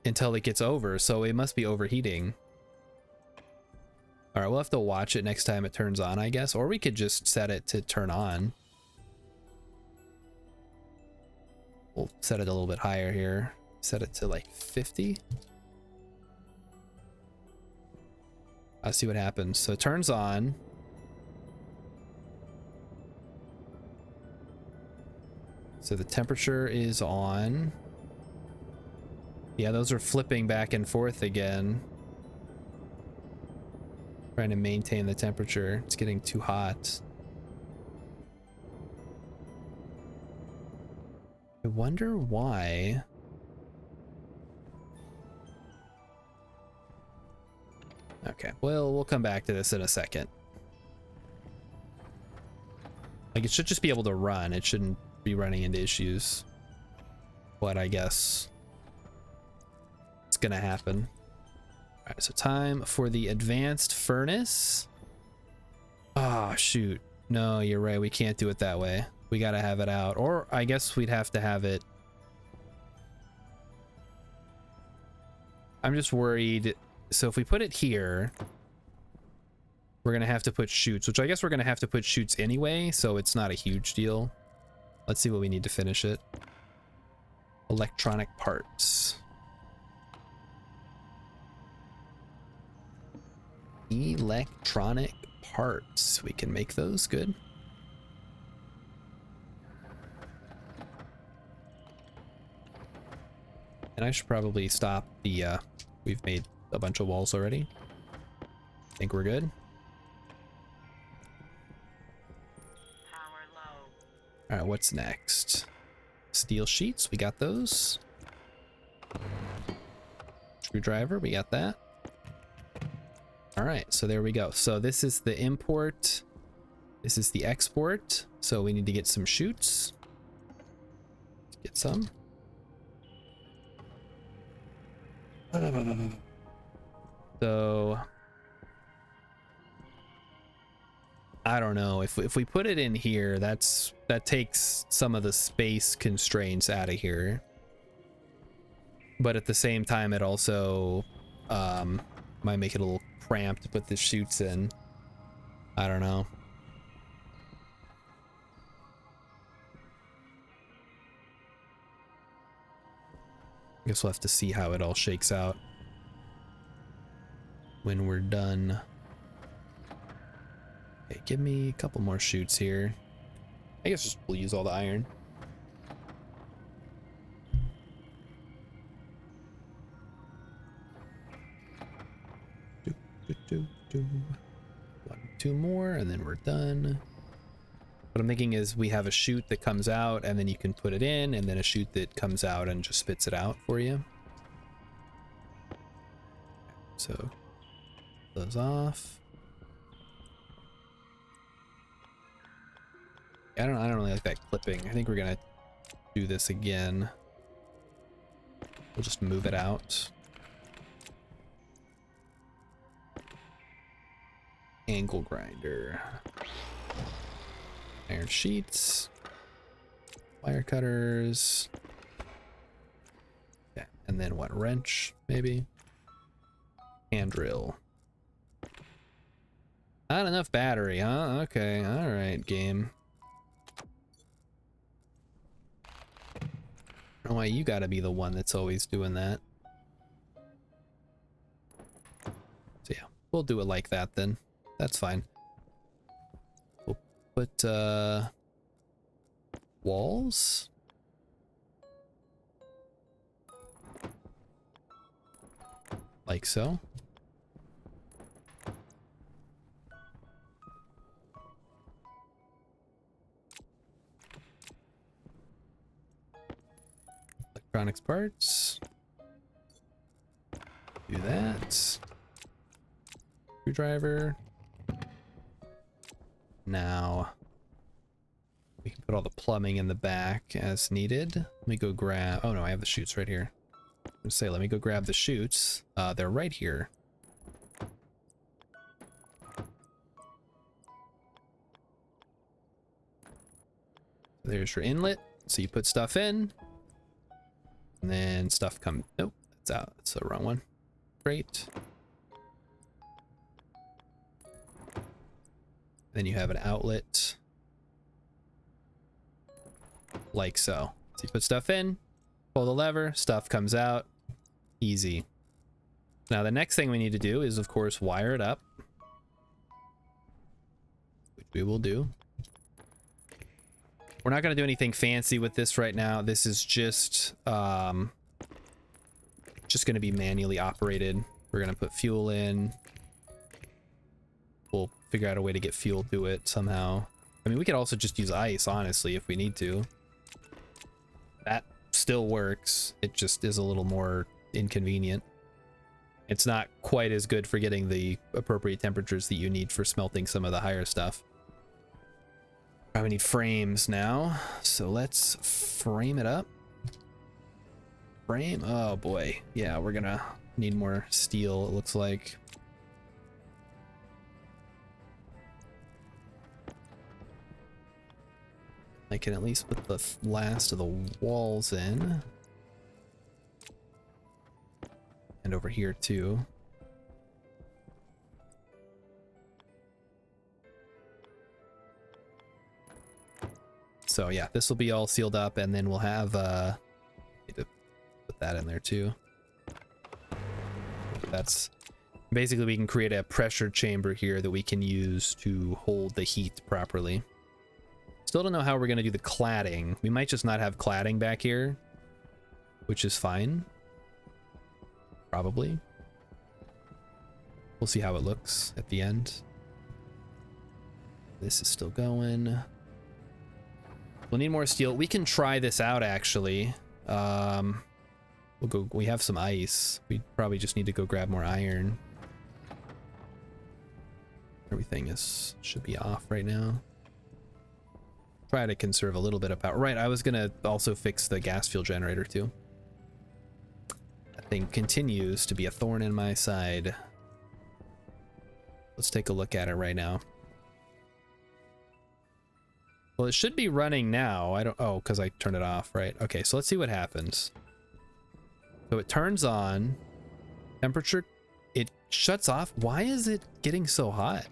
it gets over, so it must be overheating. All right, we'll have to watch it next time it turns on, I guess, or we could just set it to turn on. We'll set it a little bit higher here. Set it to like 50. I'll see what happens. So it turns on. So the temperature is on. Yeah, those are flipping back and forth again. Trying to maintain the temperature. It's getting too hot. I wonder why. Okay, well, we'll come back to this in a second. Like, it should just be able to run. It shouldn't be running into issues. But I guess it's gonna happen. All right, so time for the advanced furnace. Oh, shoot. No, you're right. We can't do it that way. We gotta have it out, or I guess we'd have to have it. I'm just worried. So if we put it here, we're gonna have to put chutes, which I guess we're gonna have to put chutes anyway, so it's not a huge deal. Let's see what we need to finish it. Electronic parts. Electronic parts. We can make those. Good. And I should probably stop the, we've made a bunch of walls already. I think we're good. Power low. All right, what's next? Steel sheets, we got those. Screwdriver, we got that. All right, so there we go. So this is the import. This is the export. So we need to get some chutes. Get some. So I don't know if we put it in here, that takes some of the space constraints out of here, but at the same time it also might make it a little cramped to put the chutes in. I don't know. I guess we'll have to see how it all shakes out when we're done. Okay, give me a couple more chutes here. I guess we'll use all the iron. One, two more, and then we're done. What I'm thinking is we have a chute that comes out, and then you can put it in, and then a chute that comes out and just spits it out for you. So, those off. I don't really like that clipping. I think we're gonna do this again. We'll just move it out. Angle grinder. Iron sheets. Wire cutters. Yeah, and then what? Wrench, maybe? Hand drill. Not enough battery, huh? Okay, alright, game. I don't know why you gotta be the one that's always doing that. So yeah, we'll do it like that then. That's fine. We'll put walls. Like so. Electronics parts. Do that. Screwdriver. Now we can put all the plumbing in the back as needed. Let me go grab, oh no, I have the chutes right here. I was gonna say, let me go grab the chutes. They're right here. There's your inlet. So you put stuff in, and then stuff comes, nope, that's out. That's the wrong one. Great. Then you have an outlet like so. So you put stuff in, pull the lever, stuff comes out. Easy. Now the next thing we need to do is, of course, wire it up, which we will do. We're not going to do anything fancy with this right now. This is just going to be manually operated. We're going to put fuel in. We'll figure out a way to get fuel to it somehow. I mean, we could also just use ice, honestly, if we need to. That still works. It just is a little more inconvenient. It's not quite as good for getting the appropriate temperatures that you need for smelting some of the higher stuff. We need frames now, so let's frame it up. Frame? Oh boy. Yeah, we're gonna need more steel, it looks like. I can at least put the last of the walls in. And over here too. So yeah, this will be all sealed up, and then we'll have need to put that in there too. That's basically, we can create a pressure chamber here that we can use to hold the heat properly. Still don't know how we're gonna do the cladding. We might just not have cladding back here, which is fine. Probably. We'll see how it looks at the end. This is still going. We'll need more steel. We can try this out, actually. We'll go. We have some ice. We probably just need to go grab more iron. Everything should be off right now. try to conserve a little bit of power. Right, I was gonna also fix the gas fuel generator too. That thing continues to be a thorn in my side. Let's take a look at it right now. Well, it should be running now. I don't, oh, because I turned it off, right? Okay, so let's see what happens. So it turns on, temperature, it shuts off. Why is it getting so hot?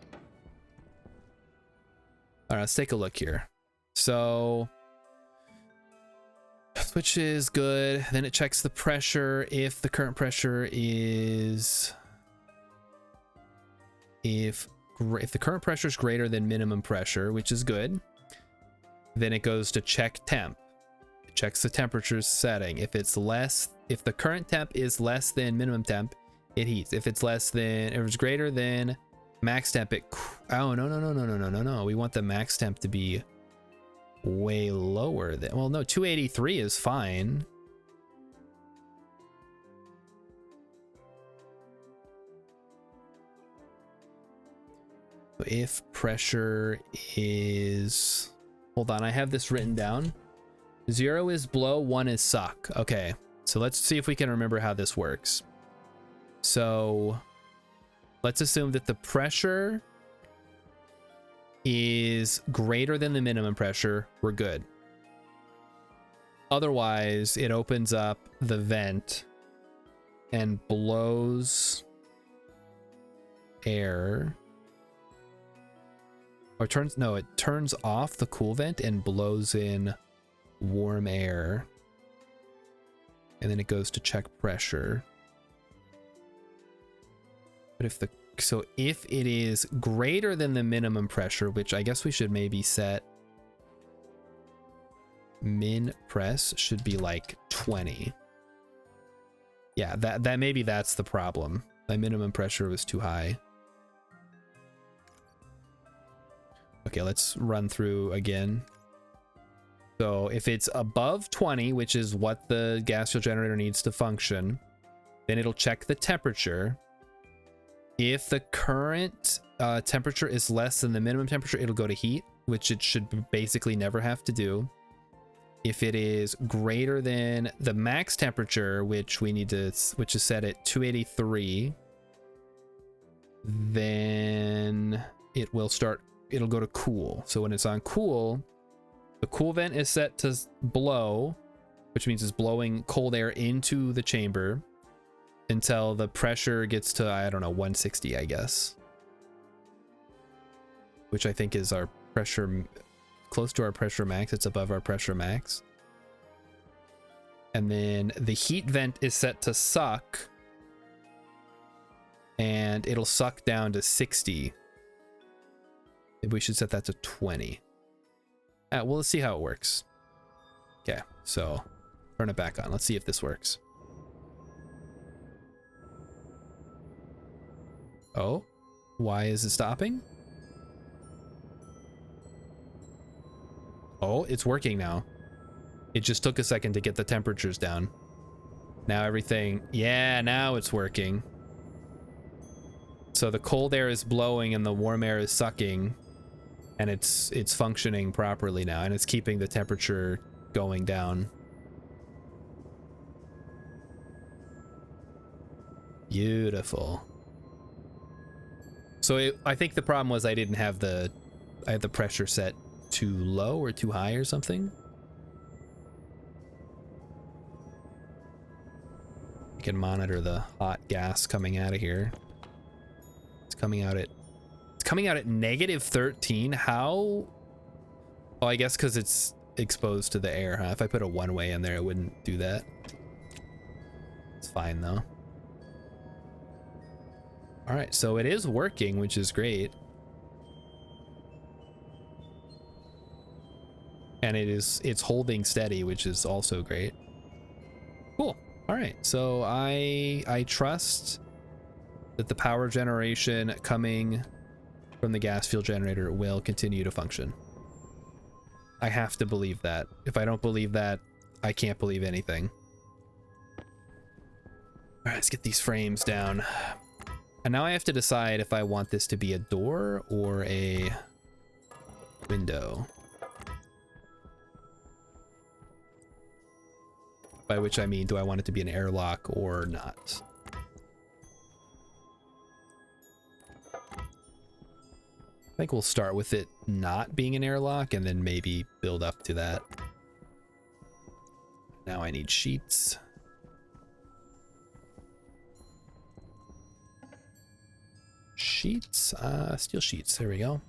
All right, let's take a look here. So switch is good. Then it checks the pressure. If the current pressure is, if the current pressure is greater than minimum pressure, which is good, then it goes to check temp. It checks the temperature setting. If it's less, if the current temp is less than minimum temp, it heats. If it's less than, if it's greater than max temp, it, oh, no. We want the max temp to be way lower than, well, no, 283 is fine. If pressure is, hold on, I have this written down. 0 is blow, 1 is suck. Okay, so let's see if we can remember how this works. So let's assume that the pressure is greater than the minimum pressure. We're good. Otherwise, it opens up the vent and blows air. Or turns, no, it turns off the cool vent and blows in warm air. And then it goes to check pressure. But if the, so if it is greater than the minimum pressure, which I guess we should maybe set, min press should be like 20. Yeah, that maybe that's the problem. My minimum pressure was too high. Okay, let's run through again. So if it's above 20, which is what the gas fuel generator needs to function, then it'll check the temperature. If the current temperature is less than the minimum temperature, it'll go to heat, which it should basically never have to do. If it is greater than the max temperature, which we need to, which is set at 283, then it will start, it'll go to cool. So when it's on cool, the cool vent is set to blow, which means it's blowing cold air into the chamber until the pressure gets to, I don't know, 160, I guess. Which I think is our pressure, close to our pressure max. It's above our pressure max. And then the heat vent is set to suck. And it'll suck down to 60. Maybe we should set that to 20. Well, let's see how it works. Okay, so turn it back on. Let's see if this works. Oh, why is it stopping? Oh, it's working now. It just took a second to get the temperatures down. Now everything, yeah, now it's working. So the cold air is blowing and the warm air is sucking, and it's functioning properly now, and it's keeping the temperature going down. Beautiful. So I think the problem was I didn't have I had the pressure set too low or too high or something. You can monitor the hot gas coming out of here. It's coming out at -13. How? Oh, I guess because it's exposed to the air, huh? If I put a one-way in there, it wouldn't do that. It's fine though. All right, so it is working, which is great. And it's holding steady, which is also great. Cool. All right, so I trust that the power generation coming from the gas fuel generator will continue to function. I have to believe that. If I don't believe that, I can't believe anything. All right, let's get these frames down. And now I have to decide if I want this to be a door or a window. By which I mean, do I want it to be an airlock or not? I think we'll start with it not being an airlock and then maybe build up to that. Now I need sheets. Sheets, steel sheets, there we go.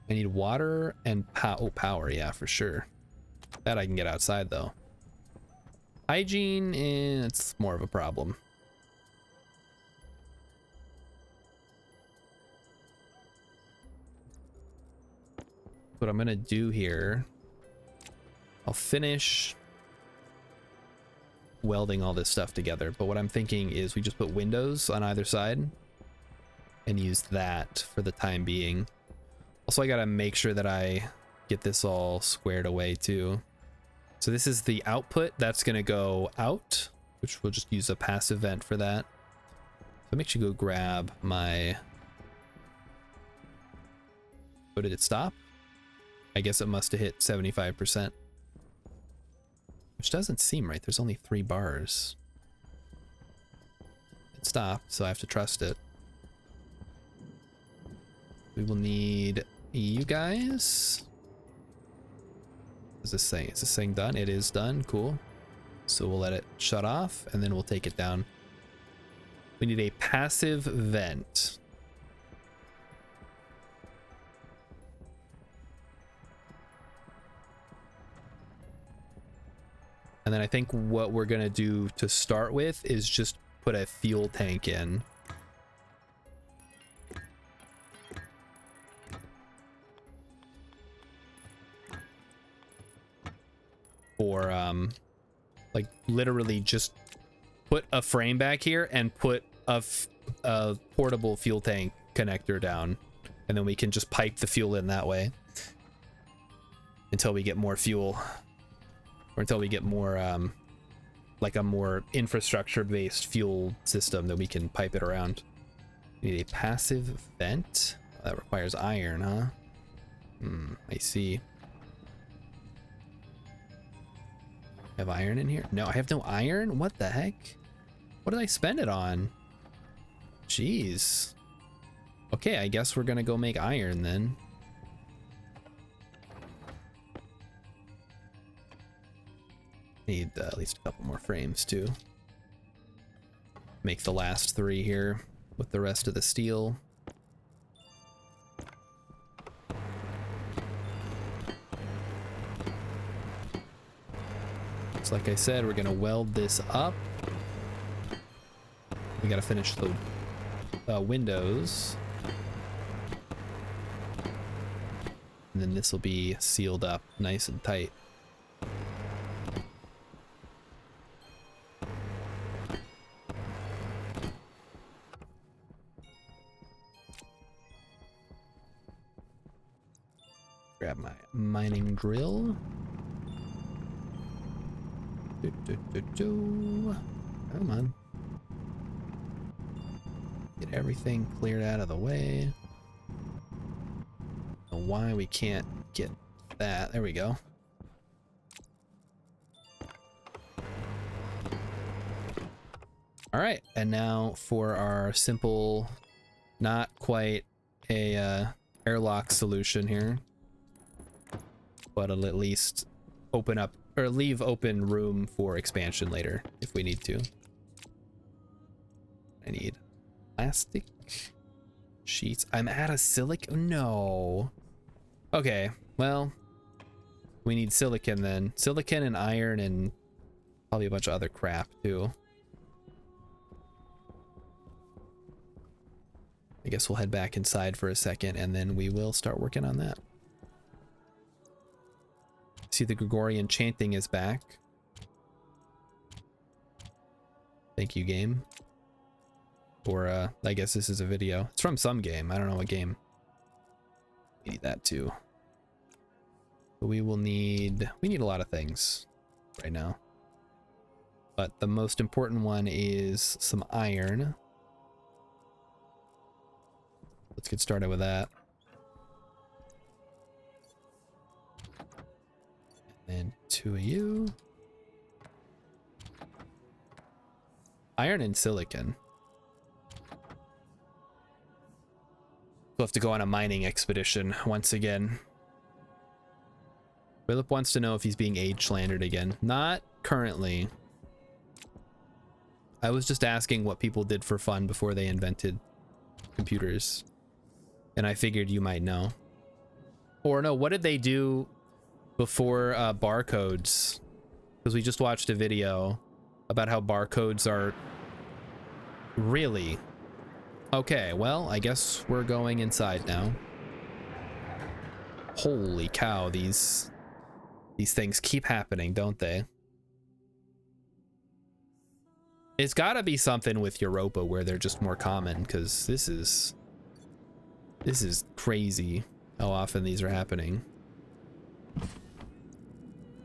I need water and power, yeah, for sure. That I can get outside though. Hygiene, it's more of a problem. What I'm gonna do here, I'll finish welding all this stuff together, but what I'm thinking is we just put windows on either side and use that for the time being. Also, I gotta make sure that I get this all squared away too. So this is the output that's gonna go out, which we'll just use a passive vent for that. So make sure you go grab my... What did it stop? I guess it must have hit 75%. Which doesn't seem right. There's only 3 bars. It stopped, so I have to trust it. We will need you guys. What is this saying? Is this thing done? It is done. Cool. So we'll let it shut off and then we'll take it down. We need a passive vent. And then I think what we're gonna do to start with is just put a fuel tank in. Or like literally just put a frame back here and put a portable fuel tank connector down, and then we can just pipe the fuel in that way until we get more fuel, or until we get more like a more infrastructure based fuel system that we can pipe it around. We need a passive vent. That requires iron, huh? I see. Have iron in here? No, I have no iron? What the heck? What did I spend it on? Jeez. Okay, I guess we're gonna go make iron then. Need at least a couple more frames too. Make the last 3 here with the rest of the steel. So like I said, we're gonna weld this up. We gotta finish the windows. And then this will be sealed up nice and tight. Grab my mining drill. Come on. Get everything cleared out of the way. Don't know why we can't get that. There we go. All right, and now for our simple, not quite a airlock solution here, but it'll at least open up or leave open room for expansion later if we need to. I need plastic sheets. I'm out of silicon. No. Okay, well, we need silicon then. Silicon and iron and probably a bunch of other crap too. I guess we'll head back inside for a second and then we will start working on that. See, the Gregorian chanting is back. Thank you, game. Or I guess this is a video. It's from some game. I don't know what game. We need that too. But we need a lot of things right now. But the most important one is some iron. Let's get started with that. And 2 of you. Iron and silicon. We'll have to go on a mining expedition once again. Philip wants to know if he's being age slandered again. Not currently. I was just asking what people did for fun before they invented computers. And I figured you might know. Or no, what did they do before barcodes? Because we just watched a video about how barcodes are really... Okay, well, I guess we're going inside now. Holy cow, these things keep happening, don't they? It's gotta be something with Europa where they're just more common, because this is crazy how often these are happening.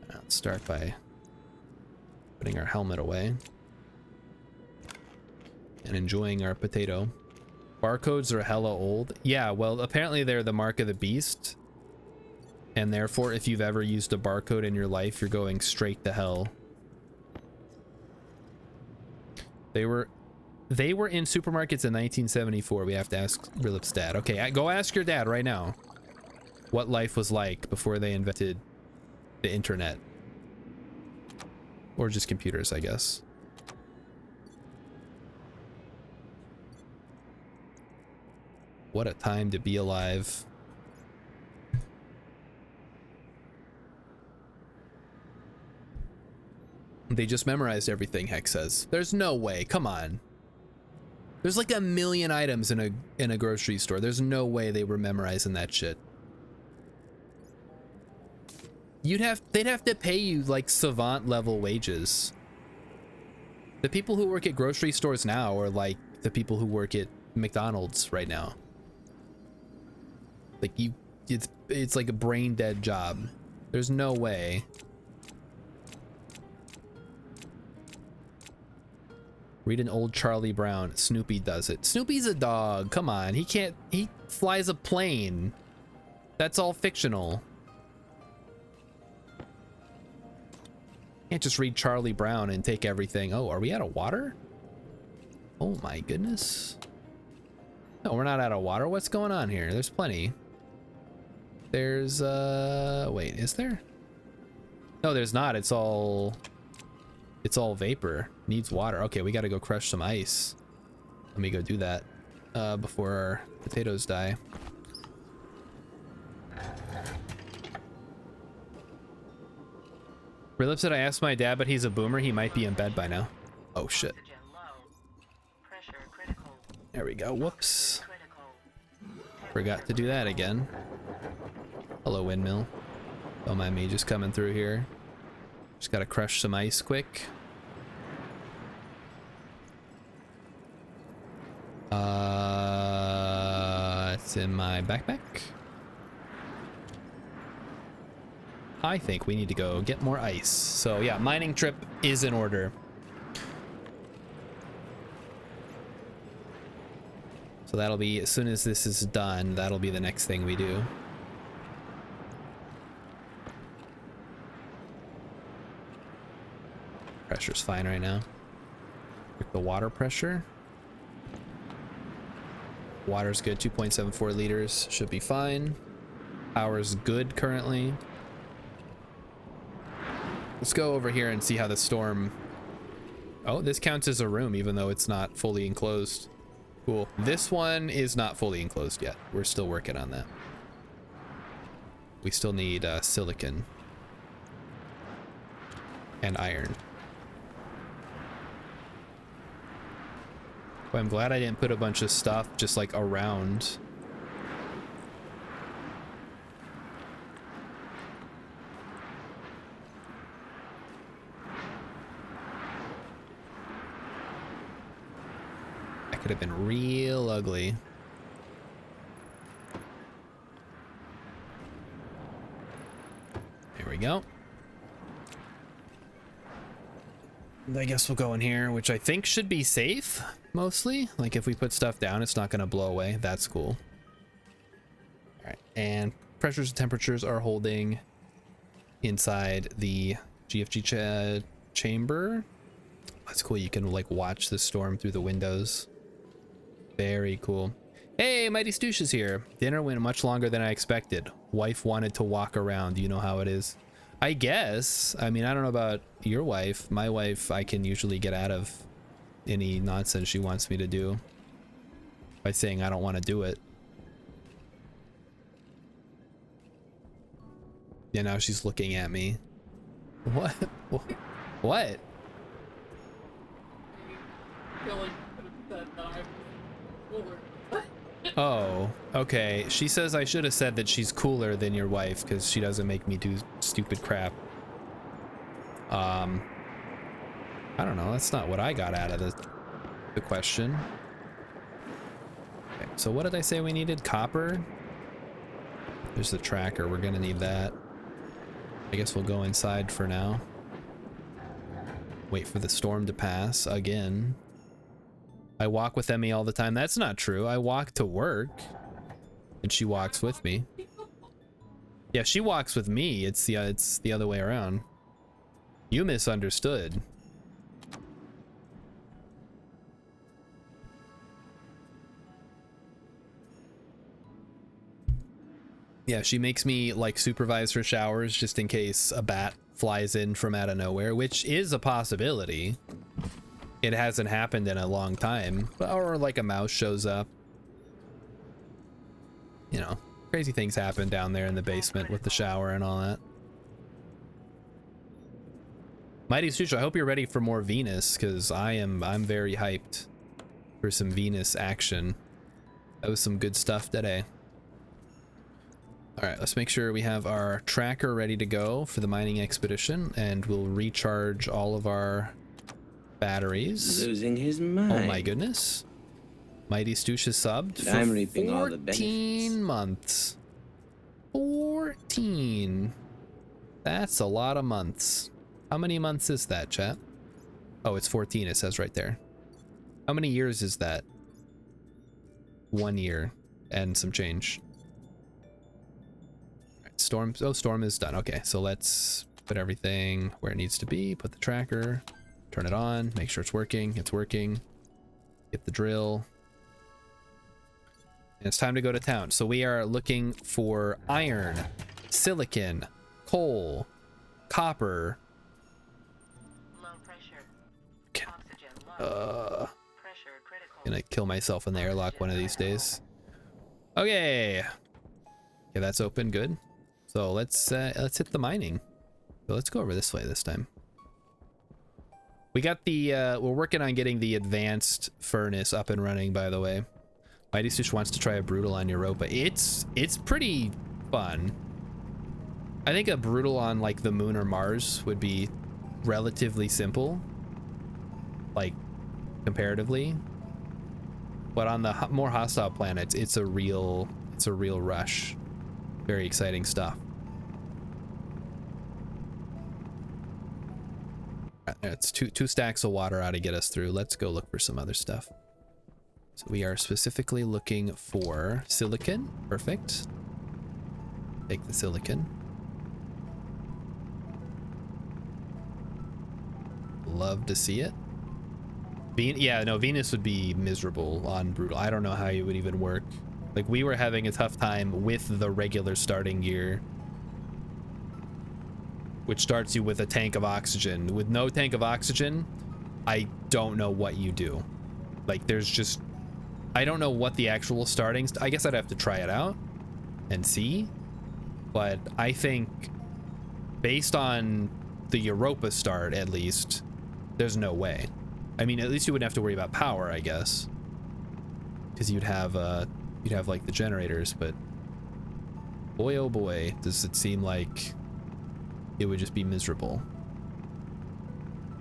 Let's start by putting our helmet away and enjoying our potato. Barcodes are hella old. Yeah, well, apparently they're the mark of the beast. And therefore, if you've ever used a barcode in your life, you're going straight to hell. They were in supermarkets in 1974. We have to ask Rilip's dad. Okay, go ask your dad right now what life was like before they invented the internet. Or just computers, I guess. What a time to be alive. They just memorized everything, Hex says. There's no way. Come on. There's like a million items in a grocery store. There's no way they were memorizing that shit. They'd have to pay you like savant level wages. The people who work at grocery stores now are like the people who work at McDonald's right now. Like it's like a brain dead job. There's no way. Read an old Charlie Brown. Snoopy does it. Snoopy's a dog. Come on. He flies a plane. That's all fictional. Can't just read Charlie Brown and take everything. Oh, are we out of water? Oh my goodness. No, we're not out of water. What's going on here? There's plenty. There's wait, is there? No, there's not. It's all vapor. Needs water. Okay, we got to go crush some ice. Let me go do that before our potatoes die. Rilip said I asked my dad, but he's a boomer. He might be in bed by now. Oh shit. Oxygen low. Pressure critical. There we go. Whoops. Critical. Forgot to do that again. Hello, windmill. Don't mind me just coming through here. Just gotta crush some ice quick. It's in my backpack. I think we need to go get more ice. So yeah, mining trip is in order. So that'll be, as soon as this is done, that'll be the next thing we do. Pressure's fine right now. Check the water pressure. Water's good, 2.74 liters, should be fine. Power's good currently. Let's go over here and see how the storm... Oh, this counts as a room even though it's not fully enclosed. Cool. This one is not fully enclosed yet. We're still working on that. We still need silicon and iron. But I'm glad I didn't put a bunch of stuff just like around. That could have been real ugly. There we go. I guess we'll go in here, which I think should be safe, mostly. Like, if we put stuff down, it's not going to blow away. That's cool. All right, and pressures and temperatures are holding inside the GFG chamber. That's cool. You can like watch the storm through the windows. Very cool. Hey, Mighty Stoosh is here. Dinner went much longer than I expected. Wife wanted to walk around. You know how it is. I guess. I mean, I don't know about your wife. My wife, I can usually get out of any nonsense she wants me to do by saying I don't want to do it. Yeah, now she's looking at me. What? What? Oh, okay. She says I should have said that she's cooler than your wife because she doesn't make me do stupid crap. I don't know. That's not what I got out of the question. Okay, so what did I say we needed? Copper? There's the tracker. We're gonna need that. I guess we'll go inside for now. Wait for the storm to pass again. I walk with Emmy all the time. That's not true. I walk to work and she walks with me. Yeah, she walks with me. It's the other way around. You misunderstood. Yeah, she makes me like supervise her showers just in case a bat flies in from out of nowhere, which is a possibility. It hasn't happened in a long time, or like a mouse shows up. You know, crazy things happen down there in the basement with the shower and all that. Mighty Sushi, I hope you're ready for more Venus, because I'm very hyped for some Venus action. That was some good stuff today. All right, let's make sure we have our tracker ready to go for the mining expedition, and we'll recharge all of our batteries. Losing his mind. Oh my goodness. Mighty Stoosh is subbed for I'm reaping all the 14 months. 14. That's a lot of months. How many months is that, chat? Oh, it's 14, it says right there. How many years is that? 1 year and some change. Storm, oh, storm is done. Okay, so let's put everything where it needs to be. Put the tracker, turn it on, make sure it's working. It's working. Get the drill. And it's time to go to town. So we are looking for iron, silicon, coal, copper. Low pressure. Okay. Oxygen low. Pressure critical. Gonna kill myself in the airlock one of these days. Okay. Okay, that's open. Good. So let's hit the mining. So let's go over this way this time. We got the we're working on getting the advanced furnace up and running, by the way. Mighty Sush wants to try a brutal on Europa. It's pretty fun. I think a brutal on like the moon or Mars would be relatively simple, like comparatively. But on the more hostile planets, it's a real rush. Very exciting stuff. It's two stacks of water ought to get us through. Let's go look for some other stuff. So we are specifically looking for silicon. Perfect. Take the silicon. Love to see it. Yeah, no, Venus would be miserable on brutal. I don't know how it would even work. Like, we were having a tough time with the regular starting gear, which starts you with a tank of oxygen. With no tank of oxygen, I don't know what you do. Like, there's just, I don't know what the actual startings. I guess I'd have to try it out and see. But I think based on the Europa start, at least, there's no way. I mean, at least you wouldn't have to worry about power, I guess, because you'd have like the generators. But boy, oh boy, does it seem like it would just be miserable.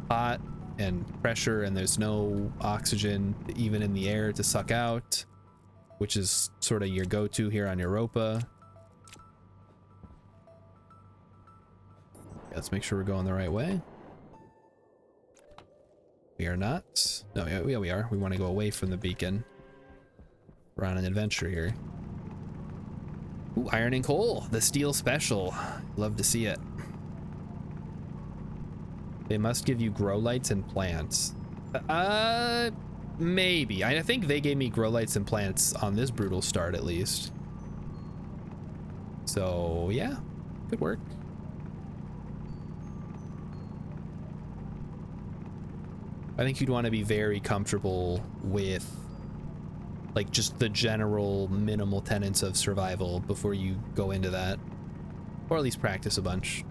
Hot and pressure, and there's no oxygen even in the air to suck out, which is sort of your go-to here on Europa. Let's make sure we're going the right way. We are not. No, yeah, we are. We want to go away from the beacon. We're on an adventure here. Ooh, iron and coal, the steel special. Love to see it. They must give you grow lights and plants. Maybe. I think they gave me grow lights and plants on this brutal start at least. So yeah, could work. I think you'd want to be very comfortable with like just the general minimal tenets of survival before you go into that, or at least practice a bunch.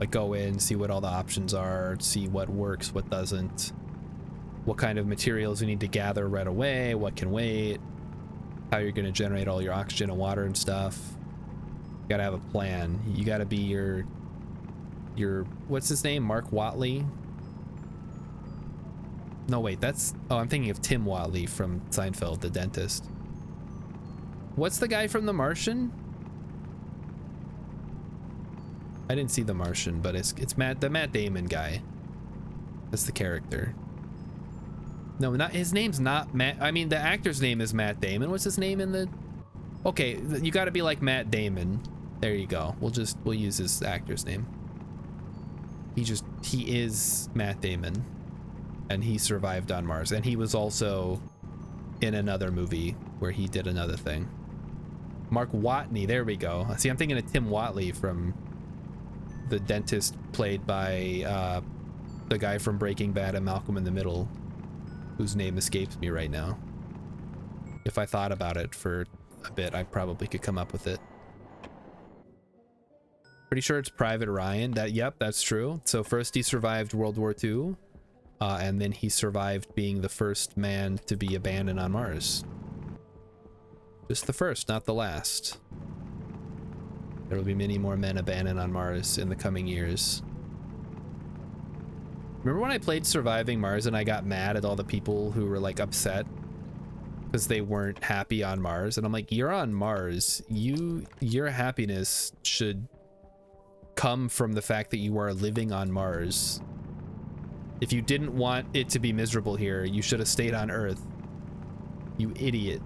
Like go in, see what all the options are, see what works, what doesn't, what kind of materials you need to gather right away, what can wait, how you're going to generate all your oxygen and water and stuff. You gotta have a plan. You gotta be your what's his name, Mark Watley? No, wait, that's... Oh, I'm thinking of Tim Watley from Seinfeld, the dentist. What's the guy from The Martian? I didn't see The Martian, but it's the Matt Damon guy. That's the character. No, not his name's not Matt. I mean, the actor's name is Matt Damon. What's his name in the... Okay, you gotta be like Matt Damon. There you go. We'll use his actor's name. He is Matt Damon. And he survived on Mars, and he was also in another movie where he did another thing. Mark Watney, there we go. See, I'm thinking of Tim Watley from the dentist, played by the guy from Breaking Bad and Malcolm in the Middle, whose name escapes me right now. If I thought about it for a bit, I probably could come up with it. Pretty sure it's Private Ryan. Yep, that's true. So first he survived World War II. And then he survived being the first man to be abandoned on Mars. Just the first, not the last. There will be many more men abandoned on Mars in the coming years. Remember when I played Surviving Mars and I got mad at all the people who were like upset because they weren't happy on Mars? And I'm like, you're on Mars. Your happiness should come from the fact that you are living on Mars. If you didn't want it to be miserable here, you should have stayed on Earth. You idiot.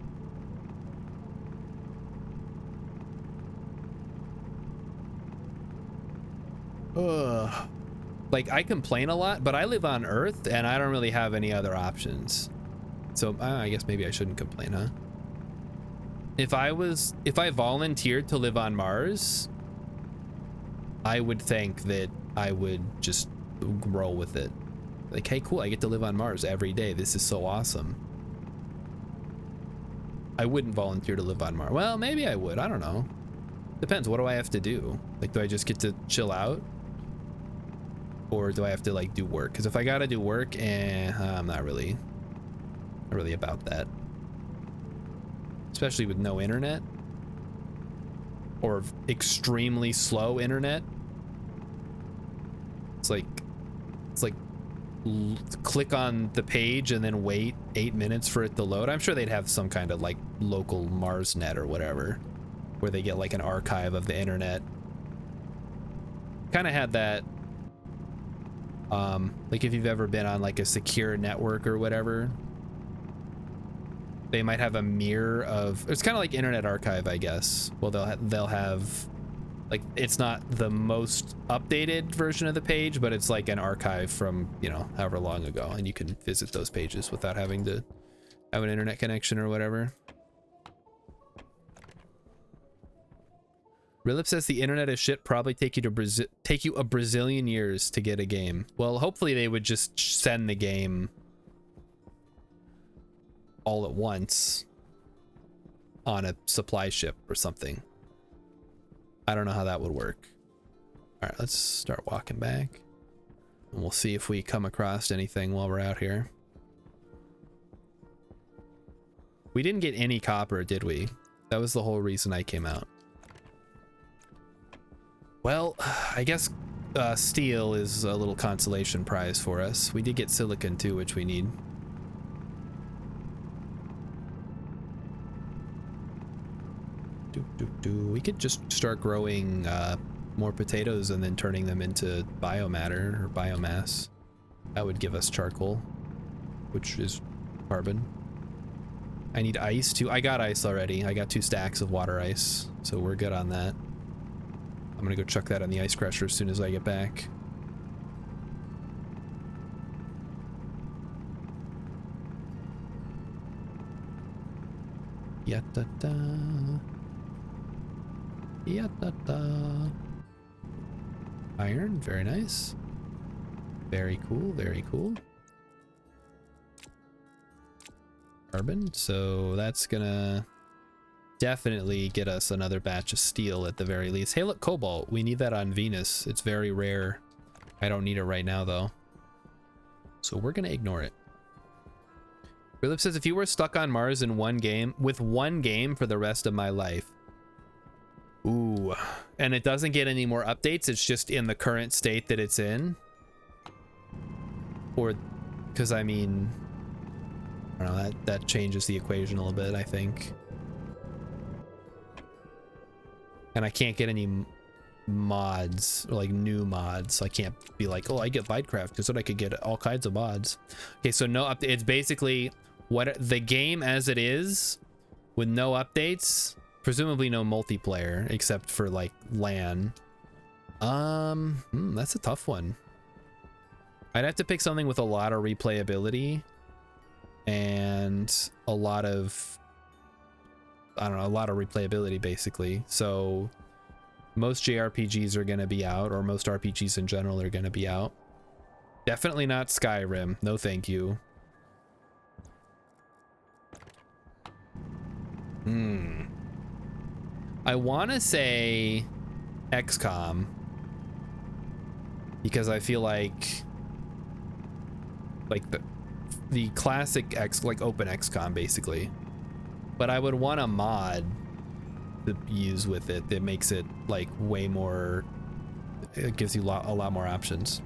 Ugh. Like, I complain a lot, but I live on Earth and I don't really have any other options. So I guess maybe I shouldn't complain, huh? If I volunteered to live on Mars, I would think that I would just roll with it. Like, hey, cool, I get to live on Mars every day. This is so awesome. I wouldn't volunteer to live on Mars. Well, maybe I would. I don't know. Depends. What do I have to do? Like, do I just get to chill out? Or do I have to, like, do work? Because if I gotta do work, I'm not really about that. Especially with no internet. Or extremely slow internet. It's like click on the page and then wait 8 minutes for it to load. I'm sure they'd have some kind of like local Mars net or whatever where they get like an archive of the internet. Kind of had that like if you've ever been on like a secure network or whatever, they might have a mirror of, it's kind of like Internet Archive, I guess. Well, they'll have like, it's not the most updated version of the page, but it's like an archive from, you know, however long ago, and you can visit those pages without having to have an internet connection or whatever. Rilip says the internet is shit, probably take you a Brazilian years to get a game. Well, hopefully they would just send the game all at once on a supply ship or something. I don't know how that would work. All right, let's start walking back. And we'll see if we come across anything while we're out here. We didn't get any copper, did we? That was the whole reason I came out. Well, I guess steel is a little consolation prize for us. We did get silicon too, which we need. We could just start growing more potatoes and then turning them into biomatter or biomass. That would give us charcoal, which is carbon. I need ice too. I got ice already. I got 2 stacks of water ice, so we're good on that. I'm gonna go chuck that on the ice crusher as soon as I get back. Ya-da-da. Ya-da-da. Iron, very nice. Very cool, very cool. Carbon, so that's gonna definitely get us another batch of steel at the very least. Hey, look, cobalt. We need that on Venus. It's very rare. I don't need it right now, though. So we're gonna ignore it. Philip says, if you were stuck on Mars in one game for the rest of my life. Ooh. And it doesn't get any more updates. It's just in the current state that it's in. Or, because I mean, I don't know, that changes the equation a little bit, I think. And I can't get any mods, or like new mods. I can't be like, oh, I get Minecraft, because then I could get all kinds of mods. Okay, so no update. It's basically what the game as it is, with no updates, presumably no multiplayer except for like LAN. That's a tough one. I'd have to pick something with a lot of replayability and a lot of, I don't know, a lot of replayability basically. So most JRPGs are going to be out, or most RPGs in general are going to be out. Definitely not Skyrim. No, thank you. I want to say XCOM because I feel like the classic like open XCOM basically, but I would want a mod to use with it that makes it like way more, it gives you a lot more options.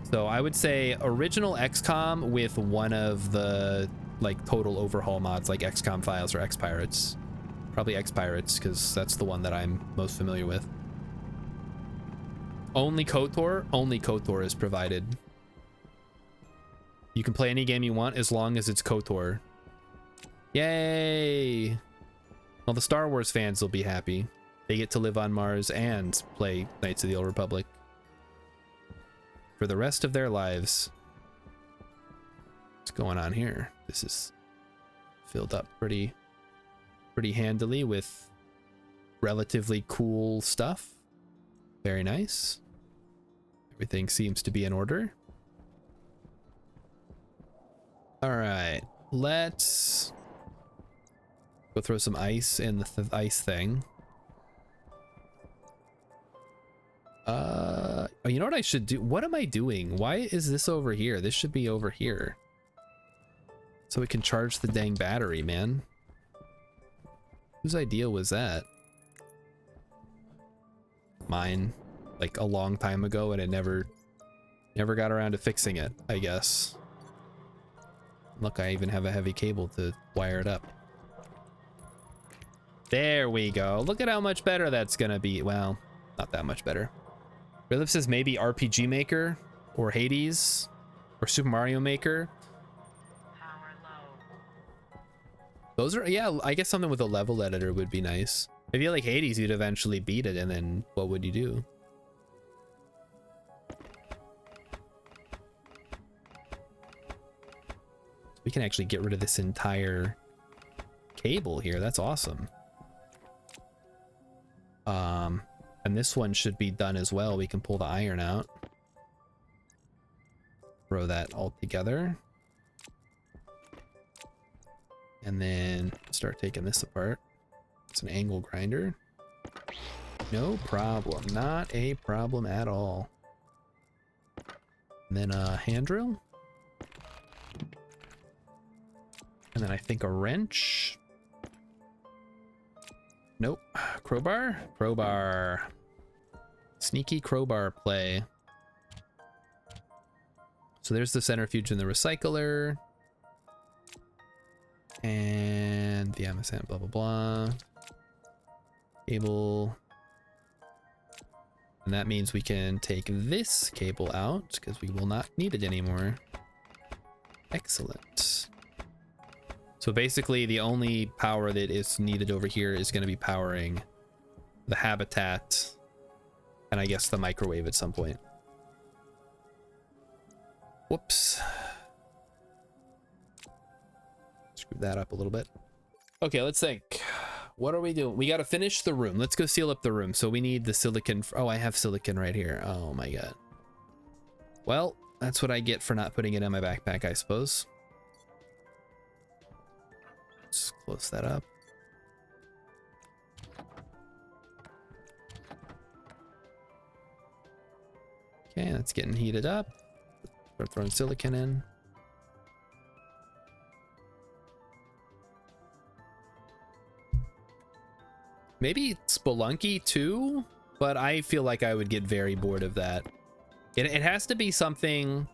So I would say original XCOM with one of the like total overhaul mods like XCOM Files or X-Pirates. Probably X-Pirates because that's the one that I'm most familiar with. Only KOTOR? Only KOTOR is provided. You can play any game you want as long as it's KOTOR. Yay! Well, the Star Wars fans will be happy. They get to live on Mars and play Knights of the Old Republic for the rest of their lives. What's going on here? This is filled up pretty handily with relatively cool stuff. Very nice. Everything seems to be in order. All right, let's go throw some ice in the ice thing. You know what I should do? What am I doing? Why is this over here? This should be over here. So we can charge the dang battery, man. Whose idea was that? Mine, like a long time ago, and it never got around to fixing it, I guess. Look, I even have a heavy cable to wire it up. There we go. Look at how much better that's gonna be. Well, not that much better. Philip says maybe RPG Maker or Hades or Super Mario Maker. Power low. Those are, yeah, I guess something with a level editor would be nice. I feel like Hades, you'd eventually beat it, and then what would you do? We can actually get rid of this entire cable here. That's awesome. And this one should be done as well. We can pull the iron out. Throw that all together. And then start taking this apart. It's an angle grinder. No problem. Not a problem at all. And then a hand drill. And then I think a wrench. Nope. Crowbar? Crowbar. Sneaky crowbar play. So there's the centrifuge and the recycler. And the MSN, blah, blah, blah. Cable. And that means we can take this cable out because we will not need it anymore. Excellent. So basically the only power that is needed over here is going to be powering the habitat and I guess the microwave at some point. Whoops. Screw that up a little bit. Okay, let's think. What are we doing? We got to finish the room. Let's go seal up the room. So we need the silicon. Oh, I have silicon right here. Oh my god. Well, that's what I get for not putting it in my backpack, I suppose. Let's close that up. Okay, that's getting heated up. We're throwing silicon in. Maybe Spelunky too, but I feel like I would get very bored of that. It has to be something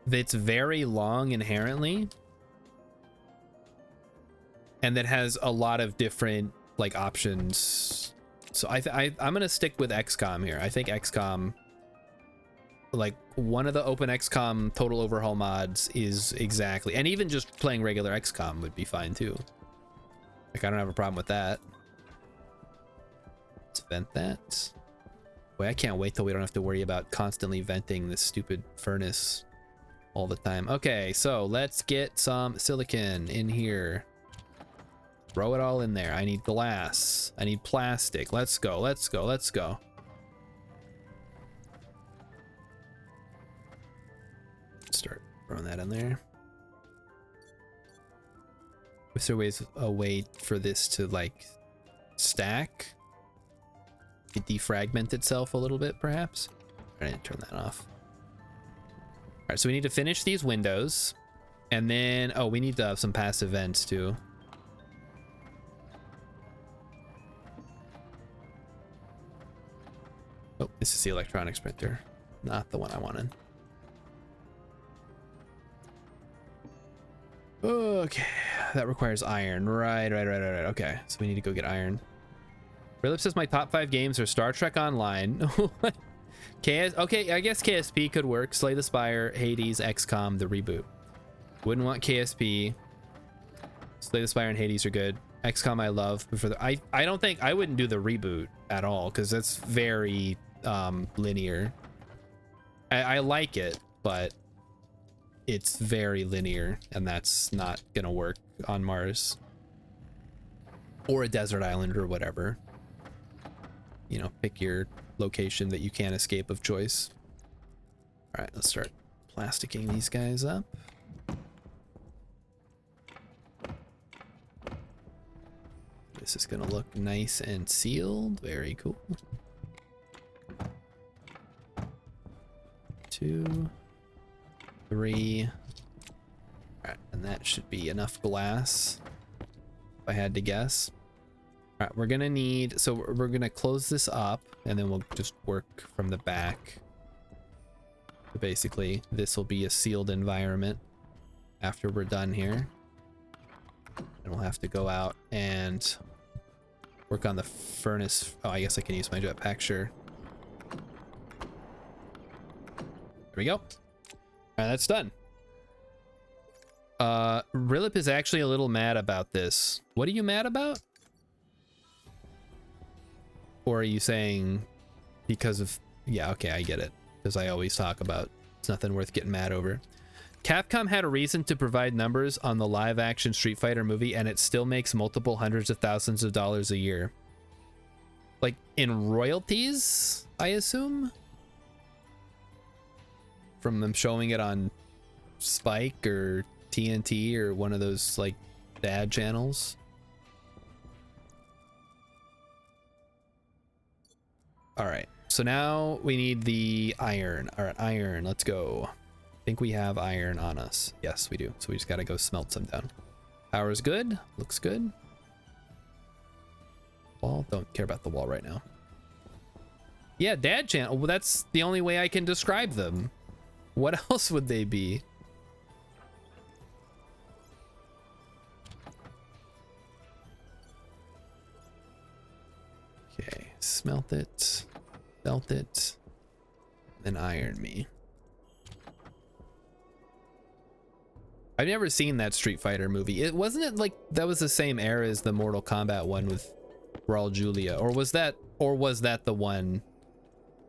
that's very long inherently and that has a lot of different like options. So I'm gonna stick with XCOM here. I think XCOM, like one of the open XCOM total overhaul mods is exactly, and even just playing regular XCOM would be fine too. Like I don't have a problem with that. Let's vent that. Boy, I can't wait till we don't have to worry about constantly venting this stupid furnace all the time. Okay, so let's get some silicon in here. Throw it all in there. I need glass. I need plastic. Let's go, let's go, let's go. Start throwing that in there. Is there a way for this to like stack? It defragment itself a little bit, perhaps? I didn't turn that off. All right, so we need to finish these windows, and then oh, we need to have some passive vents too. Oh, this is the electronics printer, not the one I wanted. Okay, that requires iron. Right. Okay, so we need to go get iron. Philip says my top 5 games are Star Trek Online. Okay, I guess KSP could work. Slay the Spire, Hades, XCOM, the reboot. Wouldn't want KSP. Slay the Spire and Hades are good. XCOM I love, but for the I don't think I wouldn't do the reboot at all because that's very linear. I like it, but it's very linear, and that's not gonna work on Mars or a desert island or whatever. You know, pick your location that you can't escape of choice. All right, let's start plasticking these guys up. This is gonna look nice and sealed. Very cool. 2, 3. All right, and that should be enough glass, if I had to guess. All right, we're gonna need, so we're gonna close this up, and then we'll just work from the back. So basically, this will be a sealed environment after we're done here. And we'll have to go out and work on the furnace. Oh, I guess I can use my jetpack, sure. There we go. All right, that's done. Rilip is actually a little mad about this. What are you mad about? Or are you saying because of... Yeah, okay, I get it. Because I always talk about it's nothing worth getting mad over. Capcom had a reason to provide numbers on the live-action Street Fighter movie, and it still makes multiple hundreds of thousands of dollars a year. Like, in royalties, I assume? From them showing it on Spike or TNT or one of those, like, dad channels. All right, so now we need the iron. All right, iron, let's go. I think we have iron on us. Yes, we do. So we just got to go smelt some down. Power's good. Looks good. Wall, don't care about the wall right now. Yeah, dad channel. Well, that's the only way I can describe them. What else would they be? Okay, smelt it, belt it, then iron me. I've never seen that Street Fighter movie. It wasn't it like that was the same era as the Mortal Kombat one with Raul Julia, or was that the one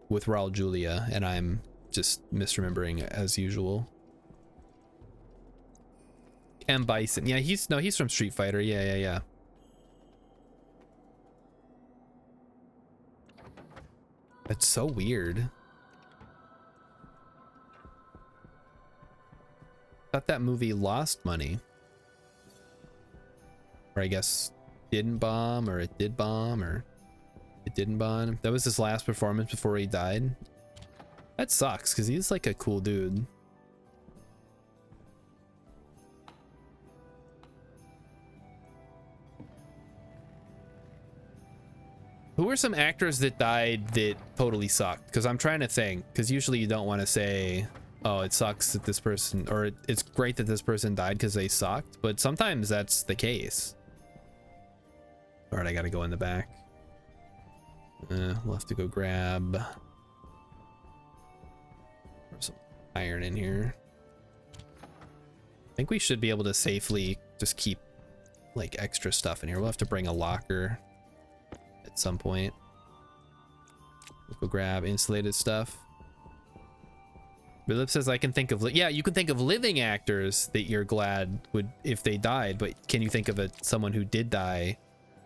with Raul Julia and I'm just misremembering as usual? M. Bison. Yeah, he's from Street Fighter. Yeah. That's so weird. Thought that movie lost money. Or I guess didn't bomb, or it did bomb, or it didn't bomb. That was his last performance before he died. That sucks, because he's like a cool dude. Who are some actors that died that totally sucked? Because I'm trying to think, because usually you don't want to say, oh, it sucks that this person, or it's great that this person died because they sucked, but sometimes that's the case. All right, I gotta go in the back. We'll have to go grab some iron in here. I think we should be able to safely just keep like extra stuff in here. We'll have to bring a locker at some point. We'll go grab insulated stuff. Billup says I can think of, yeah, you can think of living actors that you're glad would if they died, but can you think of someone who did die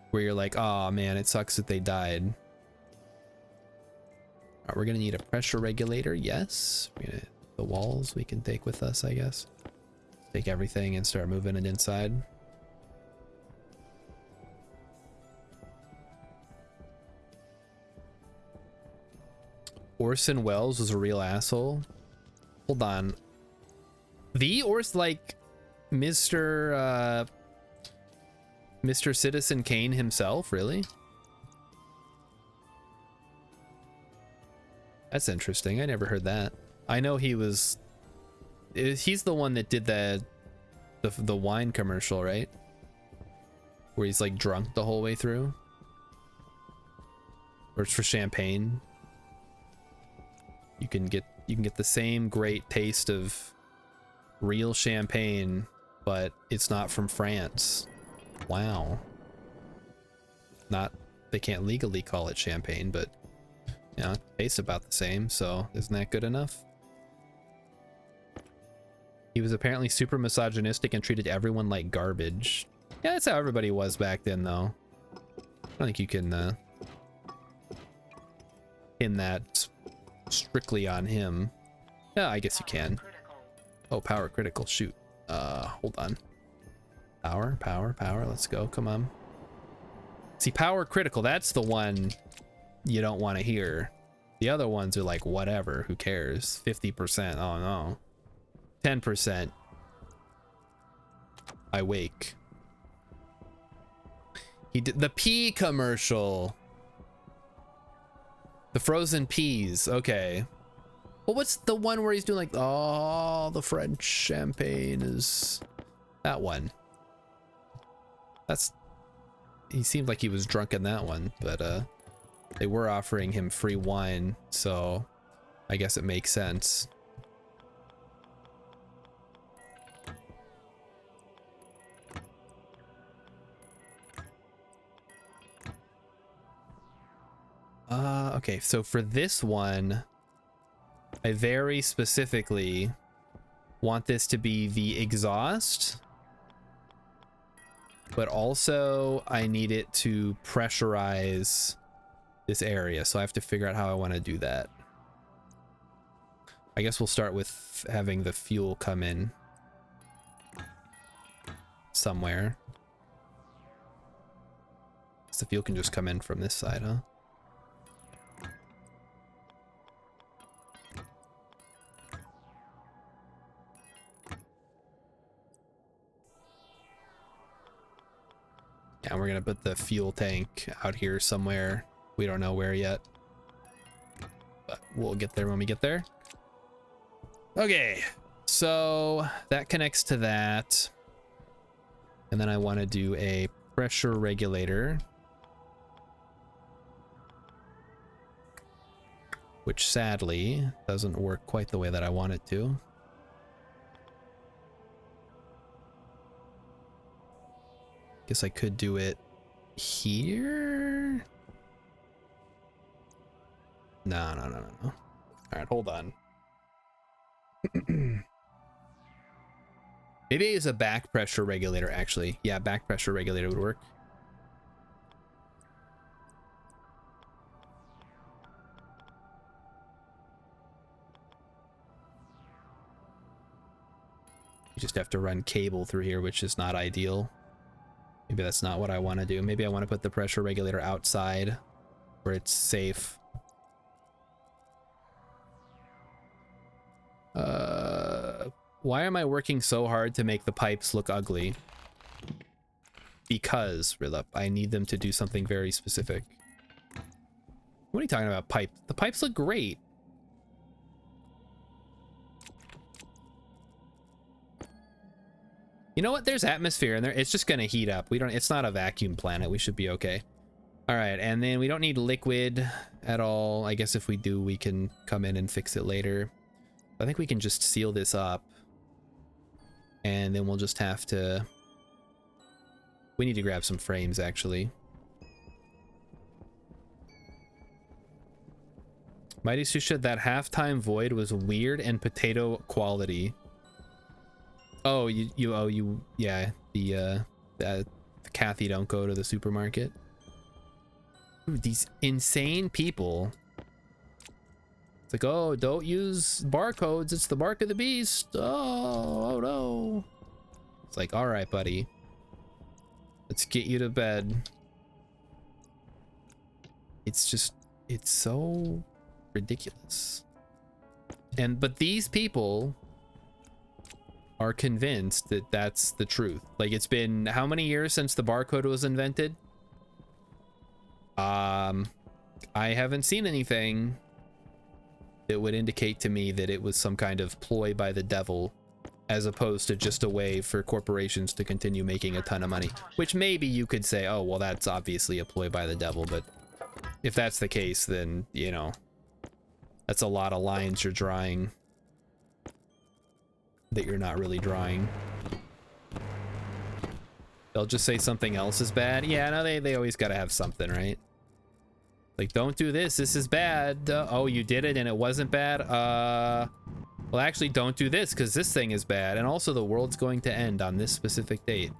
where you're like, oh man, it sucks that they died? All right, we're gonna need a pressure regulator. Yes, the walls we can take with us, I guess. Take everything and start moving it inside. Orson Welles was a real asshole. Hold on. Or like Mr. Citizen Kane himself, really? That's interesting. I never heard that. I know he's the one that did the wine commercial, right? Where he's like drunk the whole way through. Or it's for champagne. You can get the same great taste of real champagne, but it's not from France. Wow. They can't legally call it champagne, but you know, it tastes about the same, so isn't that good enough? He was apparently super misogynistic and treated everyone like garbage. Yeah, that's how everybody was back then, though. I don't think you can pin that strictly on him. Yeah, I guess you can. Oh, power critical. Shoot. Hold on. Power. Let's go. Come on. See, power critical, that's the one you don't want to hear. The other ones are like, whatever, who cares? 50%. Oh no. 10%. I wake. He did the pea commercial. The frozen peas. Okay. Well, what's the one where he's doing like, oh, the French champagne is that one? He seemed like he was drunk in that one, but they were offering him free wine, so I guess it makes sense. Okay, so for this one, I very specifically want this to be the exhaust, but also I need it to pressurize this area, so I have to figure out how I want to do that. I guess we'll start with having the fuel come in somewhere. So the fuel can just come in from this side, huh? Yeah, we're gonna put the fuel tank out here somewhere. We don't know where yet, but we'll get there when we get there. Okay, so that connects to that. And then I want to do a pressure regulator, which sadly doesn't work quite the way that I want it to. Guess I could do it here. No. All right, hold on. Maybe it's a back pressure regulator, actually. Yeah, back pressure regulator would work. just have to run cable through here, which is not ideal. Maybe that's not what I want to do. Maybe I want to put the pressure regulator outside where it's safe. Why am I working so hard to make the pipes look ugly? Because, Rillup, I need them to do something very specific. What are you talking about, pipe? The pipes look great. You know what? There's atmosphere in there. It's just gonna heat up. It's not a vacuum planet. We should be okay. All right, and then we don't need liquid at all. I guess if we do, we can come in and fix it later. I think we can just seal this up. And then we'll just have to... We need to grab some frames, actually. Mighty Susha, that halftime void was weird and potato quality. Oh, yeah, the Kathy don't go to the supermarket. Ooh, these insane people. It's like, oh, don't use barcodes. It's the mark of the beast. Oh no. It's like, all right, buddy. Let's get you to bed. It's just, it's so ridiculous. But these people are convinced that that's the truth. Like, it's been how many years since the barcode was invented? I haven't seen anything that would indicate to me that it was some kind of ploy by the devil, as opposed to just a way for corporations to continue making a ton of money. Which maybe you could say, oh, well, that's obviously a ploy by the devil, but if that's the case, then, you know, that's a lot of lines you're drawing that you're not really drawing. They'll just say something else is bad. Yeah, no, they always gotta have something, right? Like, don't do this, this is bad. Oh, you did it and it wasn't bad? Well, actually, don't do this because this thing is bad. And also, the world's going to end on this specific date.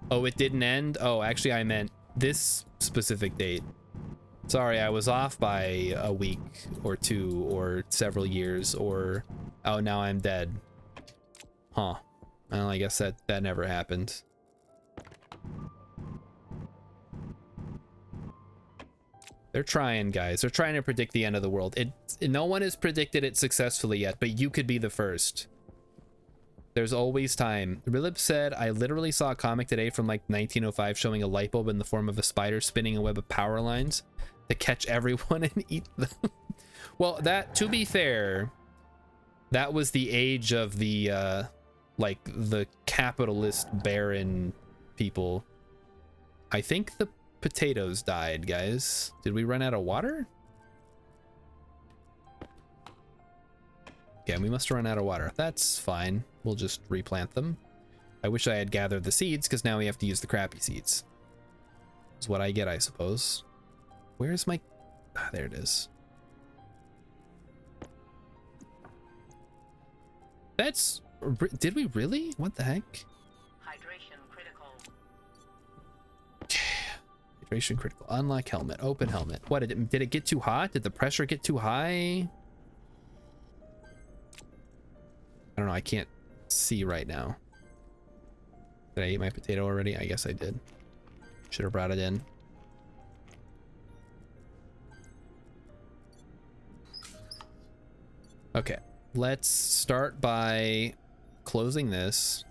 Oh, it didn't end? Oh, actually, I meant this specific date. Sorry, I was off by a week or two or several years, or oh, now I'm dead. Huh. Well, I guess that never happened. They're trying, guys. They're trying to predict the end of the world. No one has predicted it successfully yet, but you could be the first. There's always time. Rilib said, I literally saw a comic today from like 1905 showing a light bulb in the form of a spider spinning a web of power lines to catch everyone and eat them. Well, that, to be fair, that was the age of the, like, the capitalist baron people. I think the potatoes died, guys. Did we run out of water? Okay, we must run out of water. That's fine. We'll just replant them. I wish I had gathered the seeds, because now we have to use the crappy seeds. That's what I get, I suppose. Where's my... Ah, there it is. That's... Did we really? What the heck? Hydration critical. Hydration critical. Unlock helmet. Open helmet. What, did it get too hot? Did the pressure get too high? I don't know. I can't see right now. Did I eat my potato already? I guess I did. Should have brought it in. Okay. Let's start by closing this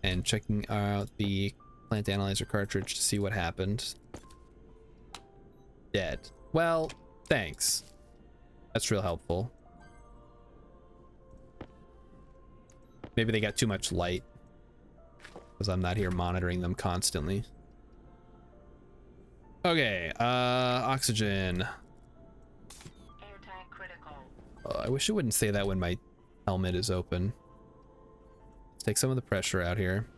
and checking out the plant analyzer cartridge to see what happened. Dead. Well, thanks. That's real helpful. Maybe they got too much light because I'm not here monitoring them constantly. Okay, oxygen. Air tank critical. I wish it wouldn't say that when my helmet is open. Let's take some of the pressure out here.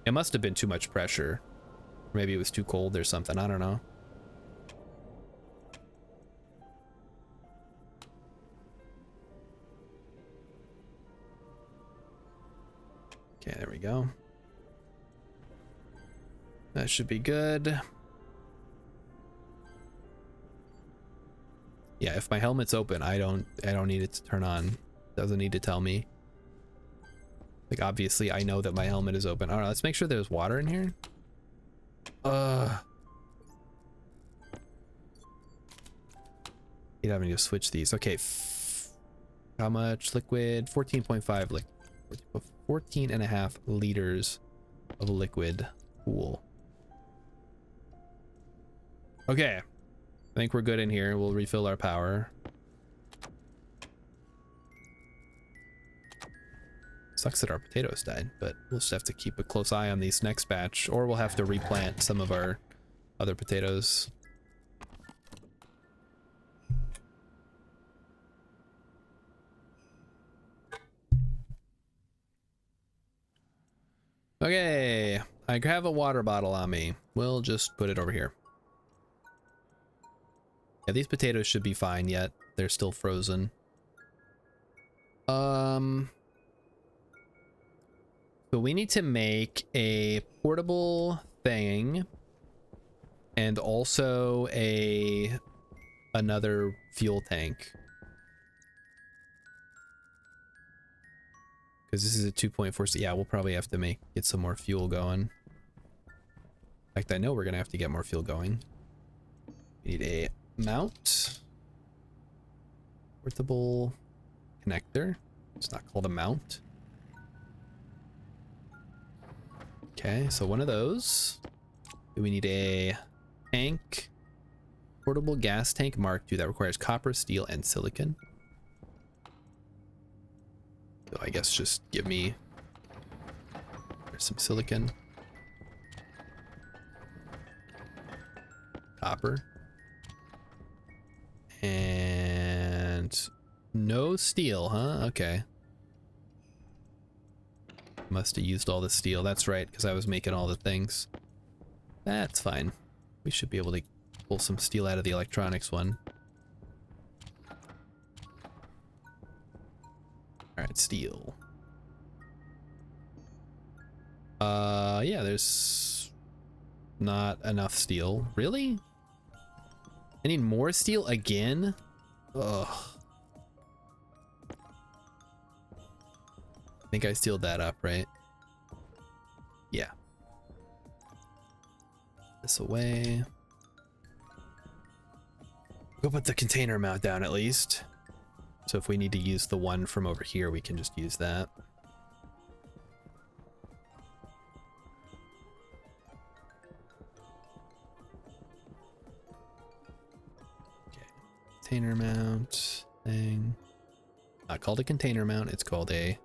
It must have been too much pressure. Maybe it was too cold or something. I don't know. Okay, there we go. That should be good. Yeah, if my helmet's open, I don't need it to turn on. Doesn't need to tell me. Like, obviously, I know that my helmet is open. All right, let's make sure there's water in here. You'd having to switch these. Okay. How much liquid? 14.5 liquid. 14.5 liters of liquid. Cool. Okay. I think we're good in here. We'll refill our power. Sucks that our potatoes died, but we'll just have to keep a close eye on these next batch, or we'll have to replant some of our other potatoes. Okay, I have a water bottle on me. We'll just put it over here. Yeah, these potatoes should be fine yet. They're still frozen. So we need to make a portable thing and also another fuel tank. Because this is a 2.4. Yeah, we'll probably have to get some more fuel going. In fact, I know we're gonna have to get more fuel going. We need a mount. Portable connector. It's not called a mount. Okay, so one of those. We need a tank. Portable gas tank Mark II that requires copper, steel, and silicon. So I guess just give me some silicon. Copper. And no steel, huh? Okay. Must have used all the steel. That's right, because I was making all the things. That's fine. We should be able to pull some steel out of the electronics one. Alright, steel. Yeah, there's not enough steel. Really? I need more steel again? Ugh. I think I sealed that up, right? Yeah. This away. Go put the container mount down at least. So if we need to use the one from over here, we can just use that. Okay. Container mount thing. Not called a container mount, it's called a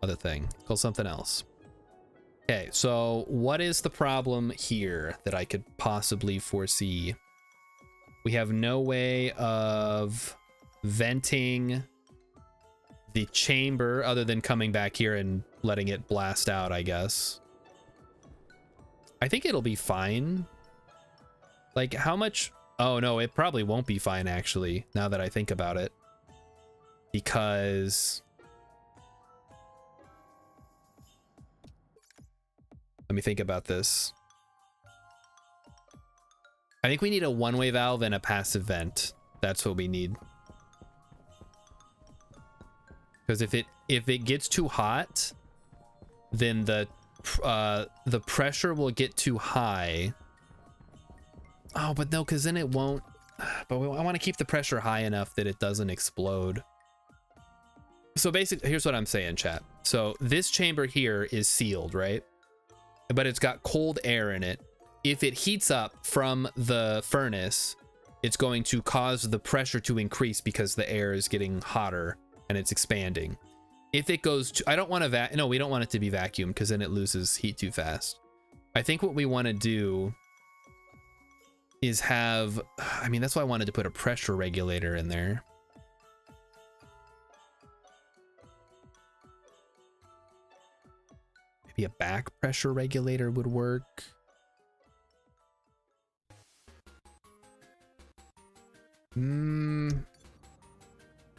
other thing. It's called something else. Okay, so what is the problem here that I could possibly foresee? We have no way of venting the chamber other than coming back here and letting it blast out, I guess. I think it'll be fine. Like, how much? Oh no, it probably won't be fine actually, now that I think about it. Because let me think about this. I think we need a one-way valve and a passive vent. That's what we need. Because if it gets too hot, then the pressure will get too high. Oh, but no, because then it won't. But I want to keep the pressure high enough that it doesn't explode. So basically, here's what I'm saying, chat. So this chamber here is sealed, right? But it's got cold air in it. If it heats up from the furnace, it's going to cause the pressure to increase because the air is getting hotter and it's expanding. If it goes to, I don't want to no, we don't want it to be vacuumed because then it loses heat too fast. I think what we want to do is have, I mean, that's why I wanted to put a pressure regulator in there. Maybe a back pressure regulator would work.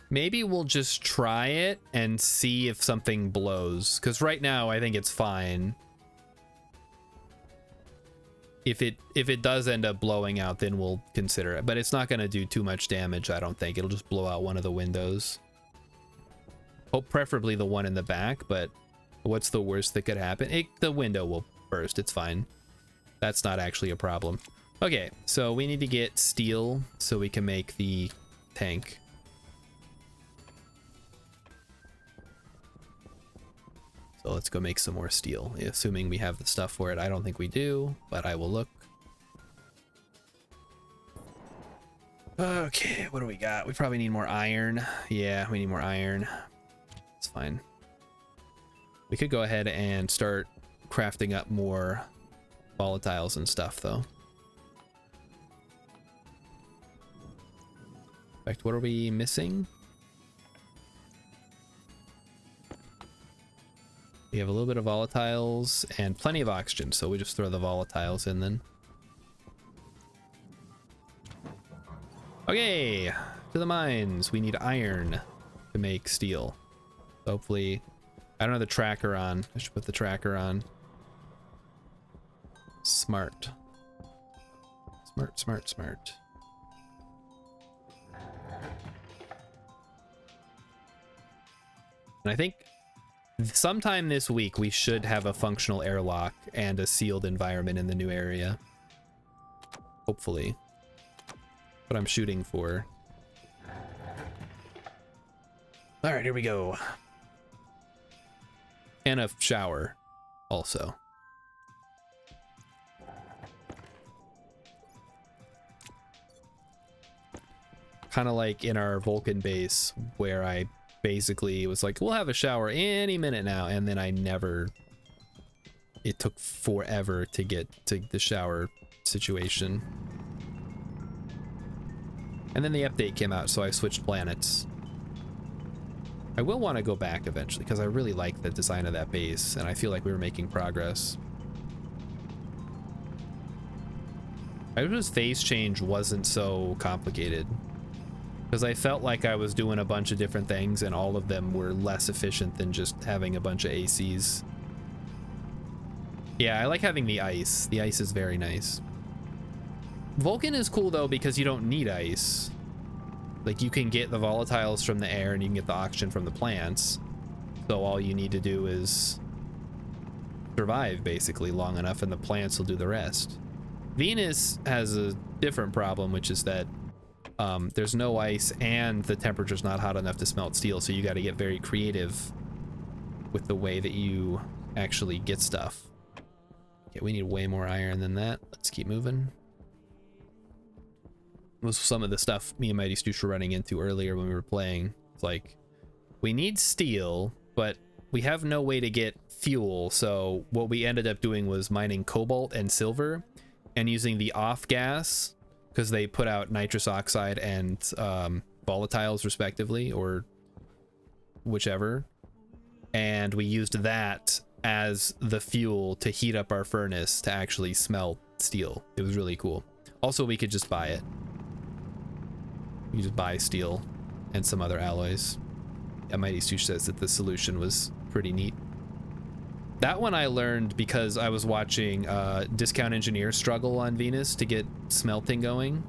Maybe we'll just try it and see if something blows. Because right now, I think it's fine. If it does end up blowing out, then we'll consider it. But it's not going to do too much damage, I don't think. It'll just blow out one of the windows. Hope preferably the one in the back, but What's the worst that could happen? The window will burst. It's fine. That's not actually a problem. Okay, so we need to get steel so we can make the tank. So let's go make some more steel, assuming we have the stuff for it. I don't think we do, but I will look. Okay, what do we got? We probably need more iron. Yeah, we need more iron. It's fine. We could go ahead and start crafting up more volatiles and stuff, though. In fact, what are we missing? We have a little bit of volatiles and plenty of oxygen, so we just throw the volatiles in then. Okay, to the mines. We need iron to make steel. Hopefully, I don't have the tracker on. I should put the tracker on. Smart. Smart, smart, smart. And I think sometime this week we should have a functional airlock and a sealed environment in the new area. Hopefully. What I'm shooting for. All right, here we go. And a shower also. Kind of like in our Vulcan base where I basically was like, we'll have a shower any minute now, and then I never, it took forever to get to the shower situation. And then the update came out, so I switched planets. I will want to go back eventually because I really like the design of that base, and I feel like we were making progress. I wish phase change wasn't so complicated, because I felt like I was doing a bunch of different things and all of them were less efficient than just having a bunch of ACs. Yeah, I like having the ice. The ice is very nice. Vulcan is cool though because you don't need ice. Like you can get the volatiles from the air and you can get the oxygen from the plants. So all you need to do is survive basically long enough and the plants will do the rest. Venus has a different problem, which is that there's no ice and the temperature's not hot enough to smelt steel, so you got to get very creative with the way that you actually get stuff. Okay, we need way more iron than that. Let's keep moving. Was some of the stuff me and Mighty Stoosh were running into earlier when we were playing. It's like, we need steel, but we have no way to get fuel, so what we ended up doing was mining cobalt and silver and using the off gas, because they put out nitrous oxide and volatiles respectively, or whichever, and we used that as the fuel to heat up our furnace to actually smelt steel. It was really cool. Also, we could just buy it. You just buy steel and some other alloys. Yeah, Mighty Stoosh says that the solution was pretty neat. That one I learned because I was watching Discount Engineer struggle on Venus to get smelting going.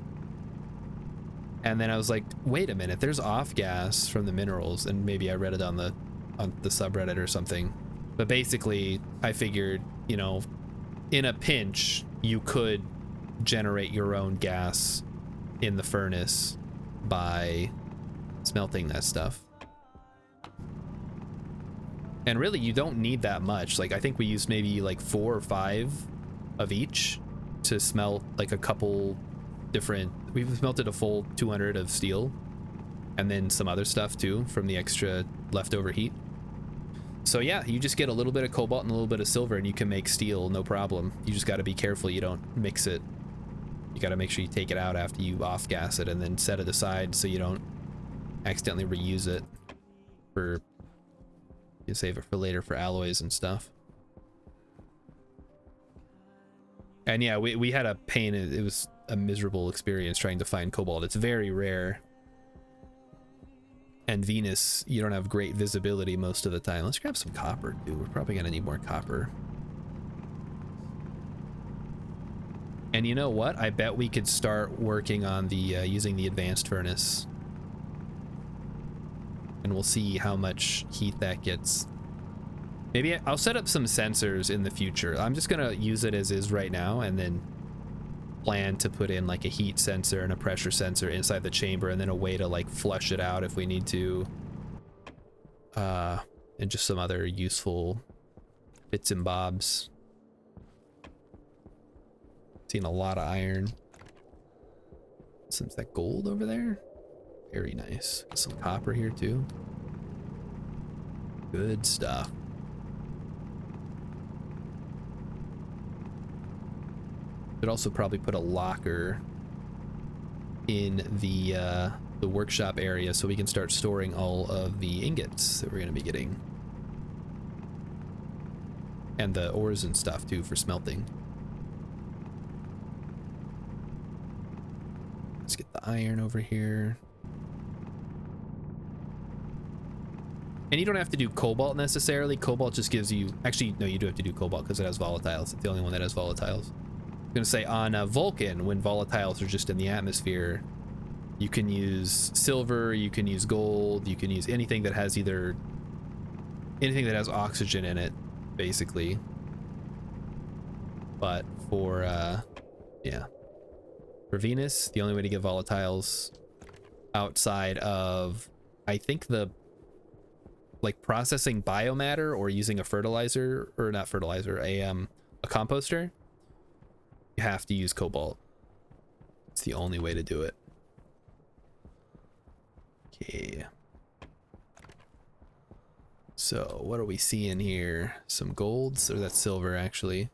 And then I was like, wait a minute, there's off gas from the minerals, and maybe I read it on the subreddit or something. But basically, I figured, you know, in a pinch, you could generate your own gas in the furnace by smelting that stuff. And really, you don't need that much. Like, I think we used maybe like 4 or 5 of each to smelt like a couple different... We've smelted a full 200 of steel. And then some other stuff too from the extra leftover heat. So yeah, you just get a little bit of cobalt and a little bit of silver and you can make steel, no problem. You just got to be careful you don't mix it. You got to make sure you take it out after you off-gas it and then set it aside so you don't accidentally reuse it for... You save it for later for alloys and stuff. And yeah, we had a pain. It was a miserable experience trying to find cobalt. It's very rare. And Venus, you don't have great visibility most of the time. Let's grab some copper too. We're probably gonna need more copper. And you know what? I bet we could start working on the using the advanced furnace. And we'll see how much heat that gets. Maybe I'll set up some sensors in the future. I'm just gonna use it as is right now, and then plan to put in like a heat sensor and a pressure sensor inside the chamber, and then a way to like flush it out if we need to. And just some other useful bits and bobs. Seen a lot of iron. Is that gold over there? Very nice. Got some copper here too. Good stuff. Could also probably put a locker in the workshop area so we can start storing all of the ingots that we're going to be getting. And the ores and stuff too for smelting. Let's get the iron over here. And you don't have to do cobalt necessarily. Cobalt just gives you... Actually, no, you do have to do cobalt because it has volatiles. It's the only one that has volatiles. I'm going to say on Vulcan, when volatiles are just in the atmosphere, you can use silver, you can use gold, you can use anything that has either... anything that has oxygen in it, basically. But for, yeah. For Venus, the only way to get volatiles outside of, I think the... like processing biomatter or using a fertilizer, or not fertilizer, a composter, you have to use cobalt. It's the only way to do it. Okay. So what are we seeing here? Some golds, or that's silver actually.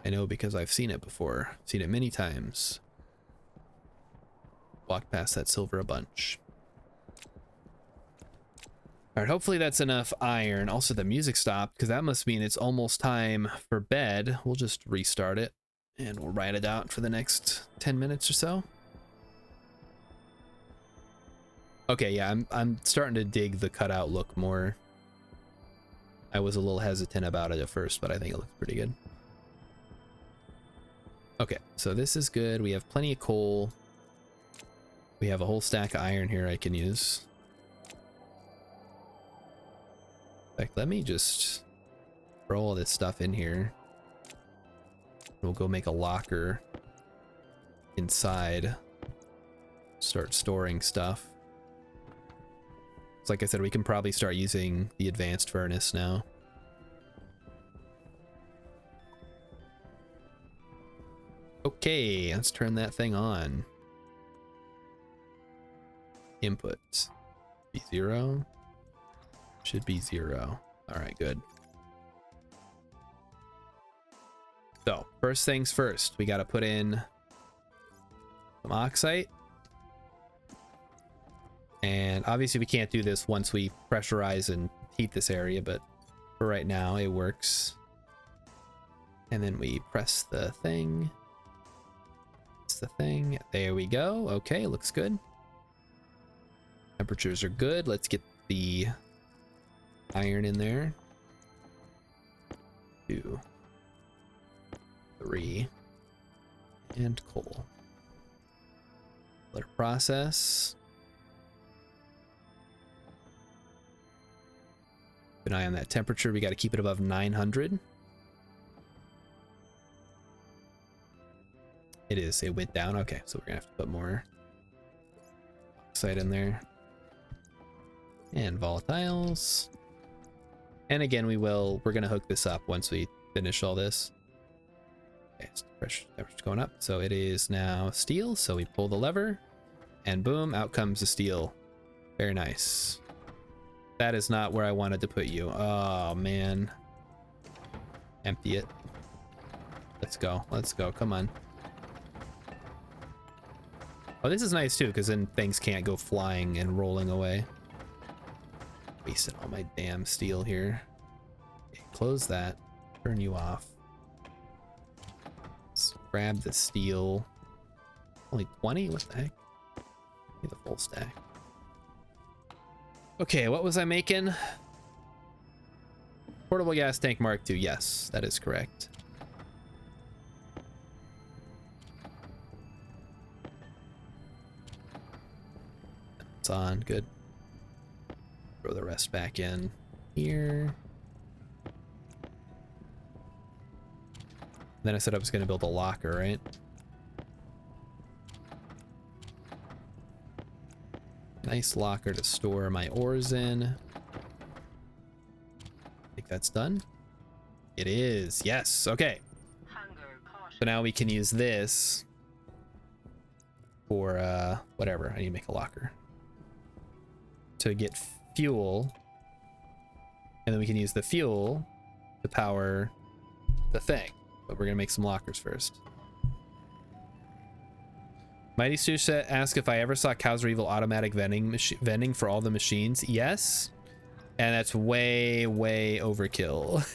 I know because I've seen it before. Seen it many times. Walked past that silver a bunch. All right, hopefully that's enough iron. Also, the music stopped because that must mean it's almost time for bed. We'll just restart it and we'll ride it out for the next 10 minutes or so. Okay, yeah, I'm starting to dig the cutout look more. I was a little hesitant about it at first, but I think it looks pretty good. Okay, so this is good. We have plenty of coal. We have a whole stack of iron here I can use. In fact, let me just throw all this stuff in here. We'll go make a locker inside. Start storing stuff. So like I said, we can probably start using the advanced furnace now. Okay, let's turn that thing on. Input. Be 0. Should be 0. All right, good. So first things first, we got to put in some oxide. And obviously we can't do this once we pressurize and heat this area, but for right now it works. And then we press the thing. It's the thing. There we go. Okay, looks good. Temperatures are good. Let's get the iron in there. 2, 3, and coal. Let it process. Keep an eye on that temperature. We got to keep it above 900. It is. It went down. Okay, so we're gonna have to put more oxide in there. And volatiles. And again, we're gonna hook this up once we finish all this. Okay, so temperature's going up. So it is now steel. So we pull the lever and boom, out comes the steel. Very nice. That is not where I wanted to put you. Oh man. Empty it. Let's go. Let's go. Come on. Oh, this is nice too, because then things can't go flying and rolling away. Wasted all my damn steel here. Okay, close that. Turn you off. Let's grab the steel. Only 20? What the heck? Need the full stack. Okay, what was I making? Portable gas tank Mark II. Yes, that is correct. It's on. Good. Throw the rest back in here. Then I said I was going to build a locker, right? Nice locker to store my ores in. I think that's done. It is. Yes. Okay. Hunger caution. So now we can use this for whatever. I need to make a locker to get fuel, and then we can use the fuel to power the thing. But we're gonna make some lockers first. Mighty Susha asked if I ever saw Cows Are Evil automatic vending for all the machines. Yes, and that's way overkill.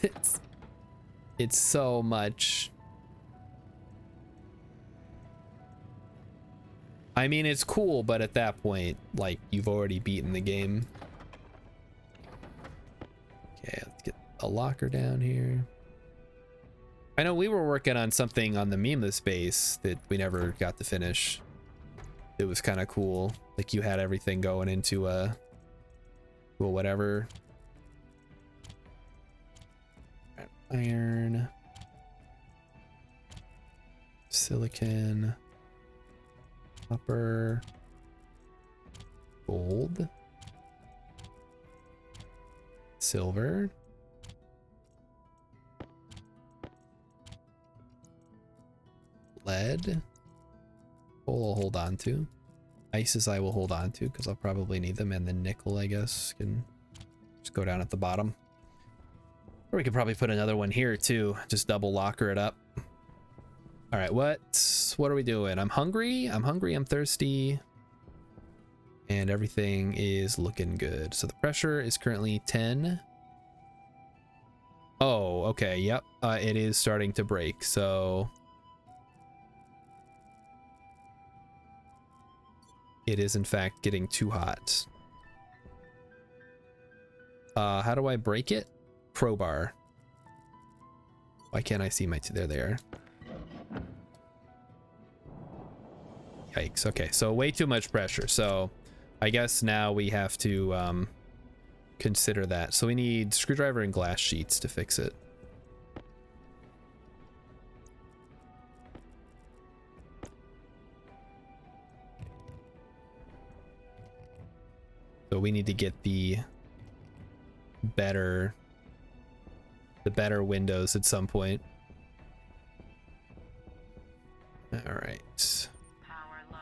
It's so much. I mean, it's cool, but at that point, like, you've already beaten the game. Okay, let's get a locker down here. I know we were working on something on the memeless base that we never got to finish. It was kind of cool. Like, you had everything going into a well, whatever. Iron, silicon, copper, gold, silver, lead. Coal I'll hold on to. Ices I will hold on to because I'll probably need them, and then nickel, I guess, can just go down at the bottom. Or we could probably put another one here too. Just double locker it up. All right, what are we doing? I'm hungry. I'm thirsty. And everything is looking good. So the pressure is currently 10. Oh, okay. Yep. It is starting to break. So it is in fact getting too hot. How do I break it? Crowbar. Why can't I see my there they are. Yikes. Okay, so way too much pressure. So I guess now we have to consider that. So we need screwdriver and glass sheets to fix it. So we need to get the better windows at some point. All right. Power low.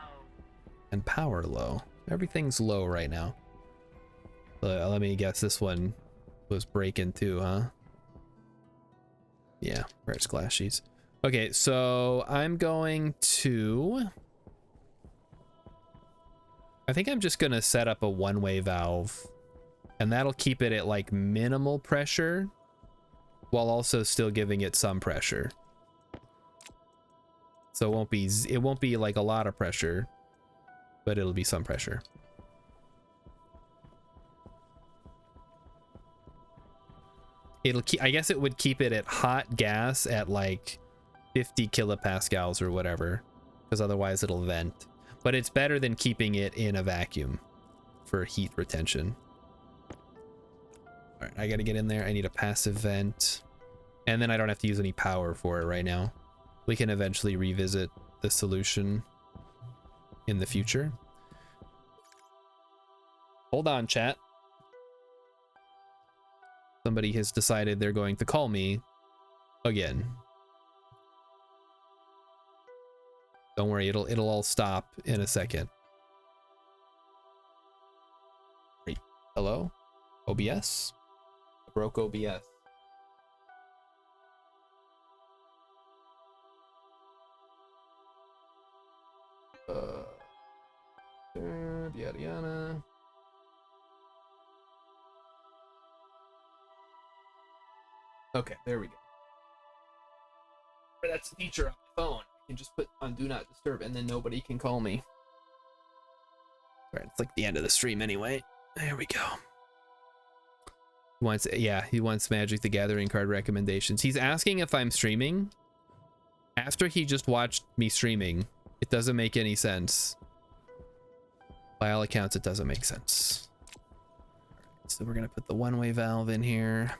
And power low. Everything's low right now. Let me guess, this one was breaking too, huh? Yeah, where's glass sheets? Okay, so I'm going to... I think I'm just gonna set up a one-way valve, and that'll keep it at like minimal pressure while also still giving it some pressure. So it won't be like a lot of pressure, but it'll be some pressure. I guess it would keep it at hot gas at like 50 kilopascals or whatever, because otherwise it'll vent. But it's better than keeping it in a vacuum for heat retention. All right, I gotta get in there. I need a passive vent, and then I don't have to use any power for it right now. We can eventually revisit the solution in the future. Hold on, chat. Somebody has decided they're going to call me again. Don't worry, it'll all stop in a second. Wait, hello? OBS? I broke OBS. Yada yada. Okay, there we go. That's the feature on my phone. I can just put on Do Not Disturb and then nobody can call me. Alright, it's like the end of the stream anyway. There we go. He wants Magic the Gathering card recommendations. He's asking if I'm streaming. After he just watched me streaming, it doesn't make any sense. By all accounts, it doesn't make sense. Alright, so we're gonna put the one-way valve in here.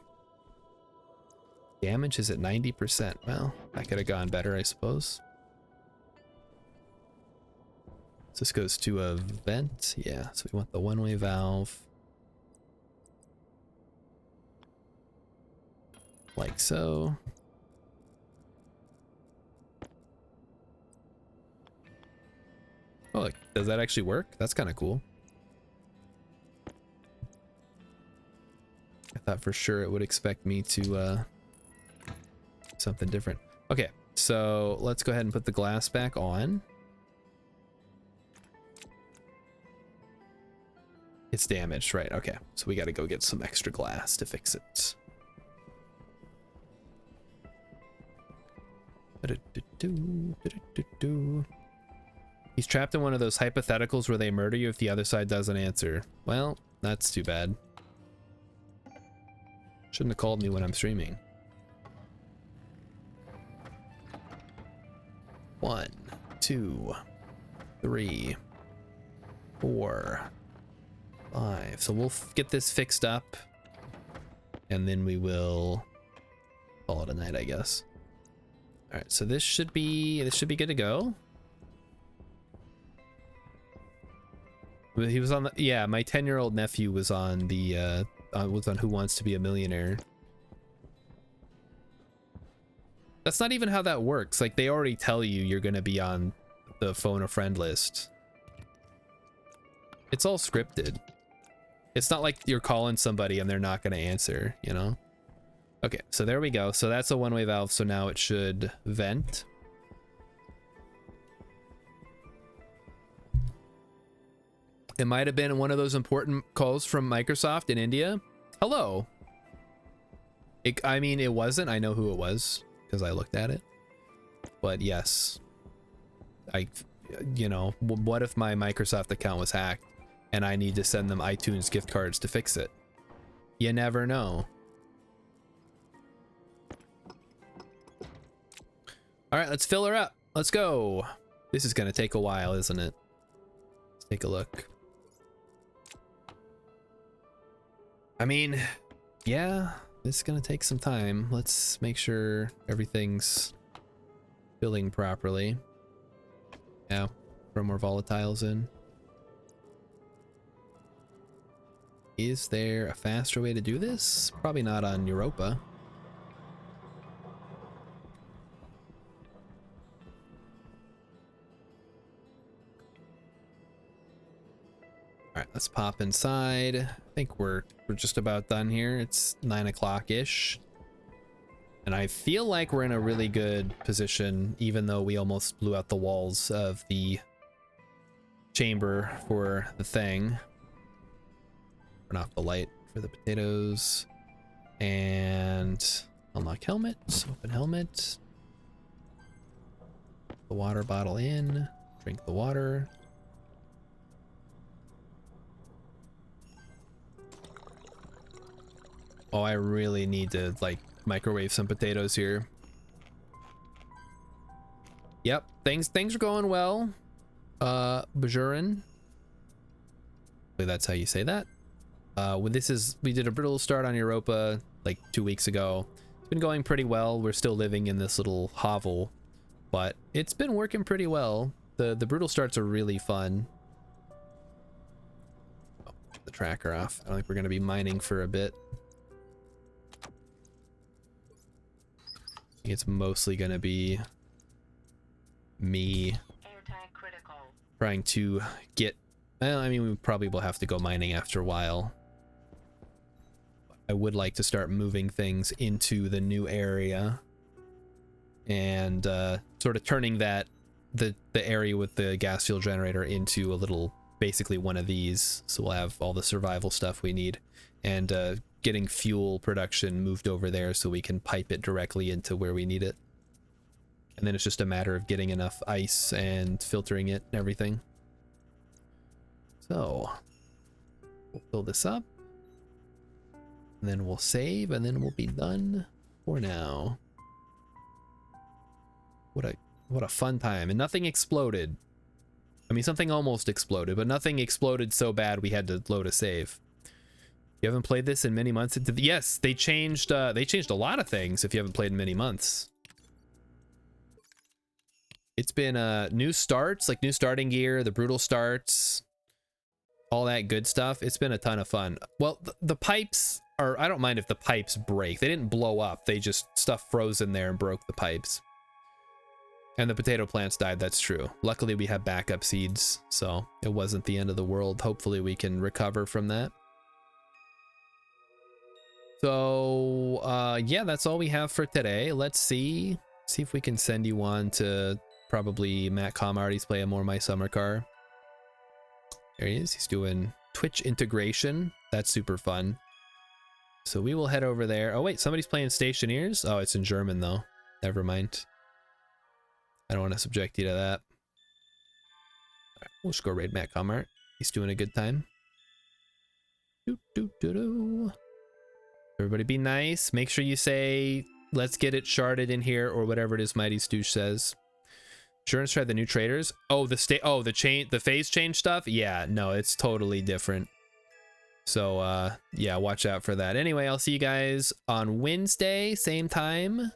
Damage is at 90%. Well, that could have gone better, I suppose. So this goes to a vent. Yeah, so we want the one-way valve. Like so. Oh, does that actually work? That's kind of cool. I thought for sure it would expect me to something different. Okay, so let's go ahead and put the glass back on. It's damaged, right? Okay, so we got to go get some extra glass to fix it. He's trapped in one of those hypotheticals where they murder you if the other side doesn't answer. Well, that's too bad. Shouldn't have called me when I'm streaming. 1, 2, 3, 4, 5. So we'll get this fixed up, and then we will call it a night, I guess. All right, so this should be good to go. He was on the, yeah, my 10-year-old nephew was on the was on Who Wants to Be a Millionaire. That's not even how that works. Like, they already tell you you're gonna be on the phone a friend list. It's all scripted. It's not like you're calling somebody and they're not gonna answer, you know? Okay, so there we go. So that's a one-way valve, so now it should vent. It might have been one of those important calls from Microsoft in India. Hello. I mean, it wasn't. I know who it was because I looked at it. But yes. You know, what if my Microsoft account was hacked and I need to send them iTunes gift cards to fix it? You never know. All right, let's fill her up. Let's go. This is going to take a while, isn't it? Let's take a look. I mean, yeah, this is going to take some time. Let's make sure everything's filling properly. Yeah, throw more volatiles in. Is there a faster way to do this? Probably not on Europa. All right, let's pop inside. I think we're just about done here. It's 9 o'clock-ish. And I feel like we're in a really good position, even though we almost blew out the walls of the chamber for the thing. Turn off the light for the potatoes. And unlock helmet. Open helmet. The water bottle in. Drink the water. Oh, I really need to, like, microwave some potatoes here. Yep, things are going well. Bajurin. That's how you say that. We did a brittle start on Europa like 2 weeks ago. It's been going pretty well. We're still living in this little hovel, but it's been working pretty well. The brutal starts are really fun. Oh, the tracker off. I don't think we're gonna be mining for a bit. I think it's mostly gonna be me trying to get, well, I mean, we probably will have to go mining after a while. I would like to start moving things into the new area and sort of turning the area with the gas fuel generator into a little, basically one of these, so we'll have all the survival stuff we need, and getting fuel production moved over there so we can pipe it directly into where we need it. And then it's just a matter of getting enough ice and filtering it and everything. So we'll fill this up, and then we'll save, and then we'll be done for now. What a fun time. And nothing exploded. I mean, something almost exploded, but nothing exploded so bad we had to load a save. You haven't played this in many months. Yes, they changed a lot of things if you haven't played in many months. It's been new starts, like new starting gear, the brutal starts, all that good stuff. It's been a ton of fun. Well, the pipes are, I don't mind if the pipes break. They didn't blow up. They just, stuff froze in there and broke the pipes. And the potato plants died, that's true. Luckily we have backup seeds, so it wasn't the end of the world. Hopefully we can recover from that. So, yeah, that's all we have for today. Let's see if we can send you on to probably Matt Comarty's play a more My Summer Car. There he is. He's doing Twitch integration. That's super fun. So we will head over there. Oh, wait, somebody's playing Stationeers? Oh, it's in German, though. Never mind. I don't want to subject you to that. All right, we'll just go raid Matt Comart. He's doing a good time. Doo-doo-doo-doo. Everybody be nice. Make sure you say, let's get it sharded in here, or whatever it is Mighty Stoosh says. Insurance tried the new traders. Oh, the phase change stuff? Yeah, no, it's totally different. So, yeah, watch out for that. Anyway, I'll see you guys on Wednesday, same time.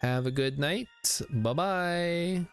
Have a good night. Bye-bye.